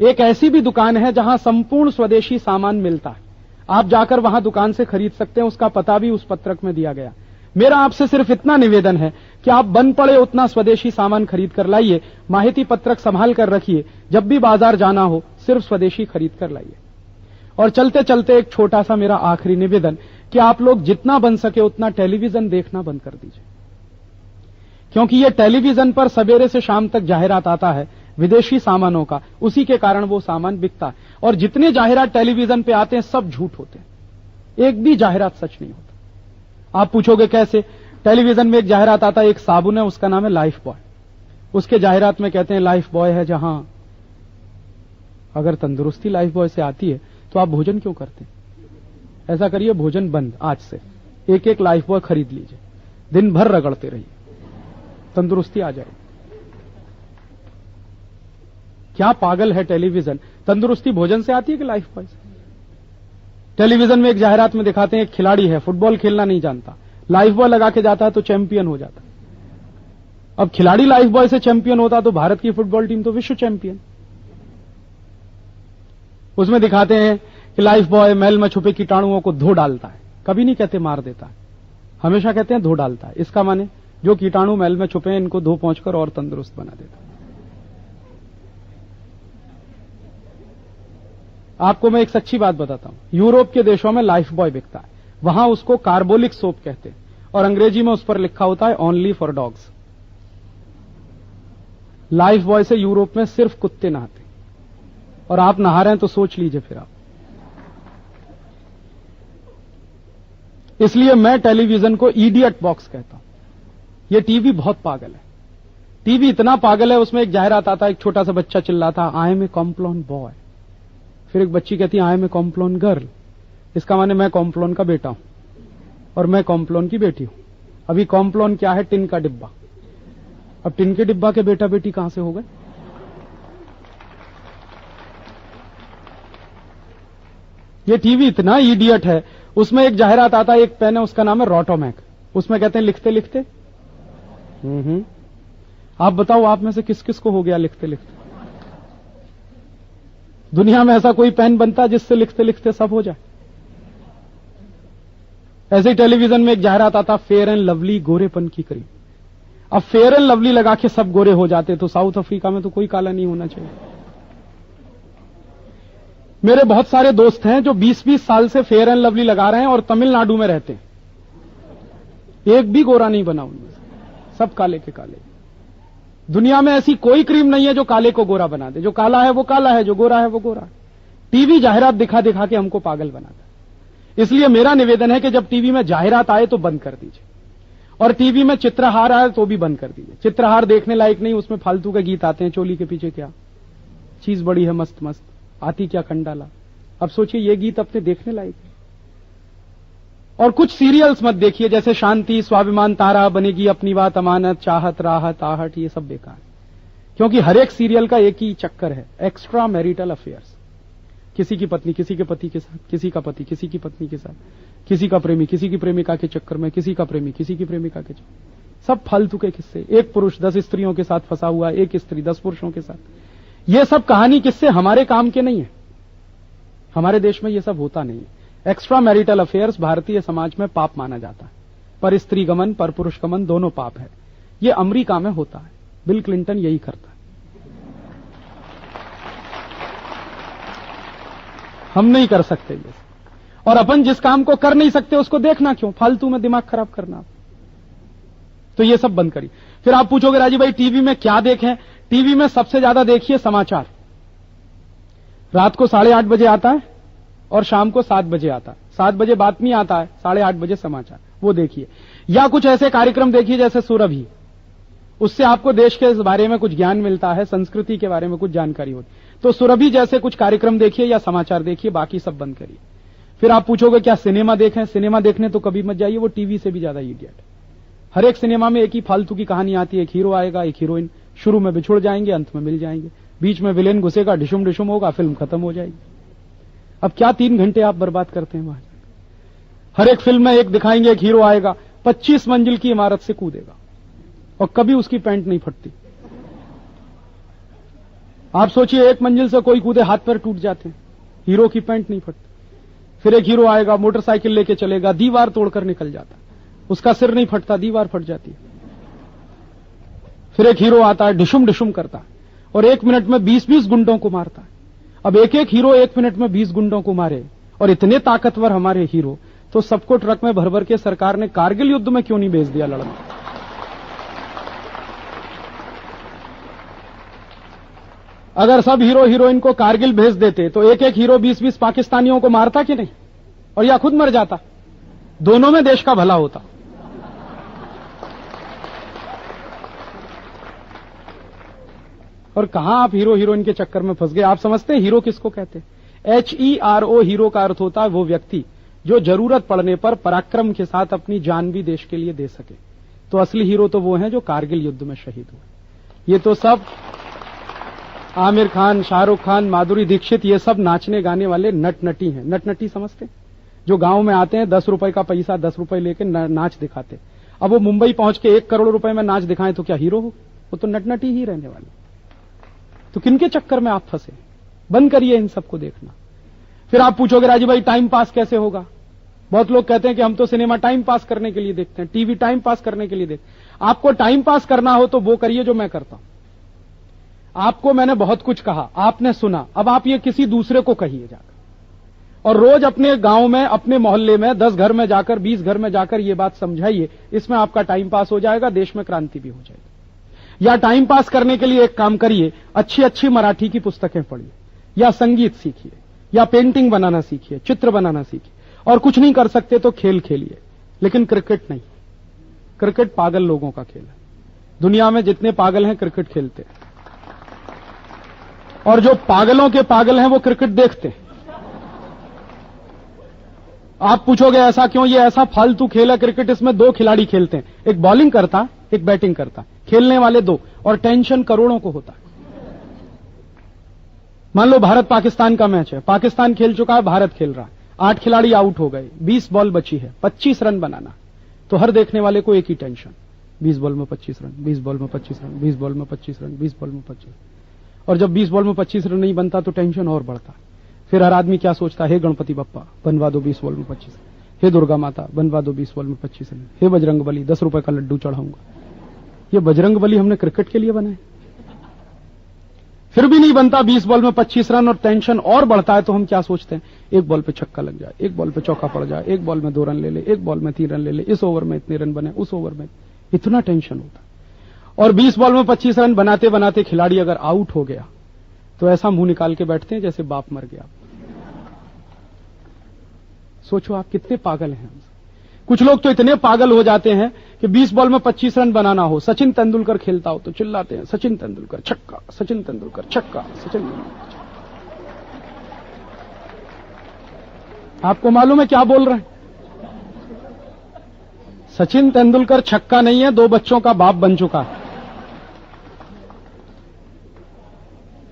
एक ऐसी भी दुकान है जहां संपूर्ण स्वदेशी सामान मिलता है। आप जाकर वहां दुकान से खरीद सकते हैं, उसका पता भी उस पत्रक में दिया गया। मेरा आपसे सिर्फ इतना निवेदन है कि आप बन पड़े उतना स्वदेशी सामान खरीद कर लाइए, माहिती पत्रक संभाल कर रखिए, जब भी बाजार जाना हो सिर्फ स्वदेशी खरीद कर लाइए। और चलते चलते एक छोटा सा मेरा आखिरी निवेदन कि आप लोग जितना बन सके उतना टेलीविजन देखना बंद कर दीजिए, क्योंकि ये टेलीविजन पर सवेरे से शाम तक जाहिरात आता है विदेशी सामानों का, उसी के कारण वो सामान बिकता है। और जितने जाहिरात टेलीविजन पे आते हैं सब झूठ होते हैं, एक भी जाहिरात सच नहीं होता। आप पूछोगे कैसे? टेलीविजन में एक जाहिरात आता है, एक साबुन है, उसका नाम है लाइफ बॉय। उसके जाहिरात में कहते हैं लाइफ बॉय है जहां। अगर तंदुरुस्ती लाइफ बॉय से आती है तो आप भोजन क्यों करते हैं? ऐसा करिए, भोजन बंद, आज से एक लाइफ बॉय खरीद लीजिए, दिन भर रगड़ते रहिए, तंदुरुस्ती आ जाएगी। क्या पागल है टेलीविजन? तंदुरुस्ती भोजन से आती है कि लाइफ बॉय से? टेलीविजन में एक जाहिरात में दिखाते हैं एक खिलाड़ी है, फुटबॉल खेलना नहीं जानता, लाइफ बॉय लगा के जाता है तो चैंपियन हो जाता है। अब खिलाड़ी लाइफ बॉय से चैंपियन होता तो भारत की फुटबॉल टीम तो विश्व चैंपियन। उसमें दिखाते हैं कि लाइफ बॉय मैल में छुपे कीटाणुओं को धो डालता है, कभी नहीं कहते मार देता है, हमेशा कहते हैं धो डालता है। इसका माने जो कीटाणु मैल में छुपे हैं इनको धो पहुंचकर और तंदुरुस्त बना देता है। आपको मैं एक सच्ची बात बताता हूं, यूरोप के देशों में लाइफ बॉय बिकता है, वहां उसको कार्बोलिक सोप कहते हैं और अंग्रेजी में उस पर लिखा होता है only for dogs. Life boy से यूरोप में सिर्फ कुत्ते नहाते, और आप नहा रहे हैं तो सोच लीजिए फिर आप। इसलिए मैं टेलीविजन को इडियट बॉक्स कहता हूं। यह टीवी बहुत पागल है, टीवी इतना पागल है, उसमें एक जाहिरात आता है, एक छोटा सा बच्चा चिल्लाता I am a Complan boy, फिर एक बच्ची कहती है I am a Complan girl. इसका माने मैं कॉम्प्लॉन का बेटा हूं और मैं कॉम्प्लॉन की बेटी हूं। अभी कॉम्प्लॉन क्या है? टिन का डिब्बा। अब टिन के डिब्बा के बेटा बेटी कहां से हो गए? ये टीवी इतना इडियट है, उसमें एक जाहिरात आता है, एक पेन है, उसका नाम है रोटोमैक। उसमें कहते हैं लिखते लिखते आप बताओ आप में से किस किस को हो गया लिखते लिखते? दुनिया में ऐसा कोई पेन बनता जिससे लिखते लिखते सब हो जाए? ऐसे ही टेलीविजन में एक जाहिरात आता फेयर एंड लवली गोरेपन की क्रीम। अब फेयर एंड लवली लगा के सब गोरे हो जाते, तो साउथ अफ्रीका में तो कोई काला नहीं होना चाहिए। मेरे बहुत सारे दोस्त हैं जो 20-20 साल से फेयर एंड लवली लगा रहे हैं और तमिलनाडु में रहते हैं, एक भी गोरा नहीं बना उनमें से, सब काले के काले। दुनिया में ऐसी कोई क्रीम नहीं है जो काले को गोरा बना दे। जो काला है वो काला है, जो गोरा है वो गोरा है। टीवी जाहिरात दिखा दिखा के हमको पागल बनाता है। इसलिए मेरा निवेदन है कि जब टीवी में जाहिरात आए तो बंद कर दीजिए, और टीवी में चित्रहार आए तो भी बंद कर दीजिए। चित्रहार देखने लायक नहीं, उसमें फालतू के गीत आते हैं, चोली के पीछे क्या चीज बड़ी है मस्त मस्त, आती क्या खंडाला। अब सोचिए ये गीत अपने देखने लायक है। और कुछ सीरियल्स मत देखिए, जैसे शांति, स्वाभिमान, तारा, बनेगी अपनी बात, अमानत, चाहत, राहत, आहट, ये सब बेकार, क्योंकि हर एक सीरियल का एक ही चक्कर है, एक्स्ट्रा मैरिटल अफेयर्स। किसी की पत्नी किसी के पति के साथ, किसी का पति किसी की पत्नी के साथ, किसी का प्रेमी किसी की प्रेमिका के चक्कर में, किसी का प्रेमी किसी की प्रेमिका के चक्कर, सब फालतू के किस्से। एक पुरुष 10 स्त्रियों के साथ फंसा हुआ, एक स्त्री 10 पुरुषों के साथ। ये सब कहानी किस्से हमारे काम के नहीं है, हमारे देश में ये सब होता नहीं है। Extra marital affairs Bharatiya Samaj में पाप माना जाता है, पर स्त्री गमन पर पुरुष गमन दोनों पाप है। ये अमेरिका में होता है, बिल क्लिंटन यही करता है, हम नहीं कर सकते ये। और अपन जिस काम को कर नहीं सकते उसको देखना क्यों, फालतू में दिमाग खराब करना। तो ये सब बंद करिए। फिर आप पूछोगे राजीव भाई टीवी में क्या देखें? टीवी में सबसे ज्यादा देखिए समाचार। रात को 8:30 बजे आता है और शाम को 7 बजे आता है। 7 बजे बातमी आता है, 8:30 बजे समाचार, वो देखिए। या कुछ ऐसे कार्यक्रम देखिए जैसे सुरभि, उससे आपको देश के बारे में कुछ ज्ञान मिलता है, संस्कृति के बारे में कुछ जानकारी होती। तो सुरभि जैसे कुछ कार्यक्रम देखिए या समाचार देखिए, बाकी सब बंद करिए। फिर आप पूछोगे क्या सिनेमा देखें? सिनेमा देखने तो कभी मत जाइए, वो टीवी से भी ज्यादा इडियट है। हर एक सिनेमा में एक ही फालतू की कहानी आती है, एक हीरो आएगा, एक हीरोइन, शुरू में बिछुड़ जाएंगे, अंत में मिल जाएंगे, बीच में विलेन घुसेगा, डिशुम डिशुम होगा, फिल्म खत्म हो जाएगी। अब क्या 3 घंटे आप बर्बाद करते हैं वहां? हर एक फिल्म में एक दिखाएंगे, एक हीरो आएगा, 25 मंजिल की इमारत से कूदेगा और कभी उसकी पैंट नहीं फटती। आप सोचिए, 1 मंजिल से कोई कूदे, हाथ पैर टूट जाते हैं, हीरो की पैंट नहीं फटती। फिर एक हीरो आएगा, मोटरसाइकिल लेके चलेगा, दीवार तोड़कर निकल जाता, उसका सिर नहीं फटता, दीवार फट जाती है। फिर एक हीरो आता है, डिशुम डिशुम करता है और 1 मिनट में 20-20 गुंडों को मारता है। अब एक एक हीरो 1 मिनट में 20 गुंडों को मारे और इतने ताकतवर हमारे हीरो, तो सबको ट्रक में भर भर के सरकार ने कारगिल युद्ध में क्यों नहीं भेज दिया लड़ने? अगर सब हीरो हीरोइन को कारगिल भेज देते तो एक एक हीरो 20-20 पाकिस्तानियों को मारता कि नहीं, और या खुद मर जाता? दोनों में देश का भला होता। और कहां आप हीरो हीरोइन के चक्कर में फंस गए? आप समझते हैं हीरो किसको कहते हैं? HERO, हीरो का अर्थ होता है वो व्यक्ति जो जरूरत पड़ने पर पराक्रम के साथ अपनी जान भी देश के लिए दे सके। तो असली हीरो तो वो हैं जो कारगिल युद्ध में शहीद हुए। ये तो सब आमिर खान, शाहरुख खान, माधुरी दीक्षित, ये सब नाचने गाने वाले नट नटी हैं। नट नटी समझते? जो गांव में आते हैं, 10 रुपए का पैसा 10 रुपए लेके नाच दिखाते। अब वो मुंबई पहुंच के 1 करोड़ रुपए में नाच दिखाएं तो क्या हीरो हो? वो तो नट नटी ही रहने वाले। तो किनके चक्कर में आप फंसे? बंद करिए इन सबको देखना। फिर आप पूछोगे राजीव भाई टाइम पास कैसे होगा? बहुत लोग कहते हैं कि हम तो सिनेमा टाइम पास करने के लिए देखते हैं, टीवी टाइम पास करने के लिए देखते हैं। आपको टाइम पास करना हो तो वो करिए जो मैं करता हूं। आपको मैंने बहुत कुछ कहा, आपने सुना, अब आप ये किसी दूसरे को कहिए जाकर, और रोज अपने गांव में, अपने मोहल्ले में 10 घर में जाकर, 20 घर में जाकर ये बात समझाइए। इसमें आपका टाइम पास हो जाएगा, देश में क्रांति भी हो जाएगी। या टाइम पास करने के लिए एक काम करिए, अच्छी अच्छी मराठी की पुस्तकें पढ़िए, या संगीत सीखिए, या पेंटिंग बनाना सीखिए, चित्र बनाना सीखिए, और कुछ नहीं कर सकते तो खेल खेलिए, लेकिन क्रिकेट नहीं। क्रिकेट पागल लोगों का खेल है। दुनिया में जितने पागल हैं क्रिकेट खेलते हैं, और जो पागलों के पागल हैं वो क्रिकेट देखते हैं। आप पूछोगे ऐसा क्यों? ये ऐसा फालतू खेल है क्रिकेट, इसमें 2 खिलाड़ी खेलते हैं, एक बॉलिंग करता, एक बैटिंग करता, खेलने वाले 2, और टेंशन करोड़ों को होता है। मान लो भारत पाकिस्तान का मैच है, पाकिस्तान खेल चुका है, भारत खेल रहा है, 8 खिलाड़ी आउट हो गए, 20 बॉल बची है, 25 रन बनाना। तो हर देखने वाले को एक ही टेंशन, 20 बॉल में 25 रन, 20 बॉल में 25 रन, 20 बॉल में 25 रन, 20 बॉल में 25। और जब 20 बॉल में 25 रन नहीं बनता तो टेंशन और बढ़ता। फिर हर आदमी क्या सोचता है? हे गणपति बप्पा बनवा दो 20 बॉल में 25 रन, हे दुर्गा माता बनवा दो 20 बॉल में 25 रन, हे बजरंग बली 10 रुपए का लड्डू चढ़ाऊंगा। ये बजरंग बली हमने क्रिकेट के लिए बनाए? फिर भी नहीं बनता 20 बॉल में 25 रन और टेंशन और बढ़ता है तो हम क्या सोचते हैं, एक बॉल पे छक्का लग जाए, एक बॉल पे चौका पड़ जाए, एक बॉल में 2 रन ले ले, एक बॉल में 3 रन ले ले, इस ओवर में इतने रन बने, उस ओवर में इतना टेंशन होता है। और 20 बॉल में 25 रन बनाते बनाते खिलाड़ी अगर आउट हो गया तो ऐसा मुंह निकाल के बैठते हैं जैसे बाप मर गया। सोचो आप कितने पागल हैं। कुछ लोग तो इतने पागल हो जाते हैं कि 20 बॉल में 25 रन बनाना हो, सचिन तेंदुलकर खेलता हो तो चिल्लाते हैं सचिन तेंदुलकर छक्का, सचिन तेंदुलकर छक्का, सचिन तेंदुलकर। आपको मालूम है क्या बोल रहे हैं? सचिन तेंदुलकर छक्का नहीं है, 2 बच्चों का बाप बन चुका है।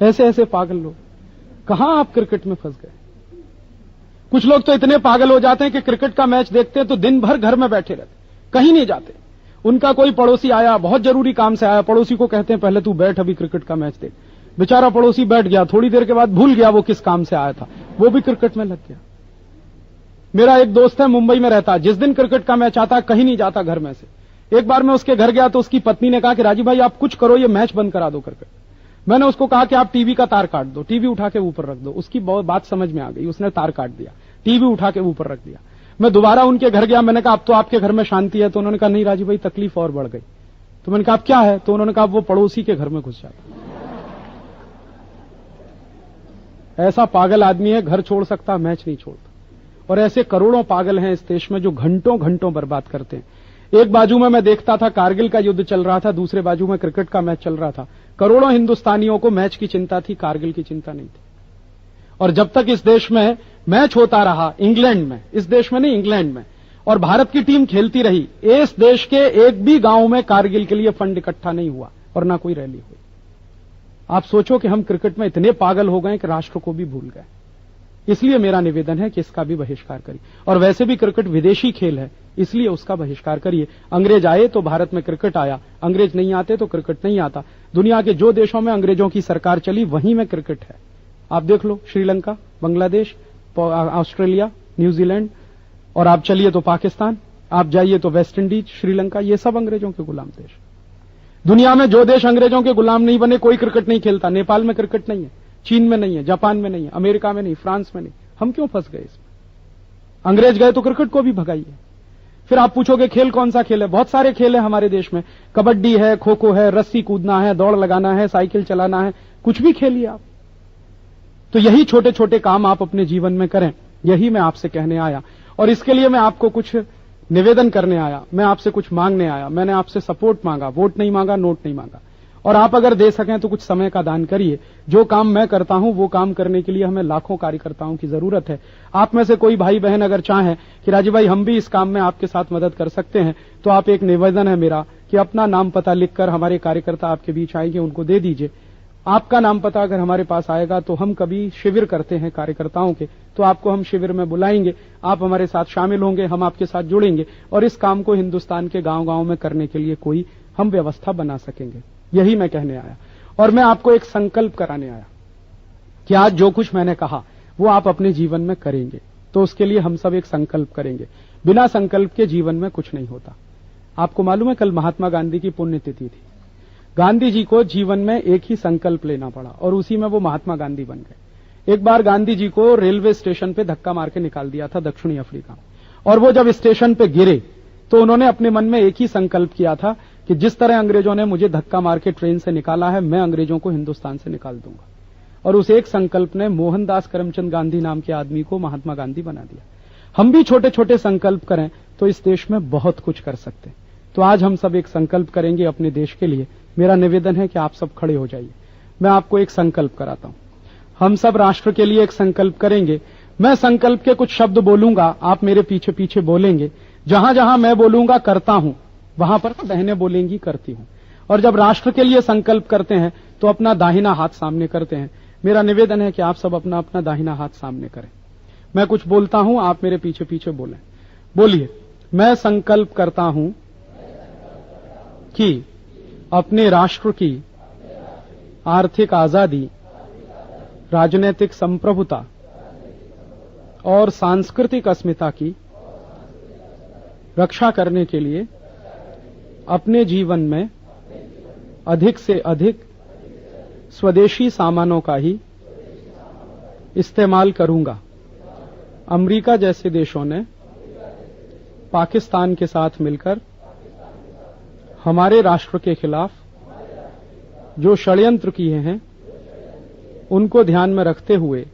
ऐसे ऐसे पागल लोग, कहां आप क्रिकेट में फंस गए। कुछ लोग तो इतने पागल हो जाते हैं कि क्रिकेट का मैच देखते हैं तो दिन भर घर में बैठे रहते, कहीं नहीं जाते। उनका कोई पड़ोसी आया, बहुत जरूरी काम से आया, पड़ोसी को कहते हैं पहले तू बैठ, अभी क्रिकेट का मैच देख। बेचारा पड़ोसी बैठ गया, थोड़ी देर के बाद भूल गया वो किस काम से आया था, वो भी क्रिकेट में लग गया। मेरा एक दोस्त है, मुंबई में रहता है, जिस दिन क्रिकेट का मैच आता कहीं नहीं जाता घर में से। एक बार मैं उसके घर गया तो उसकी पत्नी ने कहा कि राजीव भाई आप कुछ करो, ये मैच बंद करा दो क्रिकेट। मैंने उसको कहा कि आप टीवी का तार काट दो, टीवी उठा के ऊपर रख दो। उसकी बात समझ में आ गई, उसने तार काट दिया, टीवी उठा के ऊपर रख दिया। मैं दोबारा उनके घर गया, मैंने कहा अब तो आपके घर में शांति है। तो उन्होंने कहा नहीं राजीव भाई तकलीफ और बढ़ गई। तो मैंने कहा अब क्या है? तो उन्होंने कहा वो पड़ोसी के घर में घुस जाता। ऐसा पागल आदमी है, घर छोड़ सकता, मैच नहीं छोड़ता। और ऐसे करोड़ों पागल हैं इस देश में जो घंटों घंटों बर्बाद करते हैं। एक बाजू में मैं देखता था कारगिल का युद्ध चल रहा था, दूसरे बाजू में क्रिकेट का मैच चल रहा था। करोड़ों हिंदुस्तानियों को मैच की चिंता थी, कारगिल की चिंता नहीं थी। और जब तक इस देश में मैच होता रहा, इंग्लैंड में, इस देश में नहीं इंग्लैंड में, और भारत की टीम खेलती रही, इस देश के एक भी गांव में कारगिल के लिए फंड इकट्ठा नहीं हुआ और ना कोई रैली हुई। आप सोचो कि हम क्रिकेट में इतने पागल हो गए कि राष्ट्र को भी भूल गए। इसलिए मेरा निवेदन है कि इसका भी बहिष्कार करिए। और वैसे भी क्रिकेट विदेशी खेल है, इसलिए उसका बहिष्कार करिए। अंग्रेज आए तो भारत में क्रिकेट आया, अंग्रेज नहीं आते तो क्रिकेट नहीं आता। दुनिया के जो देशों में अंग्रेजों की सरकार चली वहीं में क्रिकेट है। आप देख लो, श्रीलंका, बांग्लादेश, ऑस्ट्रेलिया, न्यूजीलैंड, और आप चलिए तो पाकिस्तान, आप जाइए तो वेस्ट इंडीज, श्रीलंका, ये सब अंग्रेजों के गुलाम देश। दुनिया में जो देश अंग्रेजों के गुलाम नहीं बने कोई क्रिकेट नहीं खेलता। नेपाल में क्रिकेट नहीं है, चीन में नहीं है, जापान में नहीं है, अमेरिका में नहीं, फ्रांस में नहीं। हम क्यों फंस गए इसमें? अंग्रेज गए तो क्रिकेट को भी भगाइए। फिर आप पूछोगे खेल कौन सा खेल है? बहुत सारे खेल है हमारे देश में, कबड्डी है, खो खो है, रस्सी कूदना है, दौड़ लगाना है, साइकिल चलाना है, कुछ भी खेलिए आप। तो यही छोटे छोटे काम आप अपने जीवन में करें, यही मैं आपसे कहने आया। और इसके लिए मैं आपको कुछ निवेदन करने आया, मैं आपसे कुछ मांगने आया। मैंने आपसे सपोर्ट मांगा, वोट नहीं मांगा, नोट नहीं मांगा। और आप अगर दे सकें तो कुछ समय का दान करिए। जो काम मैं करता हूं वो काम करने के लिए हमें लाखों कार्यकर्ताओं की जरूरत है। आप में से कोई भाई बहन अगर चाहें कि राजीव भाई हम भी इस काम में आपके साथ मदद कर सकते हैं, तो आप, एक निवेदन है मेरा कि अपना नाम पता लिखकर हमारे कार्यकर्ता आपके बीच आएंगे, उनको दे दीजिए। आपका नाम पता अगर हमारे पास आएगा तो हम कभी शिविर करते हैं कार्यकर्ताओं के, तो आपको हम शिविर में बुलाएंगे, आप हमारे साथ शामिल होंगे, हम आपके साथ जुड़ेंगे और इस काम को हिंदुस्तान के गांव गांव में करने के लिए कोई हम व्यवस्था बना सकेंगे। यही मैं कहने आया। और मैं आपको एक संकल्प कराने आया कि आज जो कुछ मैंने कहा वो आप अपने जीवन में करेंगे। तो उसके लिए हम सब एक संकल्प करेंगे। बिना संकल्प के जीवन में कुछ नहीं होता। आपको मालूम है कल महात्मा गांधी की पुण्यतिथि थी। गांधी जी को जीवन में एक ही संकल्प लेना पड़ा और उसी में वो महात्मा गांधी बन गए। एक बार गांधी जी को रेलवे स्टेशन पे धक्का मार के निकाल दिया था दक्षिणी अफ्रीका में, और वो जब स्टेशन पे गिरे तो उन्होंने अपने मन में एक ही संकल्प किया था कि जिस तरह अंग्रेजों ने मुझे धक्का मार के ट्रेन से निकाला है, मैं अंग्रेजों को हिंदुस्तान से निकाल दूंगा। और उस एक संकल्प ने मोहनदास करमचंद गांधी नाम के आदमी को महात्मा गांधी बना दिया। हम भी छोटे छोटे संकल्प करें तो इस देश में बहुत कुछ कर सकते हैं। तो आज हम सब एक संकल्प करेंगे अपने देश के लिए। मेरा निवेदन है कि आप सब खड़े हो जाइए। मैं आपको एक संकल्प कराता हूं। हम सब राष्ट्र के लिए एक संकल्प करेंगे। मैं संकल्प के कुछ शब्द बोलूंगा, आप मेरे पीछे पीछे बोलेंगे। जहां जहां मैं बोलूंगा करता हूं, वहां पर बहनें बोलेंगी करती हूं। और जब राष्ट्र के लिए संकल्प करते हैं तो अपना दाहिना हाथ सामने करते हैं। मेरा निवेदन है कि आप सब अपना अपना दाहिना हाथ सामने करें। मैं कुछ बोलता हूं, आप मेरे पीछे पीछे बोलें। बोलिए, मैं संकल्प करता हूं कि अपने राष्ट्र की आर्थिक आजादी, राजनीतिक संप्रभुता और सांस्कृतिक अस्मिता की रक्षा करने के लिए अपने जीवन में अधिक से अधिक स्वदेशी सामानों का ही इस्तेमाल करूंगा। अमेरिका जैसे देशों ने पाकिस्तान के साथ मिलकर हमारे राष्ट्र के खिलाफ जो षड्यंत्र किए हैं, उनको ध्यान में रखते हुए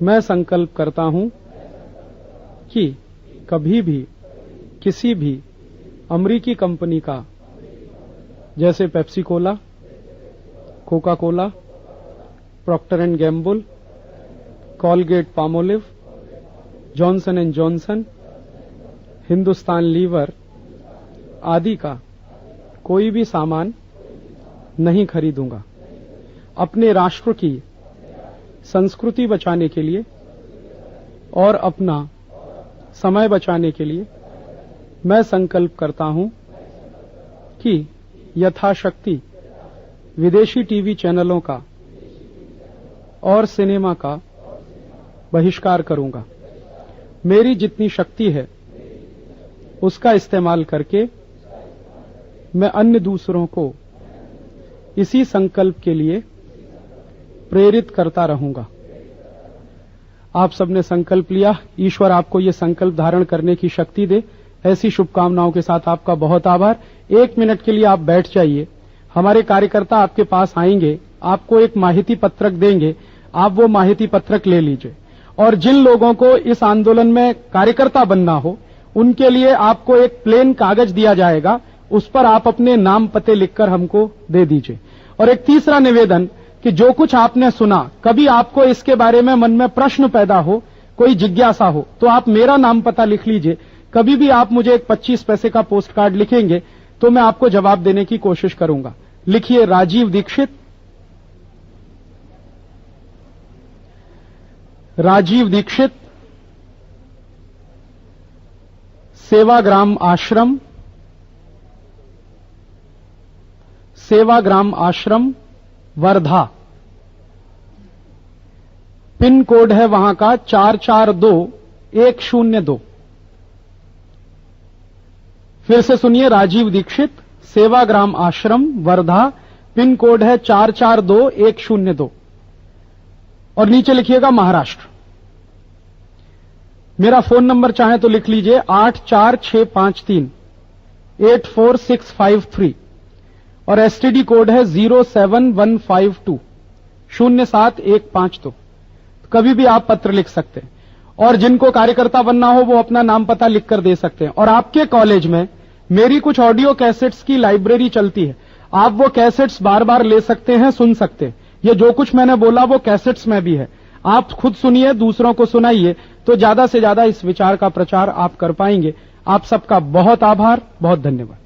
मैं संकल्प करता हूं कि कभी भी किसी भी अमेरिकी कंपनी का, जैसे Pepsi Cola, Coca Cola, Procter and Gamble, Colgate Palmolive, Johnson and Johnson, Hindustan Lever आदि का कोई भी सामान नहीं खरीदूंगा। अपने राष्ट्र की संस्कृति बचाने के लिए और अपना समय बचाने के लिए मैं संकल्प करता हूं कि यथाशक्ति विदेशी टीवी चैनलों का और सिनेमा का बहिष्कार करूंगा। मेरी जितनी शक्ति है उसका इस्तेमाल करके मैं अन्य दूसरों को इसी संकल्प के लिए प्रेरित करता रहूंगा। आप सबने संकल्प लिया, ईश्वर आपको ये संकल्प धारण करने की शक्ति दे। ऐसी शुभकामनाओं के साथ आपका बहुत आभार। 1 मिनट के लिए आप बैठ जाइए। हमारे कार्यकर्ता आपके पास आएंगे, आपको एक माहिती पत्रक देंगे, आप वो माहिती पत्रक ले लीजिए। और जिन लोगों को इस आंदोलन में कार्यकर्ता बनना हो, उनके लिए आपको एक प्लेन कागज दिया जाएगा, उस पर आप अपने नाम पते लिखकर हमको दे दीजिए। और एक तीसरा निवेदन कि जो कुछ आपने सुना, कभी आपको इसके बारे में मन में प्रश्न पैदा हो, कोई जिज्ञासा हो, तो आप मेरा नाम पता लिख लीजिए। कभी भी आप मुझे एक 25 पैसे का पोस्ट कार्ड लिखेंगे तो मैं आपको जवाब देने की कोशिश करूंगा। लिखिए राजीव दीक्षित, राजीव दीक्षित, सेवाग्राम आश्रम, सेवाग्राम आश्रम वर्धा। पिन कोड है वहां का 442102। फिर से सुनिए, राजीव दीक्षित, सेवाग्राम आश्रम वर्धा, पिन कोड है 442102। और नीचे लिखिएगा महाराष्ट्र। मेरा फोन नंबर चाहे तो लिख लीजिए 84653 और एसटीडी कोड है 07152 07152। कभी भी आप पत्र लिख सकते हैं। और जिनको कार्यकर्ता बनना हो वो अपना नाम पता लिखकर दे सकते हैं। और आपके कॉलेज में मेरी कुछ ऑडियो कैसेट्स की लाइब्रेरी चलती है, आप वो कैसेट्स बार बार ले सकते हैं, सुन सकते हैं। ये जो कुछ मैंने बोला वो कैसेट्स में भी है, आप खुद सुनिए, दूसरों को सुनाइए, तो ज्यादा से ज्यादा इस विचार का प्रचार आप कर पाएंगे। आप सबका बहुत आभार, बहुत धन्यवाद।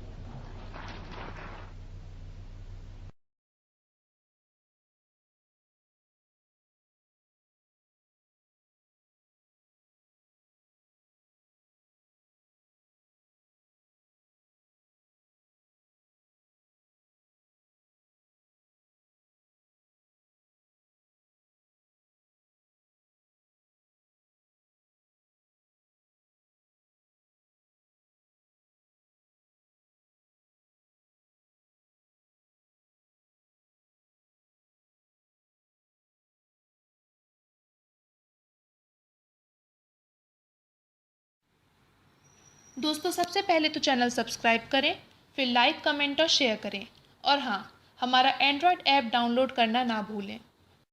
दोस्तों, सबसे पहले तो चैनल सब्सक्राइब करें, फिर लाइक, कमेंट और शेयर करें। और हाँ, हमारा एंड्रॉयड ऐप डाउनलोड करना ना भूलें।